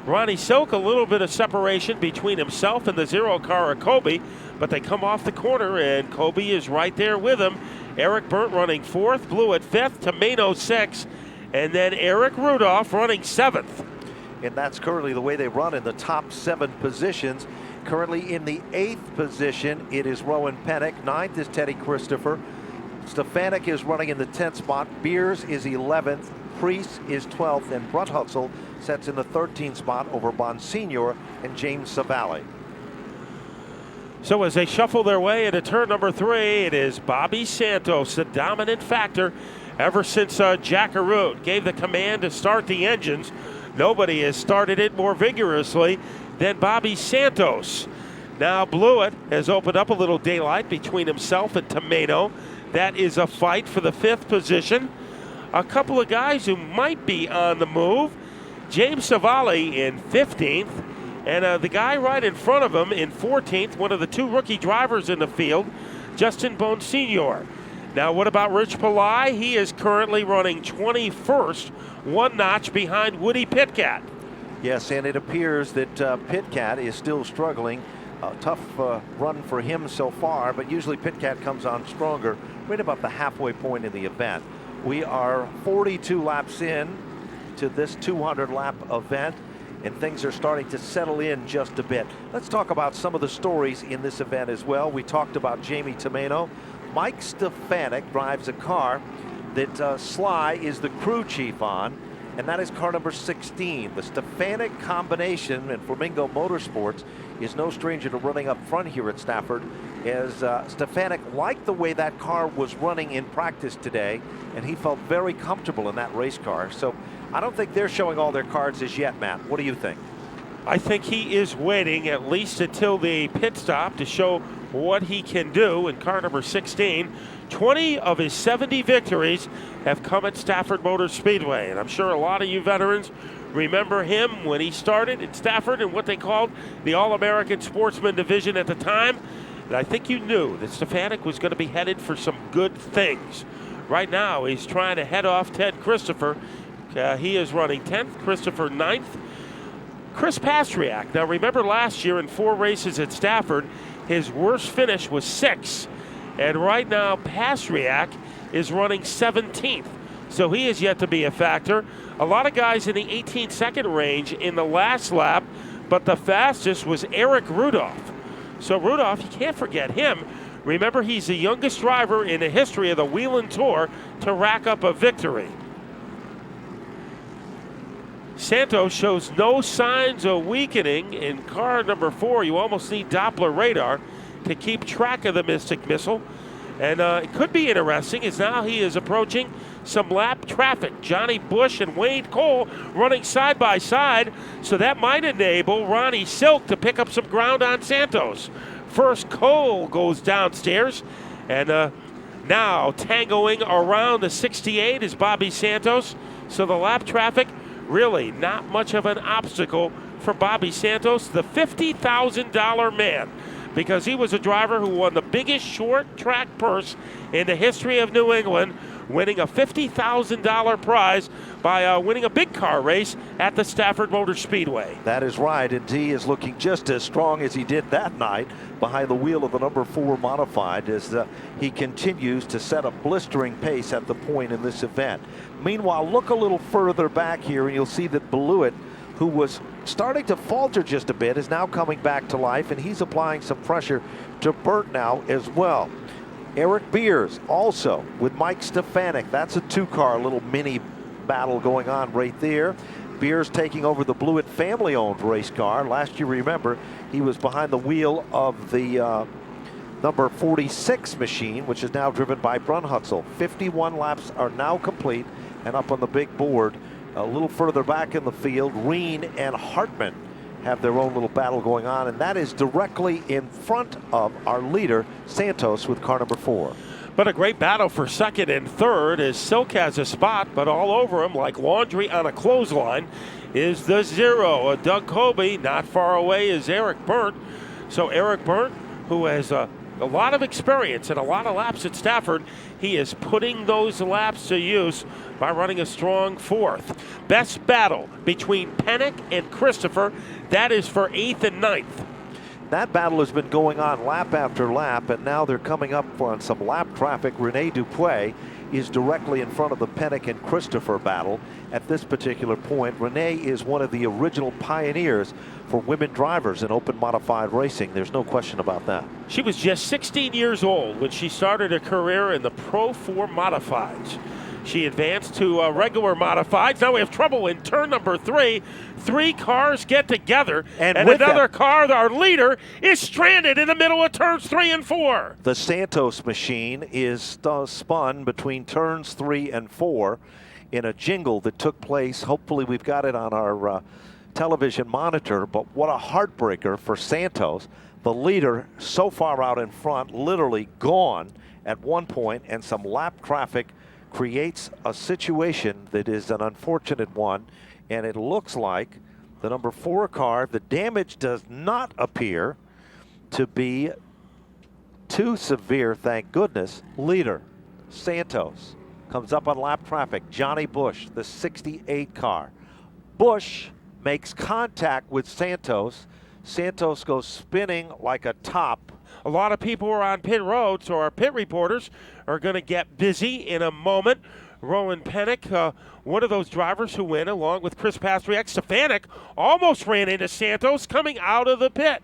Ronnie Silk, a little bit of separation between himself and the 0 car of Colby, but they come off the corner and Colby is right there with him, Eric Burt running 4th, Blewett 5th, Tomeno 6th, and then Eric Rudolph running 7th. And that's currently the way they run in the top 7 positions. Currently in the 8th position, it is Rowan Pennick. 9th is Teddy Christopher. Stefanik is running in the 10th spot. Beers is 11th. Priest is 12th. And Brunthutzel sets in the 13th spot over Bonsignor and James Savali. So as they shuffle their way into turn number 3, it is Bobby Santos, the dominant factor ever since Jackaroo gave the command to start the engines. Nobody has started it more vigorously than Bobby Santos. Now Blewett has opened up a little daylight between himself and Tomeno. That is a fight for the 5th position. A couple of guys who might be on the move. James Savali in 15th. And the guy right in front of him in 14th, one of the 2 rookie drivers in the field, Justin Bonsignor. Now, what about Rich Pillai? He is currently running 21st, 1 notch behind Woody Pitcat. Yes, and it appears that Pitcat is still struggling. A tough run for him so far, but usually Pitcat comes on stronger right about the halfway point in the event. We are 42 laps in to this 200-lap event, and things are starting to settle in just a bit. Let's talk about some of the stories in this event as well. We talked about Jamie Tomeno. Mike Stefanik drives a car that Sly is the crew chief on, and that is car number 16. The Stefanik combination in Flamingo Motorsports is no stranger to running up front here at Stafford, as Stefanik liked the way that car was running in practice today, and he felt very comfortable in that race car. So I don't think they're showing all their cards as yet, Matt. What do you think? I think he is waiting at least until the pit stop to show what he can do in car number 16. 20 of his 70 victories have come at Stafford Motor Speedway, and I'm sure a lot of you veterans remember him when he started at Stafford in what they called the All-American Sportsman Division at the time. And I think you knew that Stefanik was going to be headed for some good things. Right now, he's trying to head off Ted Christopher. He is running 10th, Christopher 9th. Chris Pastriak. Now remember last year in 4 races at Stafford, his worst finish was 6th. And right now Pastriak is running 17th. So he is yet to be a factor. A lot of guys in the 18-second range in the last lap, but the fastest was Eric Rudolph. So Rudolph, you can't forget him. Remember, he's the youngest driver in the history of the Whelen Tour to rack up a victory. Santos shows no signs of weakening in car number 4. You almost need Doppler radar to keep track of the Mystic Missile. And it could be interesting as now he is approaching some lap traffic. Johnny Bush and Wayne Cole running side by side, so that might enable Ronnie Silk to pick up some ground on Santos. First, Cole goes downstairs, and now tangoing around the 68 is Bobby Santos. So the lap traffic, really not much of an obstacle for Bobby Santos, the $50,000 man, because he was a driver who won the biggest short track purse in the history of New England, winning a $50,000 prize by winning a big car race at the Stafford Motor Speedway. That is right, and he is looking just as strong as he did that night behind the wheel of the number 4 modified as he continues to set a blistering pace at the point in this event. Meanwhile, look a little further back here and you'll see that Blewett, who was starting to falter just a bit, is now coming back to life, and he's applying some pressure to Burt now as well. Eric Beers also with Mike Stefanik. That's a 2-car little mini battle going on right there. Beers taking over the Blewett family-owned race car. Last year, remember, he was behind the wheel of the number 46 machine, which is now driven by Brunthutzel. 51 laps are now complete and up on the big board. A little further back in the field, Reen and Hartman have their own little battle going on, and that is directly in front of our leader, Santos, with car number 4. But a great battle for second and third as Silk has a spot, but all over him, like laundry on a clothesline, is the 0. Doug Colby. Not far away is Eric Burt. So Eric Burt, who has a lot of experience and a lot of laps at Stafford, he is putting those laps to use by running a strong 4th. Best battle between Pennick and Christopher. That is for 8th and 9th. That battle has been going on lap after lap, and now they're coming up on some lap traffic. Rene Dupuis is directly in front of the Pennick and Christopher battle at this particular point. Rene is one of the original pioneers for women drivers in open modified racing. There's no question about that. She was just 16 years old when she started a career in the Pro 4 Modifieds. She advanced to regular modifieds. Now we have trouble in turn number 3. 3 cars get together, and another car, our leader, is stranded in the middle of turns 3 and 4. The Santos machine is spun between turns 3 and 4 in a jingle that took place. Hopefully we've got it on our television monitor, but what a heartbreaker for Santos. The leader so far out in front, literally gone at one point, and some lap traffic creates a situation that is an unfortunate one, and it looks like the number 4 car, the damage does not appear to be too severe, thank goodness. Leader, Santos, comes up on lap traffic. Johnny Bush, the 68 car. Bush makes contact with Santos. Santos goes spinning like a top. A lot of people are on pit road, so our pit reporters are going to get busy in a moment. Rowan Pennick, one of those drivers who went along with Chris Pastriak. Stefanik almost ran into Santos coming out of the pit.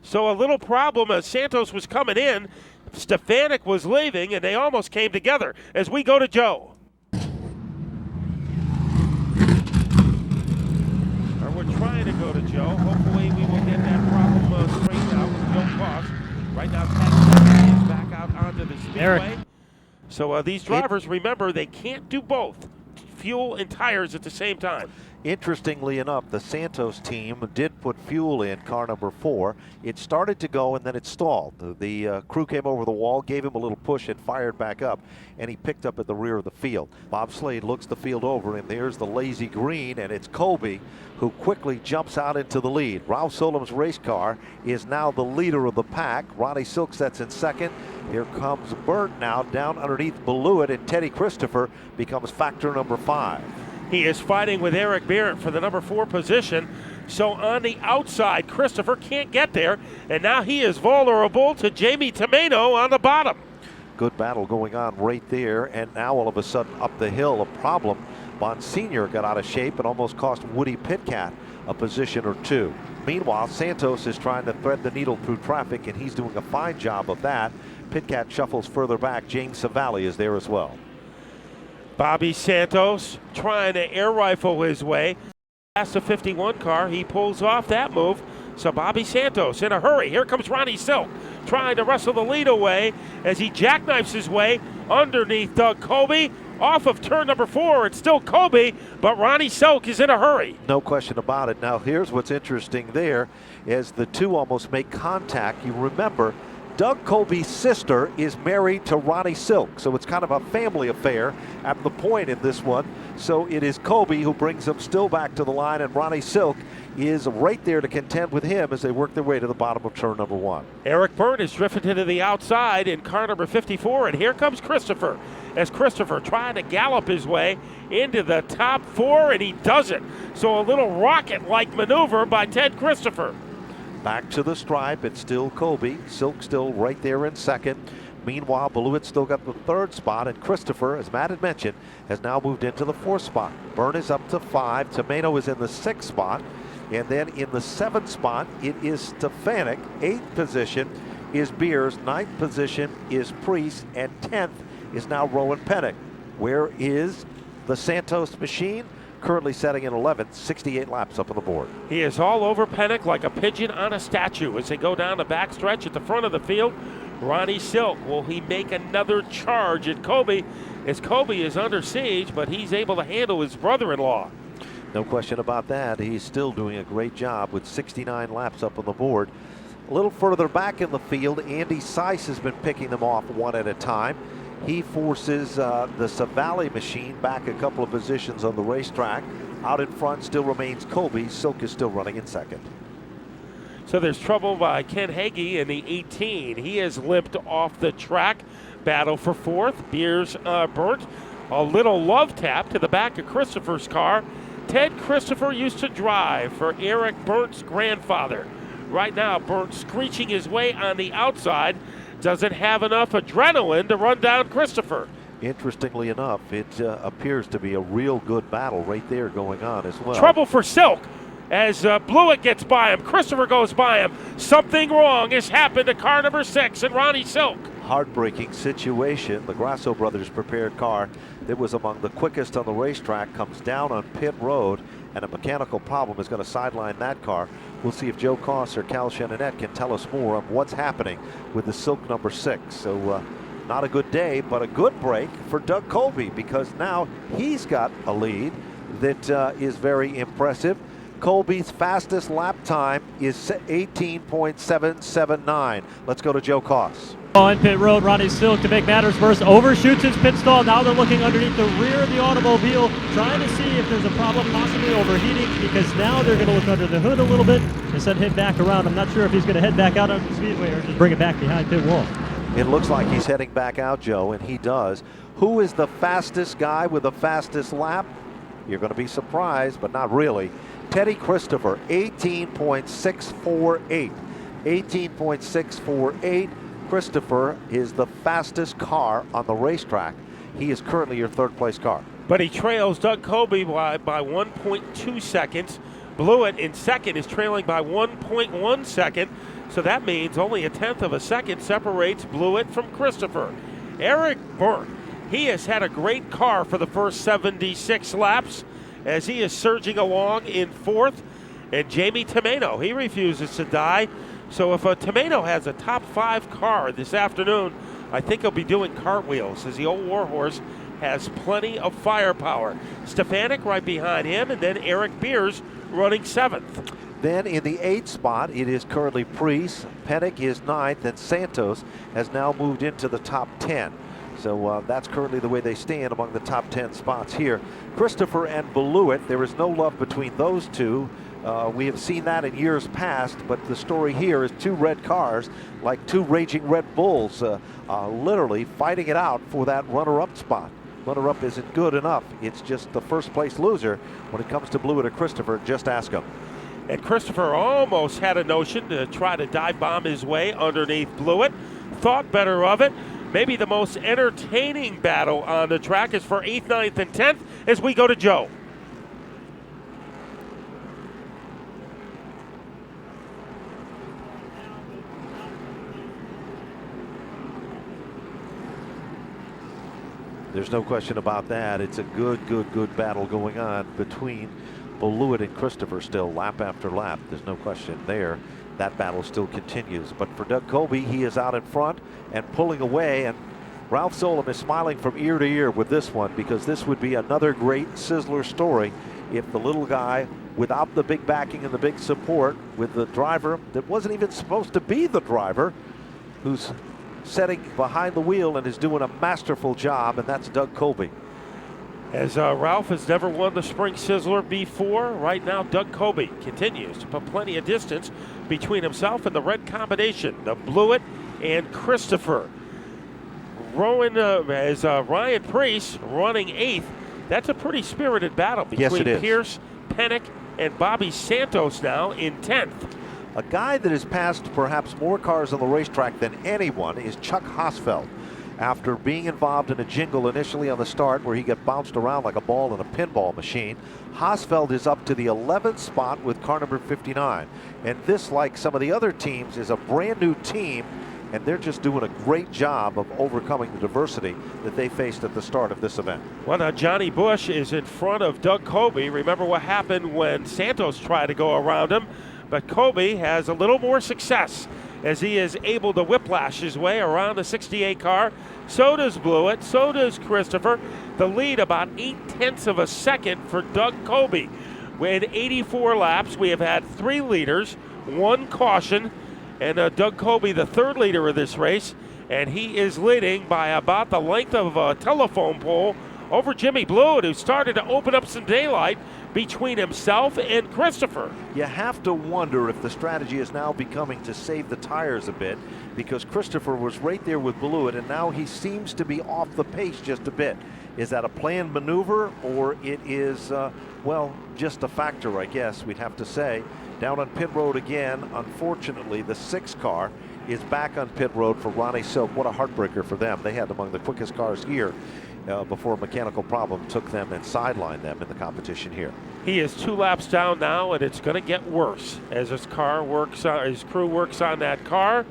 So a little problem as Santos was coming in, Stefanik was leaving, and they almost came together as we go to Joe. We're trying to go to Joe. Hopefully we will get that problem straightened out with Joe Cross. Right now, Casagrande is back out onto the speedway. Eric. So these drivers, remember, they can't do both fuel and tires at the same time. Interestingly enough, the Santos team did put fuel in car number 4. It started to go and then it stalled. The crew came over the wall, gave him a little push and fired back up, and he picked up at the rear of the field. Bob Slade looks the field over, and there's the lazy green, and it's Colby who quickly jumps out into the lead. Ralph Solom's race car is now the leader of the pack. Ronnie Silk sets in second. Here comes Burt now down underneath Beluit, and Teddy Christopher becomes factor number 5. He is fighting with Eric Barrett for the number 4 position. So on the outside, Christopher can't get there, and now he is vulnerable to Jamie Tomeno on the bottom. Good battle going on right there, and now all of a sudden up the hill, a problem. Monsignor got out of shape and almost cost Woody Pitcat a position or 2. Meanwhile, Santos is trying to thread the needle through traffic, and he's doing a fine job of that. Pitcat shuffles further back. James Savali is there as well. Bobby Santos trying to air rifle his way past the 51 car. He pulls off that move. So Bobby Santos in a hurry. Here comes Ronnie Silk trying to wrestle the lead away as he jackknifes his way underneath Doug Colby. Off of turn number 4, it's still Colby, but Ronnie Silk is in a hurry. No question about it. Now here's what's interesting there as the two almost make contact. You remember, Doug Colby's sister is married to Ronnie Silk, so it's kind of a family affair at the point in this one. So it is Colby who brings him still back to the line, and Ronnie Silk is right there to contend with him as they work their way to the bottom of turn number 1. Eric Byrne is drifted to the outside in car number 54, and here comes Christopher. As Christopher trying to gallop his way into the top 4, and he does it. So a little rocket-like maneuver by Ted Christopher. Back to the stripe, it's still Colby. Silk still right there in second. Meanwhile, Beluit still got the 3rd spot, and Christopher, as Matt had mentioned, has now moved into the 4th spot. Byrne is up to 5. Tomeno is in the 6th spot. And then in the 7th spot, it is Stefanik. 8th position is Beers. 9th position is Priest. And 10th is now Rowan Pennick. Where is the Santos machine? Currently setting in 11th, 68 laps up on the board. He is all over Pennick like a pigeon on a statue as they go down the backstretch at the front of the field. Ronnie Silk, will he make another charge at Colby? As Colby is under siege, but he's able to handle his brother-in-law. No question about that. He's still doing a great job with 69 laps up on the board. A little further back in the field, Andy Seiss has been picking them off one at a time. He forces the Savali machine back a couple of positions on the racetrack. Out in front still remains Colby. Silk is still running in second. So there's trouble by Ken Hagee in the 18. He has limped off the track. Battle for 4th. Beers burnt. A little love tap to the back of Christopher's car. Ted Christopher used to drive for Eric Burnt's grandfather. Right now, Burt screeching his way on the outside. Doesn't have enough adrenaline to run down Christopher. Interestingly enough, it appears to be a real good battle right there going on as well. Trouble for Silk as Blewett gets by him. Christopher goes by him. Something wrong has happened to car number 6 and Ronnie Silk. Heartbreaking situation. The Grasso brothers prepared car that was among the quickest on the racetrack comes down on pit road, and a mechanical problem is going to sideline that car. We'll see if Joe Koss or Cal Chenanet can tell us more of what's happening with the Silk number 6. So not a good day, but a good break for Doug Colby, because now he's got a lead that is very impressive. Colby's fastest lap time is 18.779. Let's go to Joe Koss. On pit road, Ronnie Silk, to make matters worse, overshoots his pit stall. Now they're looking underneath the rear of the automobile, trying to see if there's a problem, possibly overheating, because now they're going to look under the hood a little bit and then head back around. I'm not sure if he's going to head back out on the speedway or just bring it back behind pit wall. It looks like he's heading back out, Joe, and he does. Who is the fastest guy with the fastest lap? You're going to be surprised, but not really. Teddy Christopher, 18.648. 18.648. Christopher is the fastest car on the racetrack. He is currently your third place car. But he trails Doug Colby by 1.2 seconds. Blewett in second is trailing by 1.1 second. So that means only a tenth of a second separates Blewett from Christopher. Eric Burt, he has had a great car for the first 76 laps as he is surging along in fourth. And Jamie Tomeno, he refuses to die. So if Tomeno has a top 5 car this afternoon, I think he'll be doing cartwheels, as the old warhorse has plenty of firepower. Stefanik right behind him, and then Eric Beers running 7th. Then in the 8th spot, it is currently Priest. Pennick is 9th, and Santos has now moved into the top 10. So that's currently the way they stand among the top 10 spots here. Christopher and Blewett, there is no love between those two. We have seen that in years past, but the story here is 2 red cars, like 2 raging Red Bulls, literally fighting it out for that runner-up spot. Runner-up isn't good enough. It's just the first place loser when it comes to Blewett or Christopher. Just ask him. And Christopher almost had a notion to try to dive bomb his way underneath Blewett. Thought better of it. Maybe the most entertaining battle on the track is for 8th, 9th, and 10th as we go to Joe. There's no question about that. It's a good battle going on between Blewett and Christopher still, lap after lap. There's no question there. That battle still continues. But for Doug Colby, he is out in front and pulling away. And Ralph Solom is smiling from ear to ear with this one, because this would be another great Sizzler story if the little guy, without the big backing and the big support, with the driver that wasn't even supposed to be the driver, who's setting behind the wheel and is doing a masterful job, and that's Doug Colby. As Ralph has never won the Spring Sizzler before, right now Doug Colby continues to put plenty of distance between himself and the red combination, the Blewett and Christopher. Ryan Priest running 8th. That's a pretty spirited battle between Yes, it is. Pierce, Pennick, and Bobby Santos now in 10th. A guy that has passed perhaps more cars on the racetrack than anyone is Chuck Hosfeld. After being involved in a jingle initially on the start where he got bounced around like a ball in a pinball machine, Hosfeld is up to the 11th spot with car number 59. And this, like some of the other teams, is a brand new team, and they're just doing a great job of overcoming the diversity that they faced at the start of this event. Well, now Johnny Bush is in front of Doug Colby. Remember what happened when Santos tried to go around him? But Colby has a little more success as he is able to whiplash his way around the 68 car. So does Blewett, so does Christopher. The lead about 0.8 of a second for Doug Colby. In 84 laps, we have had 3 leaders, 1 caution, and Doug Colby, the 3rd leader of this race, and he is leading by about the length of a telephone pole over Jimmy Blewett, who started to open up some daylight between himself and Christopher. You have to wonder if the strategy is now becoming to save the tires a bit, because Christopher was right there with Blewett, and now he seems to be off the pace just a bit. Is that a planned maneuver, or it is, well, just a factor, I guess we'd have to say. Down on pit road again, unfortunately, the 6 car is back on pit road for Ronnie Silk. What a heartbreaker for them. They had among the quickest cars here before a mechanical problem took them and sidelined them in the competition here. He is 2 laps down now, and it's going to get worse as his crew works on that car.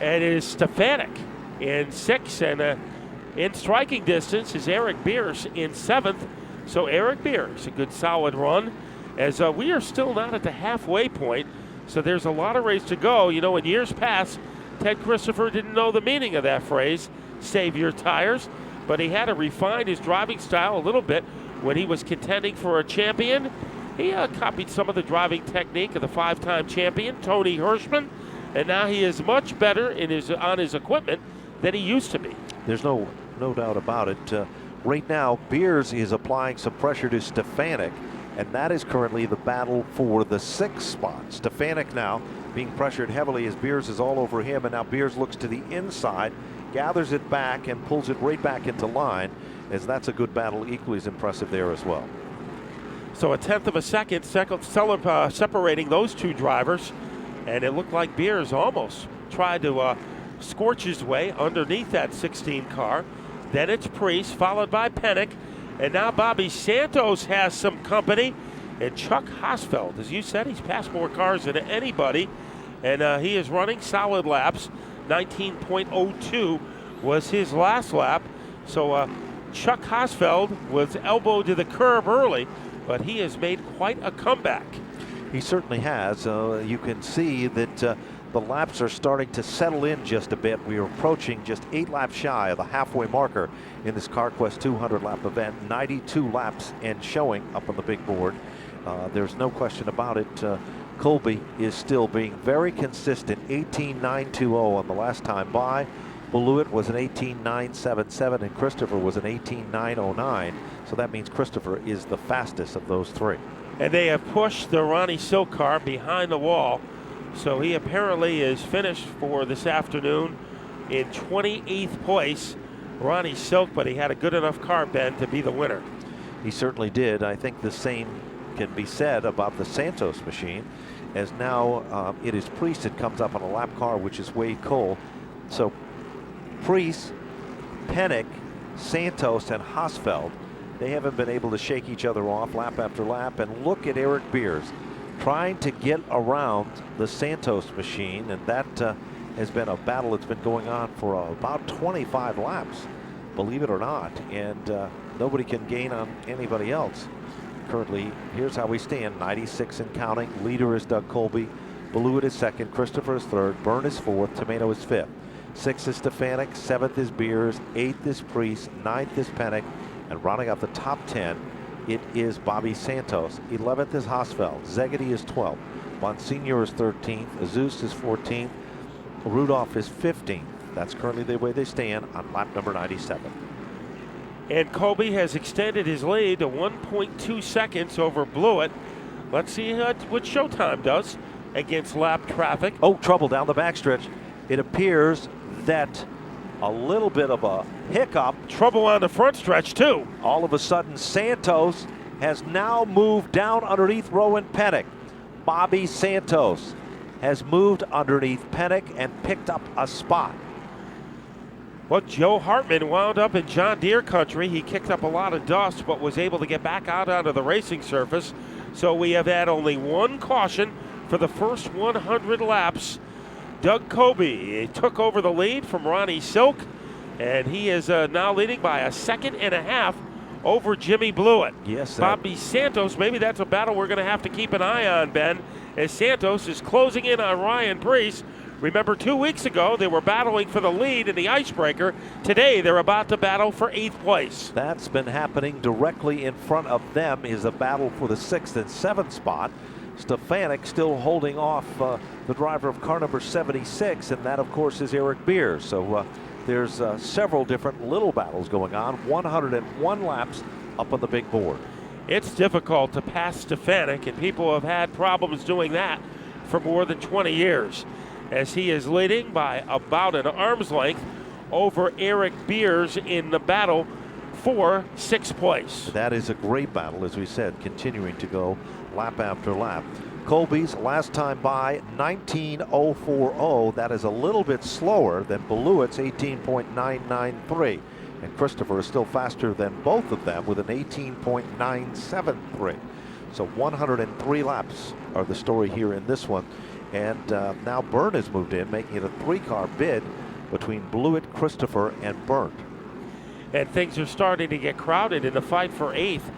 And it is Stefanik in 6th, and in striking distance is Eric Beers in 7th. So Eric Beers, a good solid run, as we are still not at the halfway point. So there's a lot of race to go. You know, in years past, Ted Christopher didn't know the meaning of that phrase, save your tires, but he had to refine his driving style a little bit when he was contending for a champion. He copied some of the driving technique of the 5-time champion, Tony Hirschman, and now he is much better on his equipment than he used to be. There's no doubt about it. Right now, Beers is applying some pressure to Stefanik, and that is currently the battle for the 6th spot. Stefanik now being pressured heavily as Beers is all over him, and now Beers looks to the inside, gathers it back, and pulls it right back into line, as that's a good battle, equally as impressive there as well. So a 1/10 of a second separating those 2 drivers, and it looked like Beers almost tried to scorch his way underneath that 16 car. Then it's Priest, followed by Pennick, and now Bobby Santos has some company, and Chuck Hosfeld, as you said, he's passed more cars than anybody, and he is running solid laps. 19.02 was his last lap. So Chuck Hosfeld was elbowed to the curb early, but he has made quite a comeback. He certainly has. You can see that the laps are starting to settle in just a bit. We are approaching just 8 laps shy of the halfway marker in this CarQuest 200 lap event. 92 laps and showing up on the big board. There's no question about it. Colby is still being very consistent. 18.920 on the last time by. Beluit was an 18.977 and Christopher was an 18.909. So that means Christopher is the fastest of those 3. And they have pushed the Ronnie Silk car behind the wall. So he apparently is finished for this afternoon in 28th place. Ronnie Silk, but he had a good enough car, Ben, to be the winner. He certainly did. I think the same can be said about the Santos machine, as now it is Priest that comes up on a lap car, which is Wade Cole. So Priest, Pennick, Santos, and Hosfeld, they haven't been able to shake each other off lap after lap. And look at Eric Beers trying to get around the Santos machine, and that has been a battle that's been going on for about 25 laps, believe it or not, and nobody can gain on anybody else. Currently, here's how we stand: 96 and counting. Leader is Doug Colby. Beluit is 2nd. Christopher is 3rd. Byrne is 4th. Tomato is 5th. 6th is Stefanik. 7th is Beers. 8th is Priest. 9th is Pennick. And rounding out the top 10, it is Bobby Santos. 11th is Hosfeld. Zegedy is 12th. Monsignor is 13th. Azus is 14th. Rudolph is 15th. That's currently the way they stand on lap number 97. And Colby has extended his lead to 1.2 seconds over Blewett. Let's see what Showtime does against lap traffic. Oh, trouble down the backstretch. It appears that a little bit of a hiccup. Trouble on the front stretch, too. All of a sudden, Santos has now moved down underneath Rowan Pennick. Bobby Santos has moved underneath Pennick and picked up a spot. Well, Joe Hartman wound up in John Deere country. He kicked up a lot of dust, but was able to get back out onto the racing surface. So we have had only one caution for the first 100 laps. Doug Colby took over the lead from Ronnie Silk, and he is now leading by a 1.5 seconds over Jimmy Blewett. Yes, Bobby Santos, maybe that's a battle we're going to have to keep an eye on, Ben, as Santos is closing in on Ryan Priest. Remember, 2 weeks ago, they were battling for the lead in the icebreaker. Today, they're about to battle for 8th place. That's been happening directly in front of them is a battle for the 6th and 7th spot. Stefanik still holding off the driver of car number 76, and that, of course, is Eric Beers. So there's several different little battles going on. 101 laps up on the big board. It's difficult to pass Stefanik, and people have had problems doing that for more than 20 years, as he is leading by about an arm's length over Eric Beers in the battle for 6th place. That is a great battle, as we said, continuing to go lap after lap. Colby's last time by 19.040. That is a little bit slower than Beloit's 18.993. And Christopher is still faster than both of them with an 18.973. So 103 laps are the story here in this one. And now Byrne has moved in, making it a 3-car bid between Beloit, Christopher, and Byrne. And things are starting to get crowded in the fight for 8th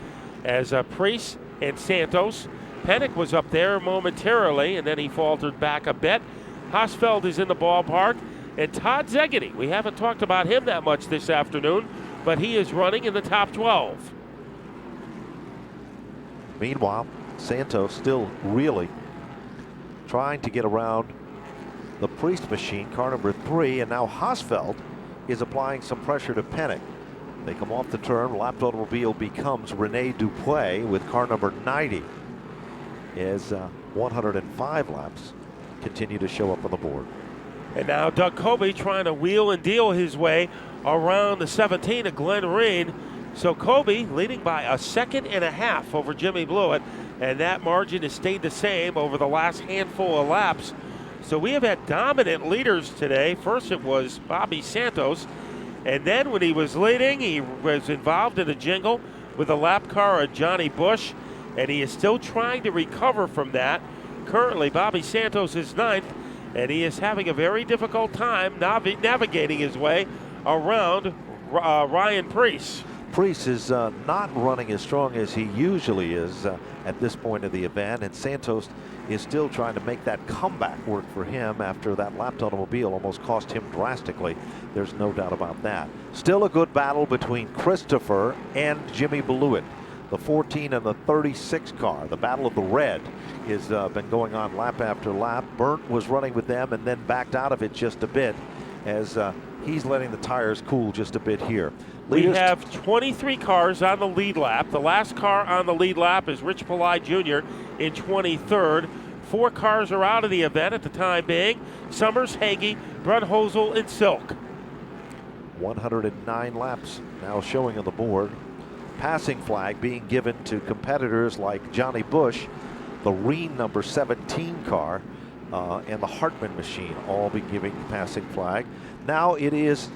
as Priest and Santos. Pennick was up there momentarily, and then he faltered back a bit. Hosfeld is in the ballpark. And Todd Zegedy, we haven't talked about him that much this afternoon, but he is running in the top 12. Meanwhile, Santos still really trying to get around the Priest machine, car number 3, and now Hosfeld is applying some pressure to Pennick. They come off the turn. Lapped automobile becomes Rene Dupuis with car number 90 as 105 laps continue to show up on the board. And now Doug Colby trying to wheel and deal his way around the 17 of Glen Reed. So Colby leading by a 1.5 seconds over Jimmy Blewett, and that margin has stayed the same over the last handful of laps. So we have had dominant leaders today. First it was Bobby Santos, and then when he was leading, he was involved in a jingle with the lap car of Johnny Bush, and he is still trying to recover from that. Currently, Bobby Santos is 9th, and he is having a very difficult time navigating his way around Ryan Priest. Priest is not running as strong as he usually is at this point of the event, and Santos is still trying to make that comeback work for him after that lapped automobile almost cost him drastically. There's no doubt about that. Still a good battle between Christopher and Jimmy Beloit. The 14 and the 36 car, the battle of the red, has been going on lap after lap. Byrne was running with them and then backed out of it just a bit as he's letting the tires cool just a bit here. We have 23 cars on the lead lap. The last car on the lead lap is Rich Pillai Jr. in 23rd. 4 cars are out of the event at the time being. Summers, Hagee, Brunhosel, and Silk. 109 laps now showing on the board. Passing flag being given to competitors like Johnny Bush, the Reen number 17 car, and the Hartman machine all be giving passing flag. Now it is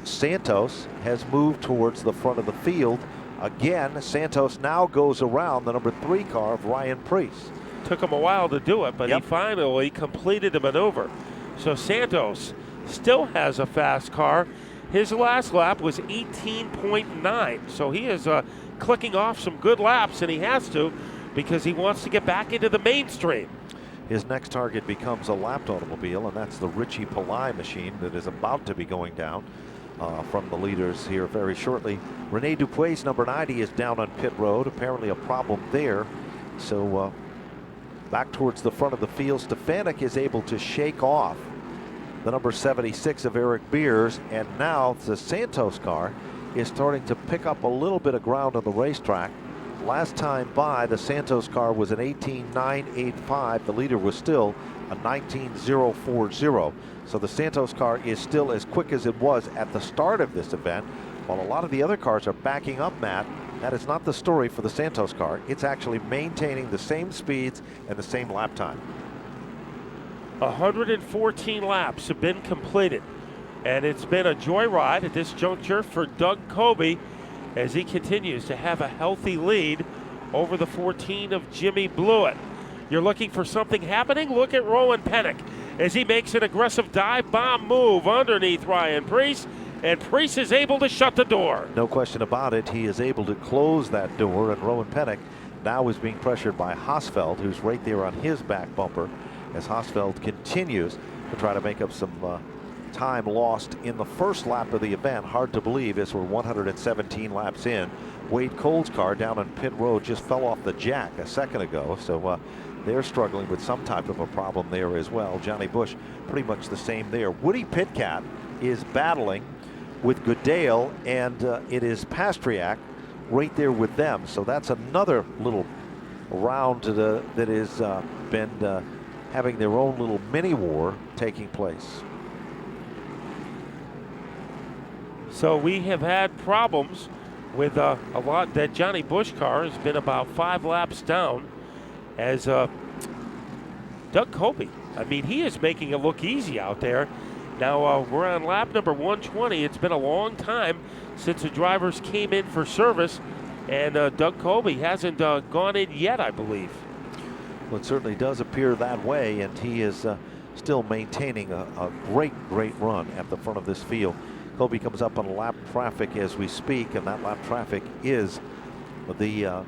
Santos has moved towards the front of the field. Again, Santos now goes around the number 3 car of Ryan Priest. Took him a while to do it, but he finally completed the maneuver. So Santos still has a fast car. His last lap was 18.9, so he is clicking off some good laps, and he has to because he wants to get back into the mainstream. His next target becomes a lapped automobile, and that's the Richie Pillai machine that is about to be going down from the leaders here very shortly. Rene Dupuis, number 90, is down on pit road. Apparently a problem there. So back towards the front of the field. Stefanik is able to shake off the number 76 of Eric Beers, and now the Santos car is starting to pick up a little bit of ground on the racetrack. Last time by, the Santos car was an 18.985. The leader was still a 19.040. So the Santos car is still as quick as it was at the start of this event. While a lot of the other cars are backing up, Matt, that is not the story for the Santos car. It's actually maintaining the same speeds and the same lap time. 114 laps have been completed, and it's been a joyride at this juncture for Doug Colby as he continues to have a healthy lead over the 14 of Jimmy Blewett. You're looking for something happening? Look at Rowan Pennick as he makes an aggressive dive bomb move underneath Ryan Priest, and Priest is able to shut the door. No question about it. He is able to close that door, and Rowan Pennick now is being pressured by Hosfeld, who's right there on his back bumper, as Hosfeld continues to try to make up some time lost in the first lap of the event. Hard to believe as we're 117 laps in. Wade Cole's car down on pit road just fell off the jack a second ago, so they're struggling with some type of a problem there as well. Johnny Bush pretty much the same there. Woody Pitcat is battling with Goodale, and it is Pastriak right there with them, so that's another little round that has been having their own little mini war taking place. So we have had problems with a lot. That Johnny Bush car has been about 5 laps down as Doug Colby, I mean, he is making it look easy out there. Now, we're on lap number 120. It's been a long time since the drivers came in for service, and Doug Colby hasn't gone in yet, I believe. Well, it certainly does appear that way, and he is still maintaining a great run at the front of this field. Colby comes up on lap traffic as we speak, and that lap traffic is the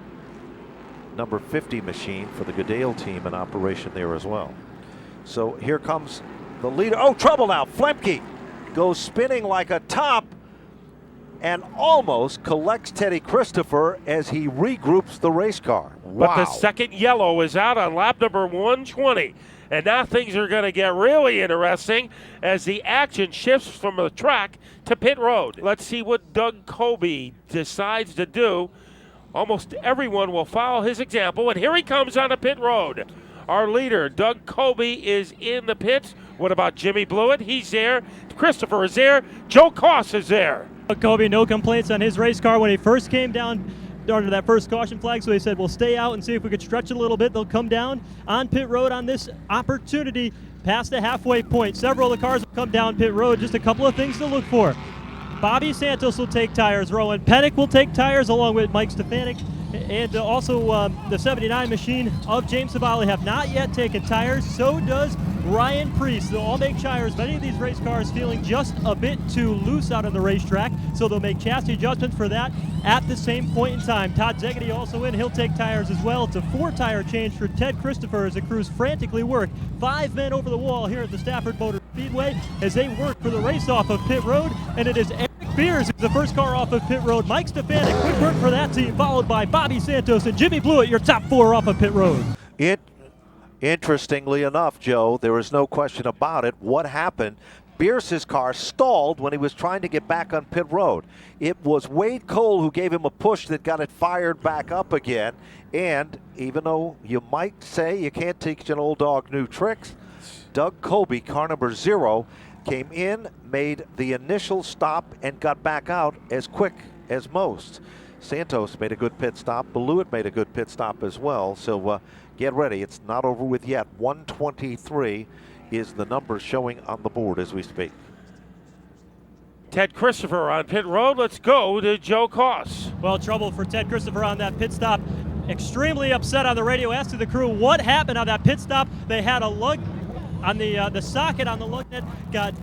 number 50 machine for the Goodale team in operation there as well. So here comes the leader. Oh, trouble now. Flemke goes spinning like a top and almost collects Teddy Christopher as he regroups the race car. Wow. But the second yellow is out on lap number 120. And now things are going to get really interesting as the action shifts from the track to pit road. Let's see what Doug Colby decides to do. Almost everyone will follow his example, and here he comes on the pit road. Our leader, Doug Colby, is in the pits. What about Jimmy Blewett? He's there. Christopher is there. Joe Koss is there. Doug Colby, no complaints on his race car when he first came down under that first caution flag, so he said, we'll stay out and see if we could stretch it a little bit. They'll come down on pit road on this opportunity past the halfway point. Several of the cars will come down pit road. Just a couple of things to look for. Bobby Santos will take tires. Rowan Pennick will take tires along with Mike Stefanik. And also the 79 machine of James Savali have not yet taken tires. So does Ryan Priest. They'll all make tires. Many of these race cars feeling just a bit too loose out on the racetrack. So they'll make chassis adjustments for that at the same point in time. Todd Zegedy also in. He'll take tires as well. It's a 4-tire change for Ted Christopher as the crews frantically work. 5 men over the wall here at the Stafford Motor Speedway as they work for the race off of pit road. And it is Eric Beers who's the first car off of pit road. Mike Stefanik, good work for that team, followed by Bobby Santos and Jimmy Blewett, your top 4 off of pit road. Interestingly enough, Joe, there is no question about it. What happened? Bierce's car stalled when he was trying to get back on pit road. It was Wade Cole who gave him a push that got it fired back up again. And even though you might say you can't teach an old dog new tricks, Doug Colby, car number 0, came in, made the initial stop, and got back out as quick as most. Santos made a good pit stop. Blewett made a good pit stop as well. So get ready. It's not over with yet. 123 is the number showing on the board as we speak. Ted Christopher on pit road. Let's go to Joe Koss. Well, trouble for Ted Christopher on that pit stop. Extremely upset on the radio. Asked the crew what happened on that pit stop. They had a lug on the socket on the lug net got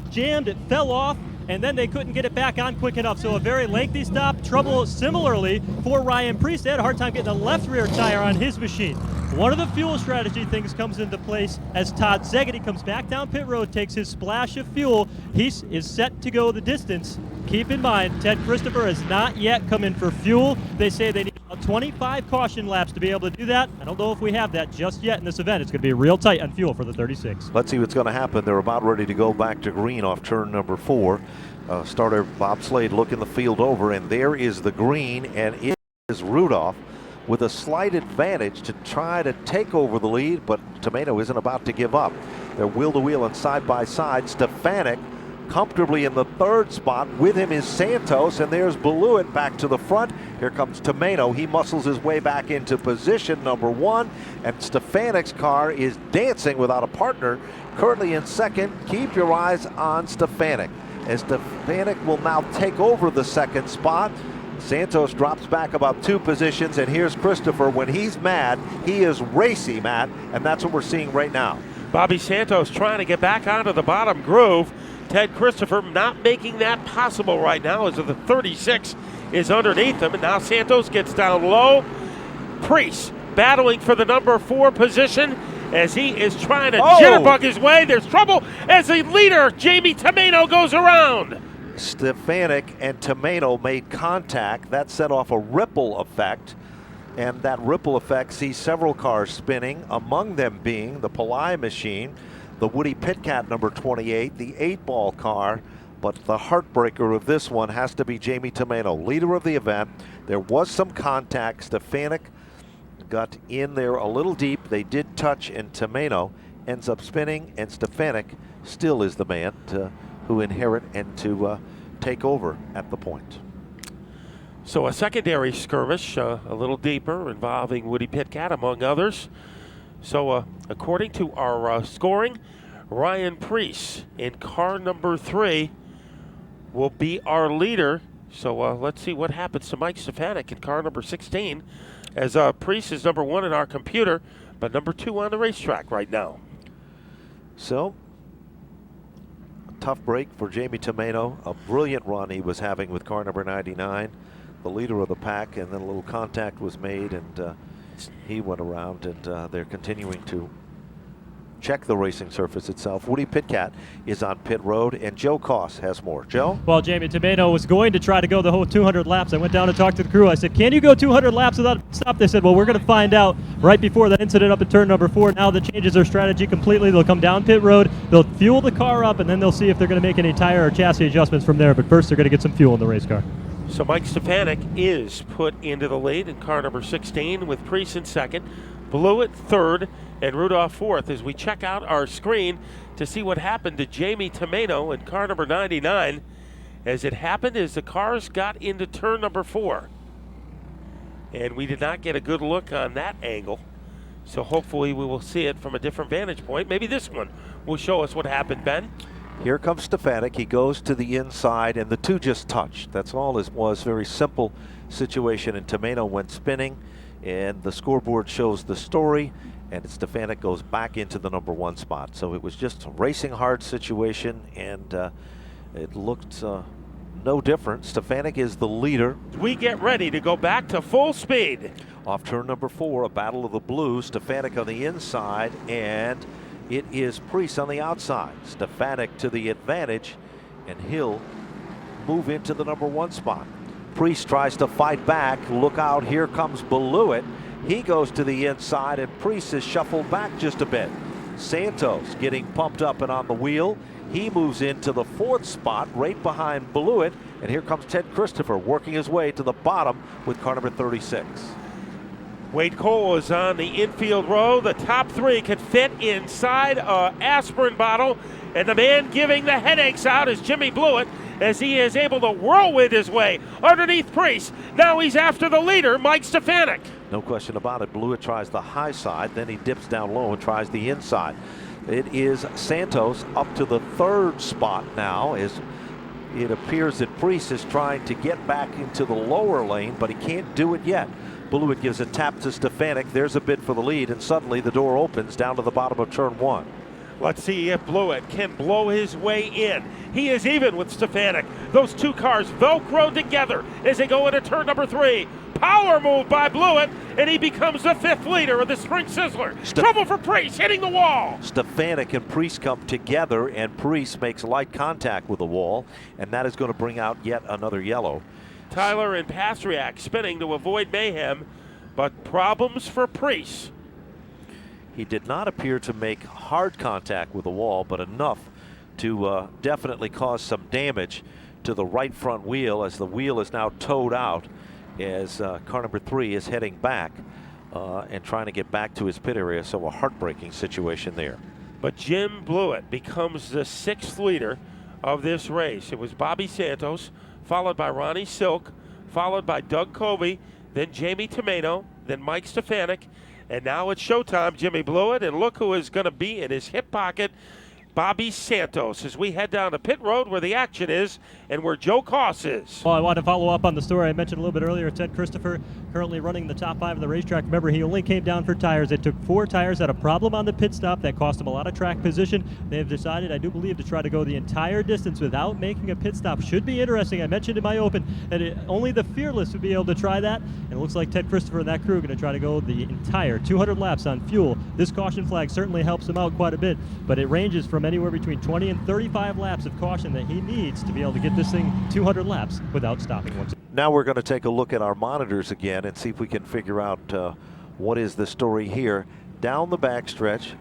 jammed. It fell off, and then they couldn't get it back on quick enough. So a very lengthy stop. Trouble similarly for Ryan Priest. They had a hard time getting the left rear tire on his machine. One of the fuel strategy things comes into place as Todd Zegedy comes back down pit road, takes his splash of fuel. He is set to go the distance. Keep in mind, Ted Christopher has not yet come in for fuel. They say they need about 25 caution laps to be able to do that. I don't know if we have that just yet in this event. It's going to be real tight on fuel for the 36. Let's see what's going to happen. They're about ready to go back to green off turn number 4. Starter Bob Slade looking the field over, and there is the green, and it is Rudolph with a slight advantage to try to take over the lead, but Tomato isn't about to give up. They're wheel-to-wheel and side-by-side. Stefanik comfortably in the 3rd spot. With him is Santos, and there's Blewett back to the front. Here comes Tomato. He muscles his way back into position number 1, and Stefanik's car is dancing without a partner. Currently in 2nd. Keep your eyes on Stefanik, as Stefanik will now take over the 2nd spot. Santos drops back about 2 positions, and here's Christopher. When he's mad, he is racy, Matt, and that's what we're seeing right now. Bobby Santos trying to get back onto the bottom groove. Ted Christopher not making that possible right now as the 36 is underneath him, and now Santos gets down low. Priest battling for the number 4 position as he is trying to jitterbug his way. There's trouble as the leader, Jamie Tomato, goes around. Stefanik and Tomato made contact. That set off a ripple effect, and that ripple effect sees several cars spinning, among them being the Pillai machine, the Woody Pitcat number 28, the 8-ball car, but the heartbreaker of this one has to be Jamie Tomato, leader of the event. There was some contact. Stefanik got in there a little deep. They did touch, and Tomato ends up spinning, and Stefanik still is the man who inherit and to take over at the point. So a secondary skirmish, a little deeper, involving Woody Pitcat among others. So according to our scoring, Ryan Preece in car number 3 will be our leader. So let's see what happens to Mike Stefanik in car number 16, as Preece is number 1 in our computer, but number 2 on the racetrack right now. So, a tough break for Jamie Tomeno. A brilliant run he was having with car number 99, the leader of the pack, and then a little contact was made, and he went around, and they're continuing to check the racing surface itself. Woody Pitcat is on pit road, and Joe Koss has more. Joe? Well, Jamie Tomeno was going to try to go the whole 200 laps. I went down and talked to the crew. I said, can you go 200 laps without a stop? They said, well, we're going to find out right before that incident up at turn number 4. Now that changes their strategy completely. They'll come down pit road, they'll fuel the car up, and then they'll see if they're going to make any tire or chassis adjustments from there. But first, they're going to get some fuel in the race car. So Mike Stefanik is put into the lead in car number 16 with Preece in second, Blewett third, and Rudolph fourth, as we check out our screen to see what happened to Jamie Tomeno in car number 99. As it happened as the cars got into turn number 4. And we did not get a good look on that angle. So hopefully we will see it from a different vantage point. Maybe this one will show us what happened, Ben. Here comes Stefanik. He goes to the inside, and the two just touched. That's all it was. Very simple situation, and Tomeno went spinning, and the scoreboard shows the story, and Stefanik goes back into the number 1 spot. So it was just a racing hard situation, and it looked no different. Stefanik is the leader. We get ready to go back to full speed. Off turn number 4, a battle of the blues. Stefanik on the inside, and it is Preece on the outside. Stefanik to the advantage, and he'll move into the number 1 spot. Preece tries to fight back. Look out, here comes Blewett. He goes to the inside, and Preece is shuffled back just a bit. Santos getting pumped up and on the wheel. He moves into the 4th spot, right behind Blewett, and here comes Ted Christopher working his way to the bottom with car number 36. Wade Cole is on the infield row. The top 3 can fit inside an aspirin bottle, and the man giving the headaches out is Jimmy Blewett, as he is able to whirlwind his way underneath Preece. Now he's after the leader, Mike Stefanik. No question about it. Blewett tries the high side, then he dips down low and tries the inside. It is Santos up to the 3rd spot now, as it appears that Preece is trying to get back into the lower lane, but he can't do it yet. Blewett gives a tap to Stefanik. There's a bid for the lead, and suddenly the door opens down to the bottom of turn 1. Let's see if Blewett can blow his way in. He is even with Stefanik. Those two cars Velcro together as they go into turn number 3. Power move by Blewett, and he becomes the 5th leader of the Spring Sizzler. Trouble for Preece, hitting the wall. Stefanik and Preece come together, and Preece makes light contact with the wall, and that is going to bring out yet another yellow. Tyler and Pastriak spinning to avoid mayhem, but problems for Preece. He did not appear to make hard contact with the wall, but enough to definitely cause some damage to the right front wheel, as the wheel is now towed out, as car number 3 is heading back and trying to get back to his pit area. So a heartbreaking situation there. But Jim Blewett becomes the 6th leader of this race. It was Bobby Santos, followed by Ronnie Silk, followed by Doug Covey, then Jamie Tomeno, then Mike Stefanik, and now it's showtime, Jimmy Blewett, and look who is going to be in his hip pocket, Bobby Santos, as we head down to pit road where the action is and where Joe Koss is. Well, I want to follow up on the story I mentioned a little bit earlier. Ted Christopher currently running the top 5 of the racetrack. Remember, he only came down for tires. They took 4 tires, had a problem on the pit stop that cost him a lot of track position. They have decided, I do believe, to try to go the entire distance without making a pit stop. Should be interesting. I mentioned in my open that only the fearless would be able to try that, and it looks like Ted Christopher and that crew are going to try to go the entire 200 laps on fuel. This caution flag certainly helps him out quite a bit, but it ranges from anywhere between 20 and 35 laps of caution that he needs to be able to get this thing 200 laps without stopping once. Now we're going to take a look at our monitors again and see if we can figure out what is the story here. Down the backstretch,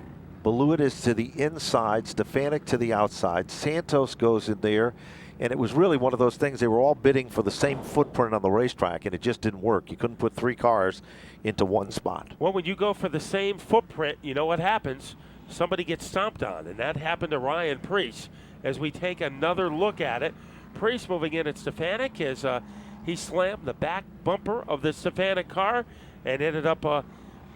Blewett is to the inside, Stefanik to the outside, Santos goes in there, and it was really one of those things. They were all bidding for the same footprint on the racetrack, and it just didn't work. You couldn't put 3 cars into one spot. Well, when you go for the same footprint, you know what happens. Somebody gets stomped on, and that happened to Ryan Preece. As we take another look at it, Preece moving in at Stefanik as he slammed the back bumper of the Stefanik car and ended up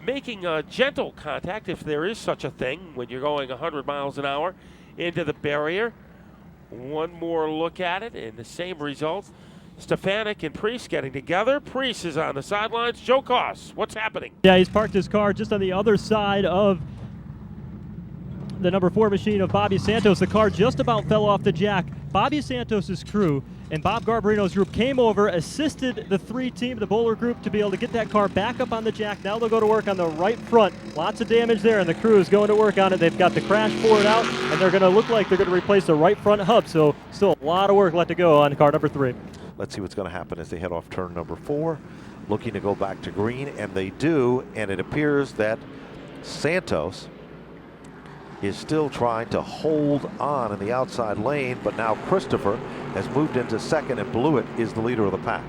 making a gentle contact, if there is such a thing when you're going 100 miles an hour into the barrier. One more look at it, and the same result. Stefanik and Priest getting together. Priest is on the sidelines. Joe Koss, what's happening? Yeah, he's parked his car just on the other side of the number 4 machine of Bobby Santos. The car just about fell off the jack. Bobby Santos' crew and Bob Garbarino's group came over, assisted the 3 team, the bowler group, to be able to get that car back up on the jack. Now they'll go to work on the right front. Lots of damage there, and the crew is going to work on it. They've got the crash board out, and they're going to look like they're going to replace the right front hub. So still a lot of work left to go on car number 3. Let's see what's going to happen as they head off turn number 4, looking to go back to green, and they do, and it appears that Santos is still trying to hold on in the outside lane, but now Christopher has moved into second, and Blewett is the leader of the pack.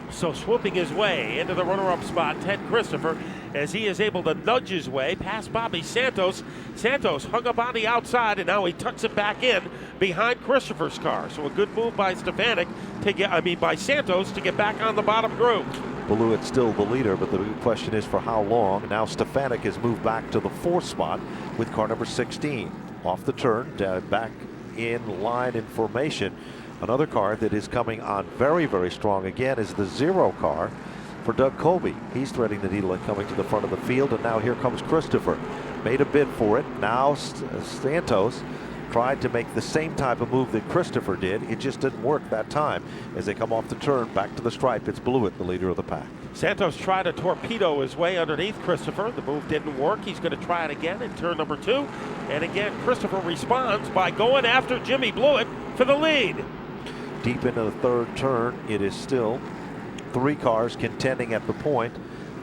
So swooping his way into the runner-up spot, Ted Christopher, as he is able to nudge his way past Bobby Santos. Santos hung up on the outside, and now he tucks it back in behind Christopher's car. So a good move by Stefanik by Santos to get back on the bottom groove. Blewett still the leader, but the big question is for how long. Now Stefanik has moved back to the 4th spot with car number 16. Off the turn, back in line in formation. Another car that is coming on very, very strong again is the 0 car for Doug Colby. He's threading the needle and coming to the front of the field, and now here comes Christopher. Made a bid for it. Now Santos tried to make the same type of move that Christopher did. It just didn't work that time. As they come off the turn, back to the stripe, it's Blewett, the leader of the pack. Santos tried to torpedo his way underneath Christopher. The move didn't work. He's going to try it again in turn number 2. And again, Christopher responds by going after Jimmy Blewett for the lead. Deep into the 3rd turn, it is still 3 cars contending at the point,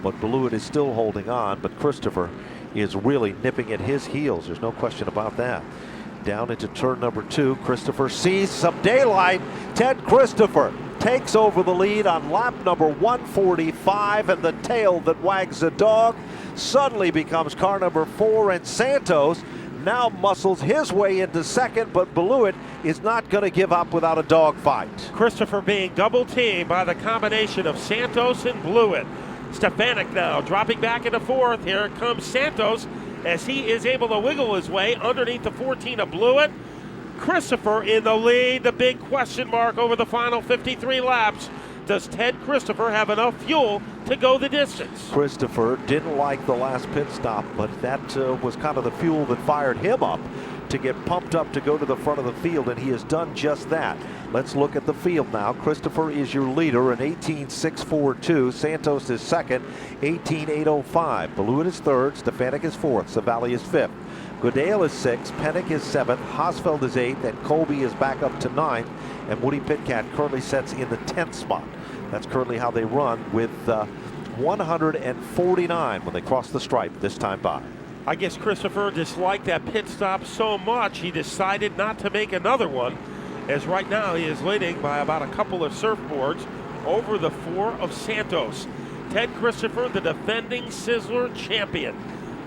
but Blewett is still holding on, but Christopher is really nipping at his heels. There's no question about that. Down into turn number 2, Christopher sees some daylight. Ted Christopher takes over the lead on lap number 145, and the tail that wags the dog suddenly becomes car number 4, and Santos now muscles his way into second, but Blewett is not going to give up without a dogfight. Christopher being double teamed by the combination of Santos and Blewett. Stefanik now dropping back into 4th. Here comes Santos as he is able to wiggle his way underneath the 14 of Blewett. Christopher in the lead. The big question mark over the final 53 laps. Does Ted Christopher have enough fuel to go the distance? Christopher didn't like the last pit stop, but that was kind of the fuel that fired him up to get pumped up to go to the front of the field, and he has done just that. Let's look at the field now. Christopher is your leader in 18.642. Santos is second, 18.805. Blewett is third. Stefanik is fourth. Savali is fifth. Goodale is sixth. Pennick is seventh. Hosfeld is eighth, and Colby is back up to ninth. And Woody Pitkat currently sets in the 10th spot. That's currently how they run, with 149 when they cross the stripe this time by. I guess Christopher disliked that pit stop so much he decided not to make another one, as right now he is leading by about a couple of surfboards over the 4 of Santos. Ted Christopher, the defending Sizzler champion.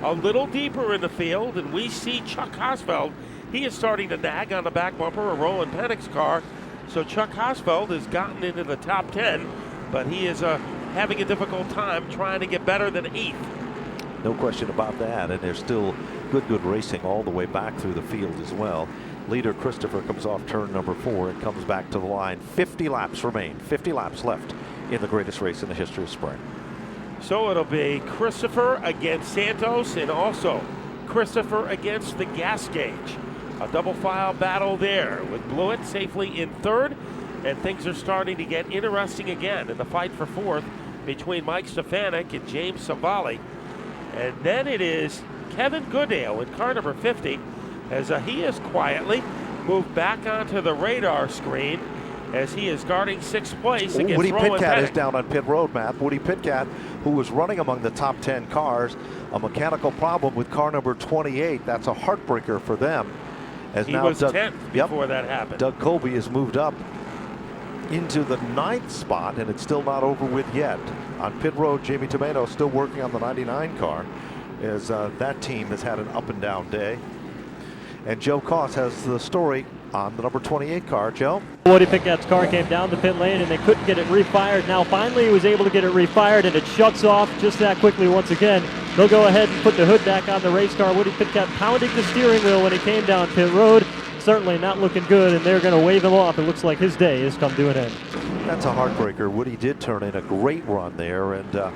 A little deeper in the field, and we see Chuck Hosfeld. He is starting to nag on the back bumper of Roland Pennick's car. So Chuck Hosfeld has gotten into the top 10, but he is having a difficult time trying to get better than 8th. No question about that, and there's still good racing all the way back through the field as well. Leader Christopher comes off turn number 4 and comes back to the line. 50 laps remain, 50 laps left in the greatest race in the history of Spring. So it'll be Christopher against Santos, and also Christopher against the gas gauge. A double file battle there, with Blewett safely in 3rd, and things are starting to get interesting again in the fight for 4th between Mike Stefanik and James Savali. And then it is Kevin Goodale in car number 50, as he has quietly moved back onto the radar screen as he is guarding 6th place against Woody Roland Pitkat Pennick. is down on pit road, Matt. Woody Pitkat, who was running among the top 10 cars, a mechanical problem with car number 28. That's a heartbreaker for them. As He now was Doug, 10th before that happened. Doug Colby has moved up into the 9th spot, and it's still not over with yet. On pit road, Jamie Tomato still working on the 99 car, as that team has had an up and down day. And Joe Koss has the story on the number 28 car, Joe. Woody Pickett's car came down the pit lane and they couldn't get it refired. Now finally he was able to get it refired and it shuts off just that quickly once again. They'll go ahead and put the hood back on the race car. Woody Pickett pounding the steering wheel when he came down pit road. Certainly not looking good, and they're going to wave him off. It looks like his day has come to an end. That's a heartbreaker. Woody did turn in a great run there and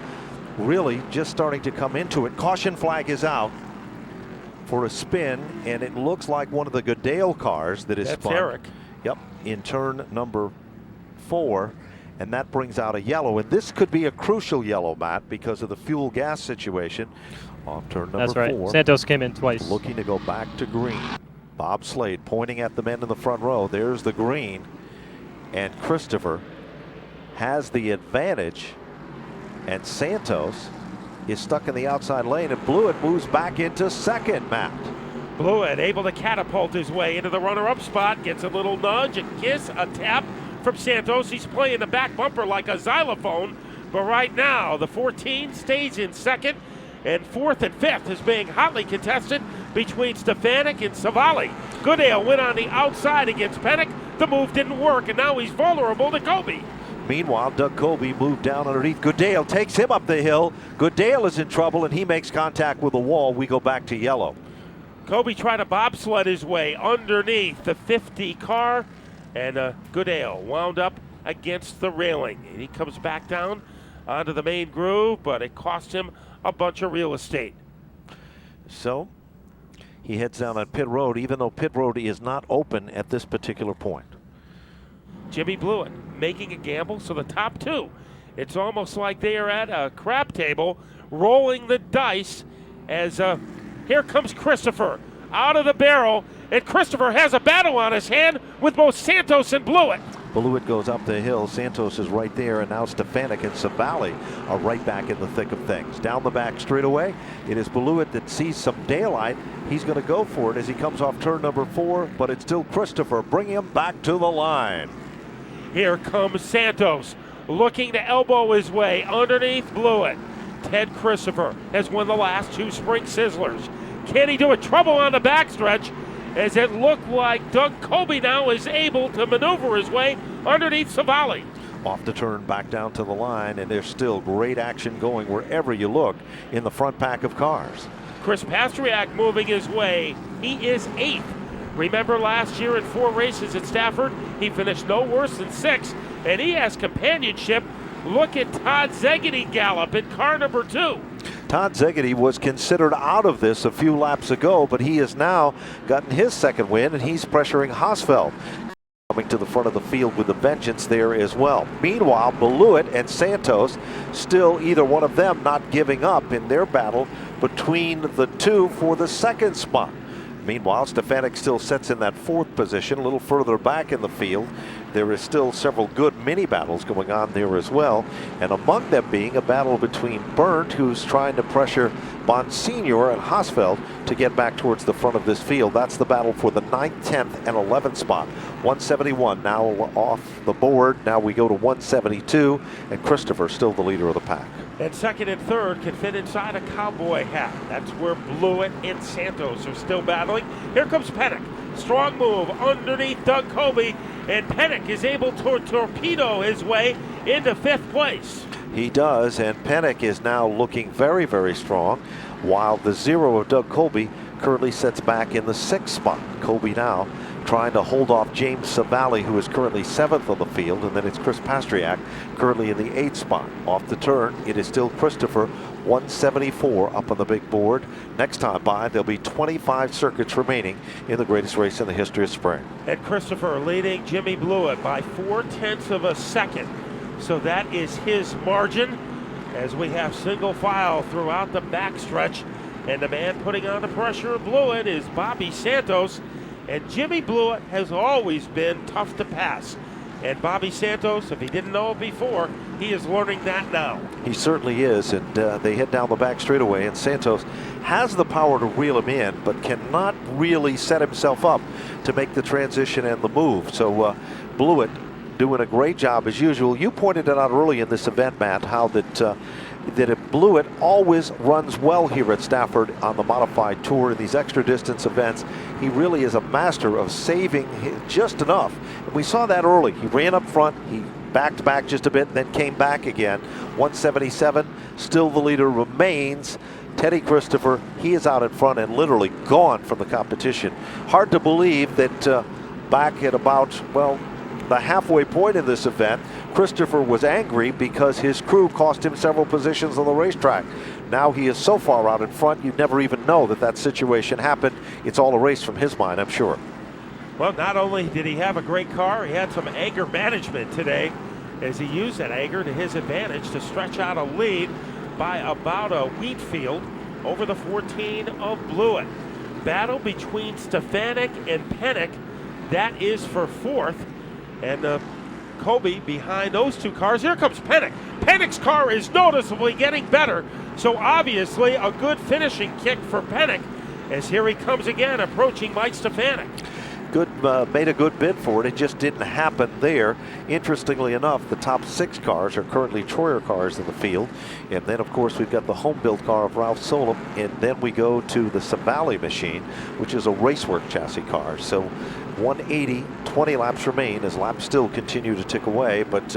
really just starting to come into it. Caution flag is out for a spin, and it looks like one of the Goodale cars that is That's spun. Eric. Yep, in turn number 4, and that brings out a yellow. And this could be a crucial yellow, Matt, because of the fuel gas situation on turn number 4. That's right. Santos came in twice. Looking to go back to green. Bob Slade pointing at the men in the front row. There's the green, and Christopher has the advantage, and Santos is stuck in the outside lane, and Blewett moves back into second, Matt. Blewett able to catapult his way into the runner-up spot, gets a little nudge, a kiss, a tap from Santos. He's playing the back bumper like a xylophone, but right now the 14 stays in second, and 4th and 5th is being hotly contested between Stefanik and Savali. Goodale went on the outside against Pennick. The move didn't work, and now he's vulnerable to Kobe. Meanwhile, Doug Colby moved down underneath. Goodale takes him up the hill. Goodale is in trouble, and he makes contact with the wall. We go back to yellow. Kobe tried to bobsled his way underneath the 50 car, and Goodale wound up against the railing. And he comes back down onto the main groove, but it cost him a bunch of real estate. So he heads down on pit road, even though pit road is not open at this particular point. Jimmy Blewett making a gamble, so the top 2. It's almost like they are at a crap table rolling the dice as here comes Christopher out of the barrel, and Christopher has a battle on his hand with both Santos and Blewett. Blewett goes up the hill. Santos is right there, and now Stefanik and Savali are right back in the thick of things. Down the back straightaway, it is Blewett that sees some daylight. He's going to go for it as he comes off turn number 4, but it's still Christopher bringing him back to the line. Here comes Santos looking to elbow his way underneath Blewett. Ted Christopher has won the last 2 Spring Sizzlers. Can he do it? Trouble on the backstretch, as it looked like Doug Colby now is able to maneuver his way underneath Savali. Off the turn, back down to the line, and there's still great action going wherever you look in the front pack of cars. Chris Pastriak moving his way. He is 8th. Remember last year in 4 races at Stafford, he finished no worse than 6th, and he has companionship. Look at Todd Zegedy gallop in car number 2. Todd Zegedy was considered out of this a few laps ago, but he has now gotten his second win, and he's pressuring Hosfeld. Coming to the front of the field with a vengeance there as well. Meanwhile, Blewett and Santos, still either one of them not giving up in their battle between the 2 for the second spot. Meanwhile, Stefanik still sits in that 4th position, a little further back in the field. There is still several good mini battles going on there as well, and among them being a battle between Burnt, who's trying to pressure Bonsignor and Hosfeld to get back towards the front of this field. That's the battle for the 9th, 10th, and 11th spot. 171 now off the board. Now we go to 172, and Christopher still the leader of the pack. And 2nd and 3rd can fit inside a cowboy hat. That's where Blewett and Santos are still battling. Here comes Pennick. Strong move underneath Doug Colby, and Pennick is able to torpedo his way into 5th place. He does, and Pennick is now looking very, very strong, while the 0 of Doug Colby currently sits back in the 6th spot. Colby now trying to hold off James Savali, who is currently 7th on the field, and then it's Chris Pastriak currently in the 8th spot. Off the turn, it is still Christopher, 174 up on the big board. Next time by, there'll be 25 circuits remaining in the greatest race in the history of spring. And Christopher leading Jimmy Blewett by 0.4 of a second. So that is his margin as we have single file throughout the backstretch. And the man putting on the pressure of Blewett is Bobby Santos. And Jimmy Blewett has always been tough to pass. And Bobby Santos, if he didn't know it before, he is learning that now. He certainly is, and they head down the back straightaway, and Santos has the power to reel him in, but cannot really set himself up to make the transition and the move. So Blewett doing a great job as usual. You pointed it out early in this event, Matt, how that Blewett always runs well here at Stafford on the modified tour in these extra distance events. He really is a master of saving just enough. And we saw that early. He ran up front, he backed back just a bit, and then came back again. 177, still the leader remains Teddy Christopher. He is out in front and literally gone from the competition. Hard to believe that back at about, well, the halfway point in this event, Christopher was angry because his crew cost him several positions on the racetrack. Now he is so far out in front, you'd never even know that that situation happened. It's all erased from his mind, I'm sure. Well, not only did he have a great car, he had some anger management today as he used that anger to his advantage to stretch out a lead by about a wheat field over the 14 of Blewett. Battle between Stefanik and Pennick. That is for fourth. And Colby behind those two cars. Here comes Pennick. Pennick's car is noticeably getting better. So obviously a good finishing kick for Pennick as here he comes again approaching Mike Stefanik. Good, made a good bid for it. It just didn't happen there. Interestingly enough, the top 6 cars are currently Troyer cars in the field. And then, of course, we've got the home-built car of Ralph Solom. And then we go to the Savali machine, which is a racework chassis car. So 180, 20 laps remain as laps still continue to tick away. But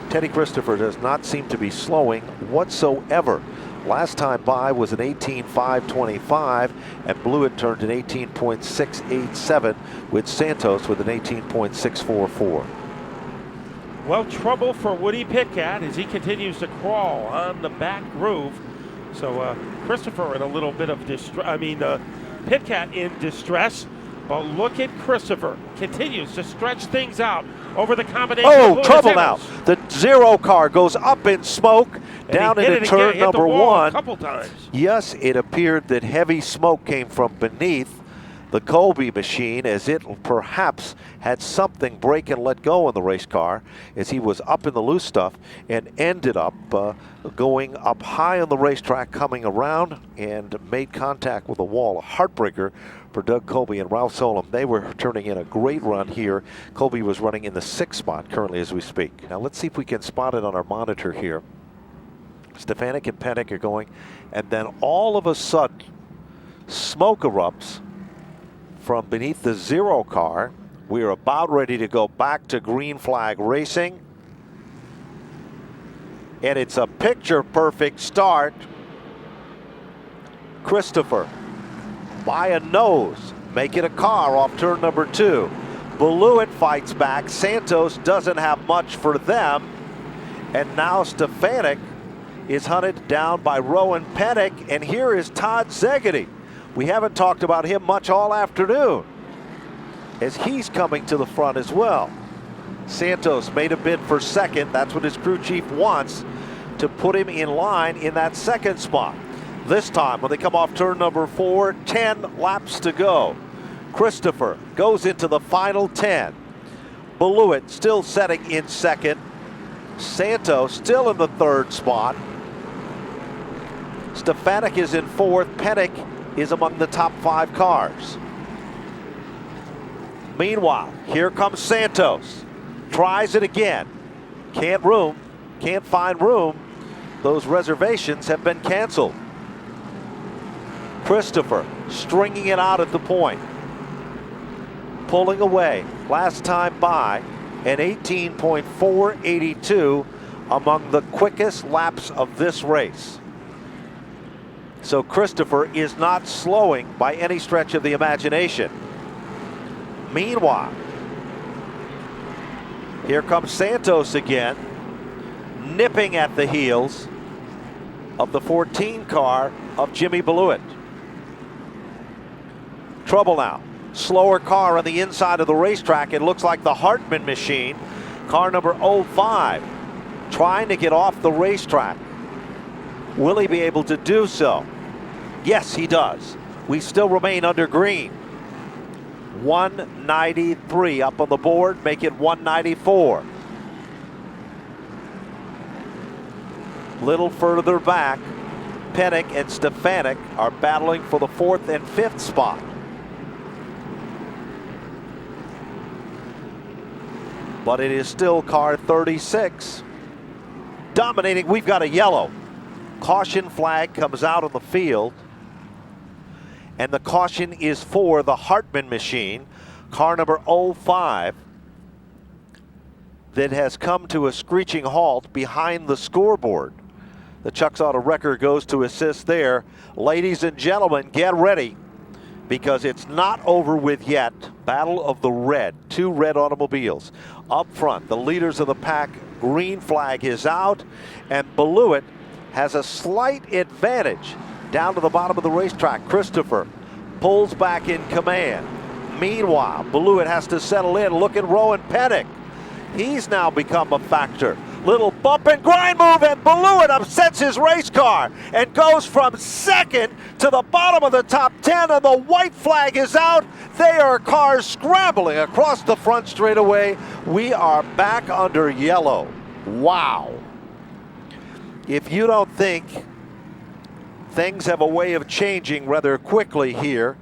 Teddy Christopher does not seem to be slowing whatsoever. Last time by was an 18.525, and Blewett turned an 18.687 with Santos with an 18.644. Well, trouble for Woody Pitcat as he continues to crawl on the back groove. So Christopher in a little bit of distress. Pitcat in distress. But look at Christopher. Continues to stretch things out over the combination. Oh, trouble now. The 0 car goes up in smoke down into turn number 1. A couple times. Yes, it appeared that heavy smoke came from beneath the Colby machine as it perhaps had something break and let go in the race car as he was up in the loose stuff and ended up going up high on the racetrack, coming around and made contact with the wall. A heartbreaker for Doug Colby and Ralph Solom. They were turning in a great run here. Colby was running in the 6th spot currently as we speak. Now let's see if we can spot it on our monitor here. Stefanik and Pennick are going, and then all of a sudden smoke erupts from beneath the 0 car. We're about ready to go back to green flag racing. And it's a picture perfect start. Christopher by a nose, make it a car off turn number 2. Blewett fights back. Santos doesn't have much for them. And now Stefanik is hunted down by Rowan Pennick. And here is Todd Szegedy. We haven't talked about him much all afternoon as he's coming to the front as well. Santos made a bid for 2nd. That's what his crew chief wants, to put him in line in that 2nd spot. This time, when they come off turn number 4, 10 laps to go. Christopher goes into the final 10. Blewett still setting in 2nd. Santos still in the 3rd spot. Stefanik is in 4th. Pennick is among the top 5 cars. Meanwhile, here comes Santos. Tries it again. Can't find room. Those reservations have been canceled. Christopher stringing it out at the point. Pulling away. Last time by an 18.482, among the quickest laps of this race. So Christopher is not slowing by any stretch of the imagination. Meanwhile, here comes Santos again, nipping at the heels of the 14 car of Jimmy Blewett. Trouble now. Slower car on the inside of the racetrack. It looks like the Hartman machine, car number 05, trying to get off the racetrack. Will he be able to do so? Yes, he does. We still remain under green. 193 up on the board, make it 194. Little further back, Pennick and Stefanik are battling for the 4th and 5th spot. but it is still car 36 dominating. We've got a yellow. Caution flag comes out on the field, and the caution is for the Hartman machine, car number 05, that has come to a screeching halt behind the scoreboard. The Chuck's Auto Wrecker goes to assist there. Ladies and gentlemen, get ready, because it's not over with yet. Battle of the red, 2 red automobiles. Up front, the leaders of the pack, green flag is out, and Beluit has a slight advantage down to the bottom of the racetrack. Christopher pulls back in command. Meanwhile, Beluit has to settle in. Look at Rowan Pennick. He's now become a factor. Little bump and grind move, and Beluit upsets his race car and goes from second to the bottom of the top 10, and the white flag is out. They are cars scrambling across the front straightaway. We are back under yellow. Wow. If you don't think things have a way of changing rather quickly here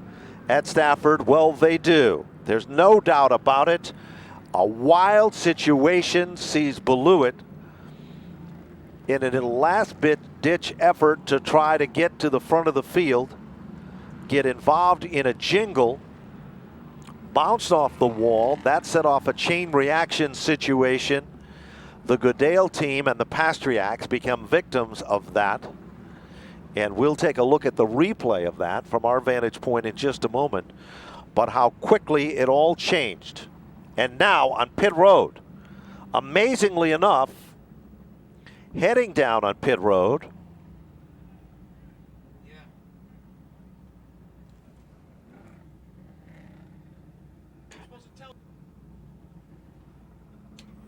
at Stafford, well, they do. There's no doubt about it. A wild situation sees Beluit in a last-ditch effort to try to get to the front of the field, get involved in a jingle, bounced off the wall. That set off a chain reaction situation. The Goodale team and the Pastriacs become victims of that. And we'll take a look at the replay of that from our vantage point in just a moment. But how quickly it all changed. And now on pit road, amazingly enough, heading down on pit road,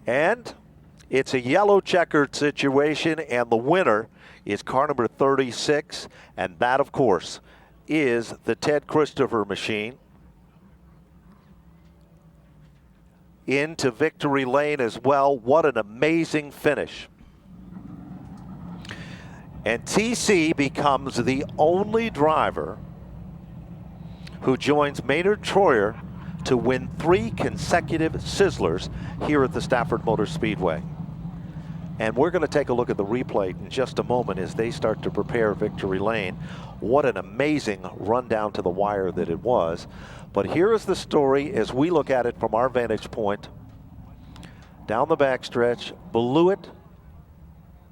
and it's a yellow checkered situation, and the winner is car number 36, and that, of course, is the Ted Christopher machine. Into victory lane as well. What an amazing finish. And TC becomes the only driver who joins Maynard Troyer to win 3 consecutive Sizzlers here at the Stafford Motor Speedway. And we're going to take a look at the replay in just a moment as they start to prepare victory lane. What an amazing run down to the wire that it was. But here is the story as we look at it from our vantage point. Down the backstretch, Beluit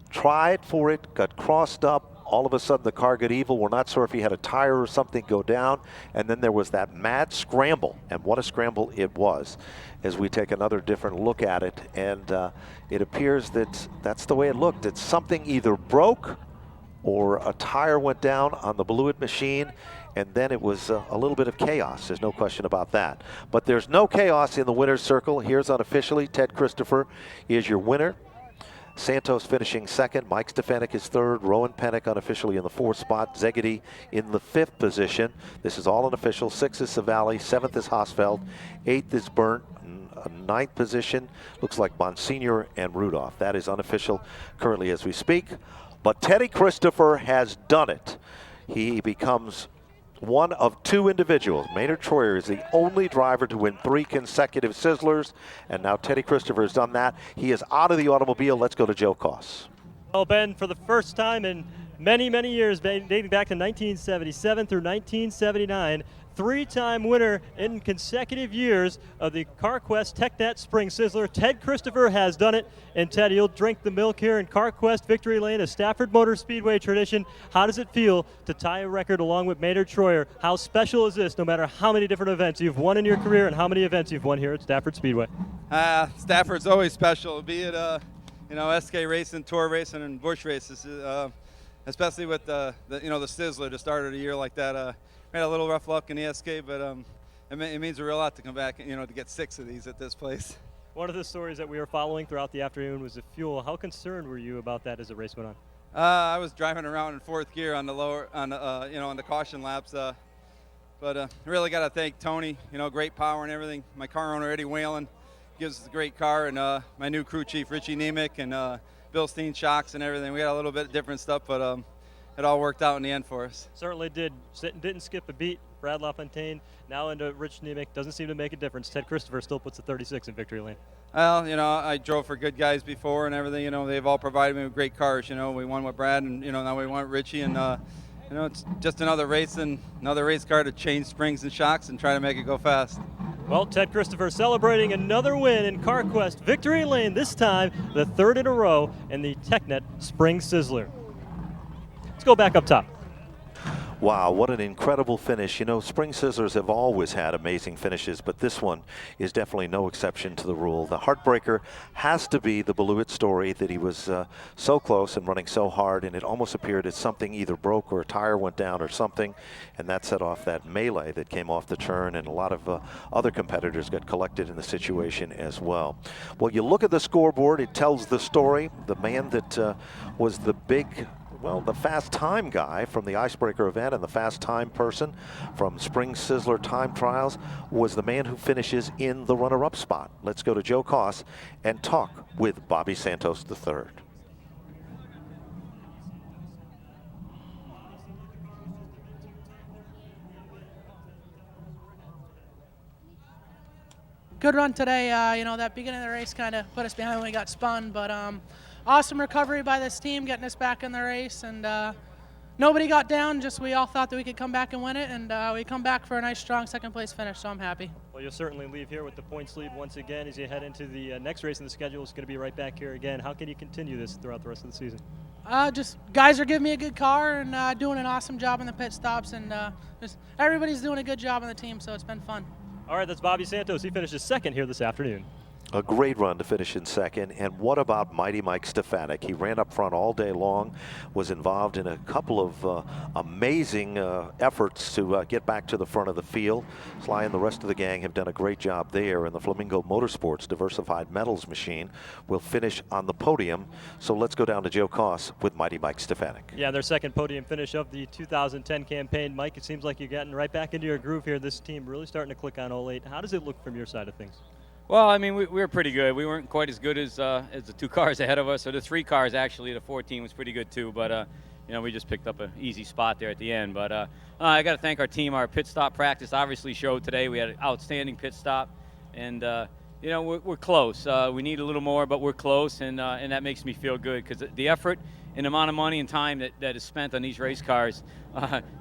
tried for it, got crossed up. All of a sudden the car got evil. We're not sure if he had a tire or something go down. And then there was that mad scramble. And what a scramble it was as we take another different look at it. And it appears that that's the way it looked. It's something either broke or a tire went down on the Beluit machine. And then it was a little bit of chaos. There's no question about that. But there's no chaos in the winner's circle. Here's unofficially, Ted Christopher is your winner. Santos finishing second. Mike Stefanik is third. Rowan Pennick unofficially in the 4th spot. Zegedy in the 5th position. This is all unofficial. 6th is Savali. 7th is Hosfeld. 8th is Burnt. 9th position looks like Monsignor and Rudolph. That is unofficial currently as we speak. But Teddy Christopher has done it. He becomes one of 2 individuals. Maynard Troyer is the only driver to win 3 consecutive Sizzlers, and now Teddy Christopher has done that. He is out of the automobile. Let's go to Joe Koss. Well, Ben, for the first time in many, many years, dating back to 1977 through 1979, 3-time winner in consecutive years of the CarQuest TechNet Spring Sizzler. Ted Christopher has done it. And Ted, you'll drink the milk here in CarQuest Victory Lane, a Stafford Motor Speedway tradition. How does it feel to tie a record along with Maynard Troyer? How special is this, no matter how many different events you've won in your career and how many events you've won here at Stafford Speedway? Stafford's always special, be it SK racing, tour racing, and Busch races. Especially with the Sizzler to start of the year like that. We had a little rough luck in the SK, but it means a real lot to come back, to get 6 of these at this place. One of the stories that we were following throughout the afternoon was the fuel. How concerned were you about that as the race went on? I was driving around in 4th gear on the on the caution laps, but I really got to thank Tony. Great power and everything. My car owner Eddie Whalen gives us a great car, and my new crew chief Richie Nemec and Bill Steen shocks and everything. We got a little bit different stuff, but it all worked out in the end for us. Certainly did. Didn't skip a beat. Brad LaFontaine now into Rich Nemec. Doesn't seem to make a difference. Ted Christopher still puts the 36 in victory lane. Well, you know, I drove for good guys before and everything. You know, they've all provided me with great cars. You know, we won with Brad, and you know now we won with Richie, and you know it's just another race and another race car to change springs and shocks and try to make it go fast. Well, Ted Christopher celebrating another win in CarQuest Victory Lane, this time the third in a row in the TechNet Spring Sizzler. Let's go back up top. Wow, what an incredible finish. You know, Spring Sizzlers have always had amazing finishes, but this one is definitely no exception to the rule. The heartbreaker has to be the Beluit story, that he was so close and running so hard, and it almost appeared as something either broke or a tire went down or something, and that set off that melee that came off the turn, and a lot of other competitors got collected in the situation as well. Well, you look at the scoreboard, it tells the story. The man that was the big, well, the fast time guy from the Icebreaker event and the fast time person from Spring Sizzler time trials was the man who finishes in the runner-up spot. Let's go to Joe Koss and talk with Bobby Santos III. Good run today. You know, that beginning of the race kind of put us behind when we got spun, but awesome recovery by this team, getting us back in the race, and nobody got down, just we all thought that we could come back and win it, and we come back for a nice, strong second place finish, so I'm happy. Well, you'll certainly leave here with the points lead once again as you head into the next race in the schedule. It's going to be right back here again. How can you continue this throughout the rest of the season? Just guys are giving me a good car and doing an awesome job in the pit stops, and just everybody's doing a good job on the team, so it's been fun. All right, that's Bobby Santos. He finishes second here this afternoon. A great run to finish in second. And what about Mighty Mike Stefanik? He ran up front all day long, was involved in a couple of amazing efforts to get back to the front of the field. Sly and the rest of the gang have done a great job there, and the Flamingo Motorsports Diversified Metals machine will finish on the podium. So let's go down to Joe Koss with Mighty Mike Stefanik. Yeah, their second podium finish of the 2010 campaign. Mike, it seems like you're getting right back into your groove here. This team really starting to click on 08. How does it look from your side of things? Well, I mean, we were pretty good. We weren't quite as good as the two cars ahead of us, or the three cars actually. The 14 was pretty good too, but you know, we just picked up an easy spot there at the end. But I got to thank our team. Our pit stop practice obviously showed today. We had an outstanding pit stop, and you know, we're close. We need a little more, but we're close, and that makes me feel good, because the effort and the amount of money and time that is spent on these race cars,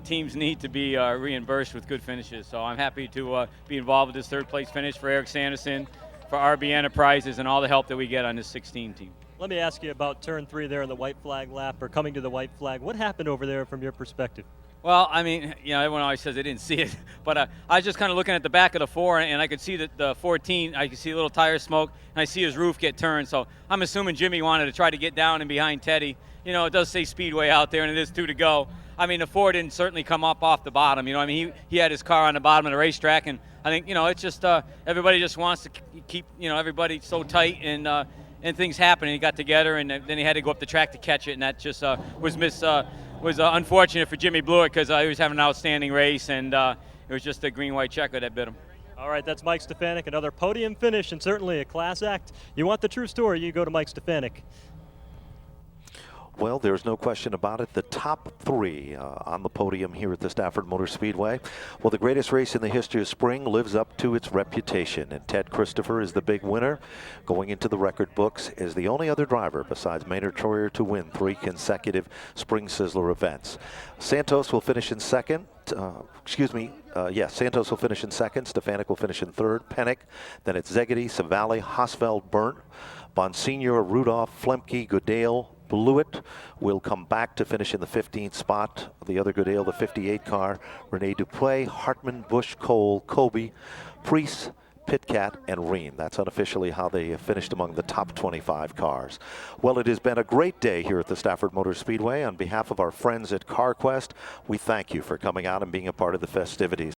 teams need to be reimbursed with good finishes. So I'm happy to be involved with this third place finish for Eric Sanderson, for RB Enterprises, and all the help that we get on this 16 team. Let me ask you about turn 3 there in the white flag lap, or coming to the white flag. What happened over there from your perspective? Well, I mean, you know, everyone always says they didn't see it, but I was just kind of looking at the back of the 4, and I could see that the 14, I could see a little tire smoke, and I see his roof get turned. So I'm assuming Jimmy wanted to try to get down and behind Teddy. You know, it does say Speedway out there, and it is 2 to go. I mean, the 4 didn't certainly come up off the bottom. You know, I mean, he had his car on the bottom of the racetrack, and I think, you know, it's just everybody just wants to keep, you know, everybody so tight, and things happen. And he got together, and then he had to go up the track to catch it, and that just was unfortunate for Jimmy Blewett, because he was having an outstanding race, and it was just a green-white checker that bit him. All right, that's Mike Stefanik, another podium finish, and certainly a class act. You want the true story, you go to Mike Stefanik. Well, there's no question about it. The top 3 on the podium here at the Stafford Motor Speedway. Well, the greatest race in the history of spring lives up to its reputation, and Ted Christopher is the big winner, going into the record books as the only other driver besides Maynard Troyer to win 3 consecutive Spring Sizzler events. Santos will finish in second. Santos will finish in second. Stefanik will finish in third. Pennick. Then it's Zegedy, Savali, Hosfeld, Burnt, Bonsignor, Rudolph, Flemke, Goodale, Blewett will come back to finish in the 15th spot. The other Goodale, the 58 car, Rene Dupuy, Hartman, Bush, Cole, Kobe, Priest, Pitcat, and Reen. That's unofficially how they finished among the top 25 cars. Well, it has been a great day here at the Stafford Motor Speedway. On behalf of our friends at CarQuest, we thank you for coming out and being a part of the festivities.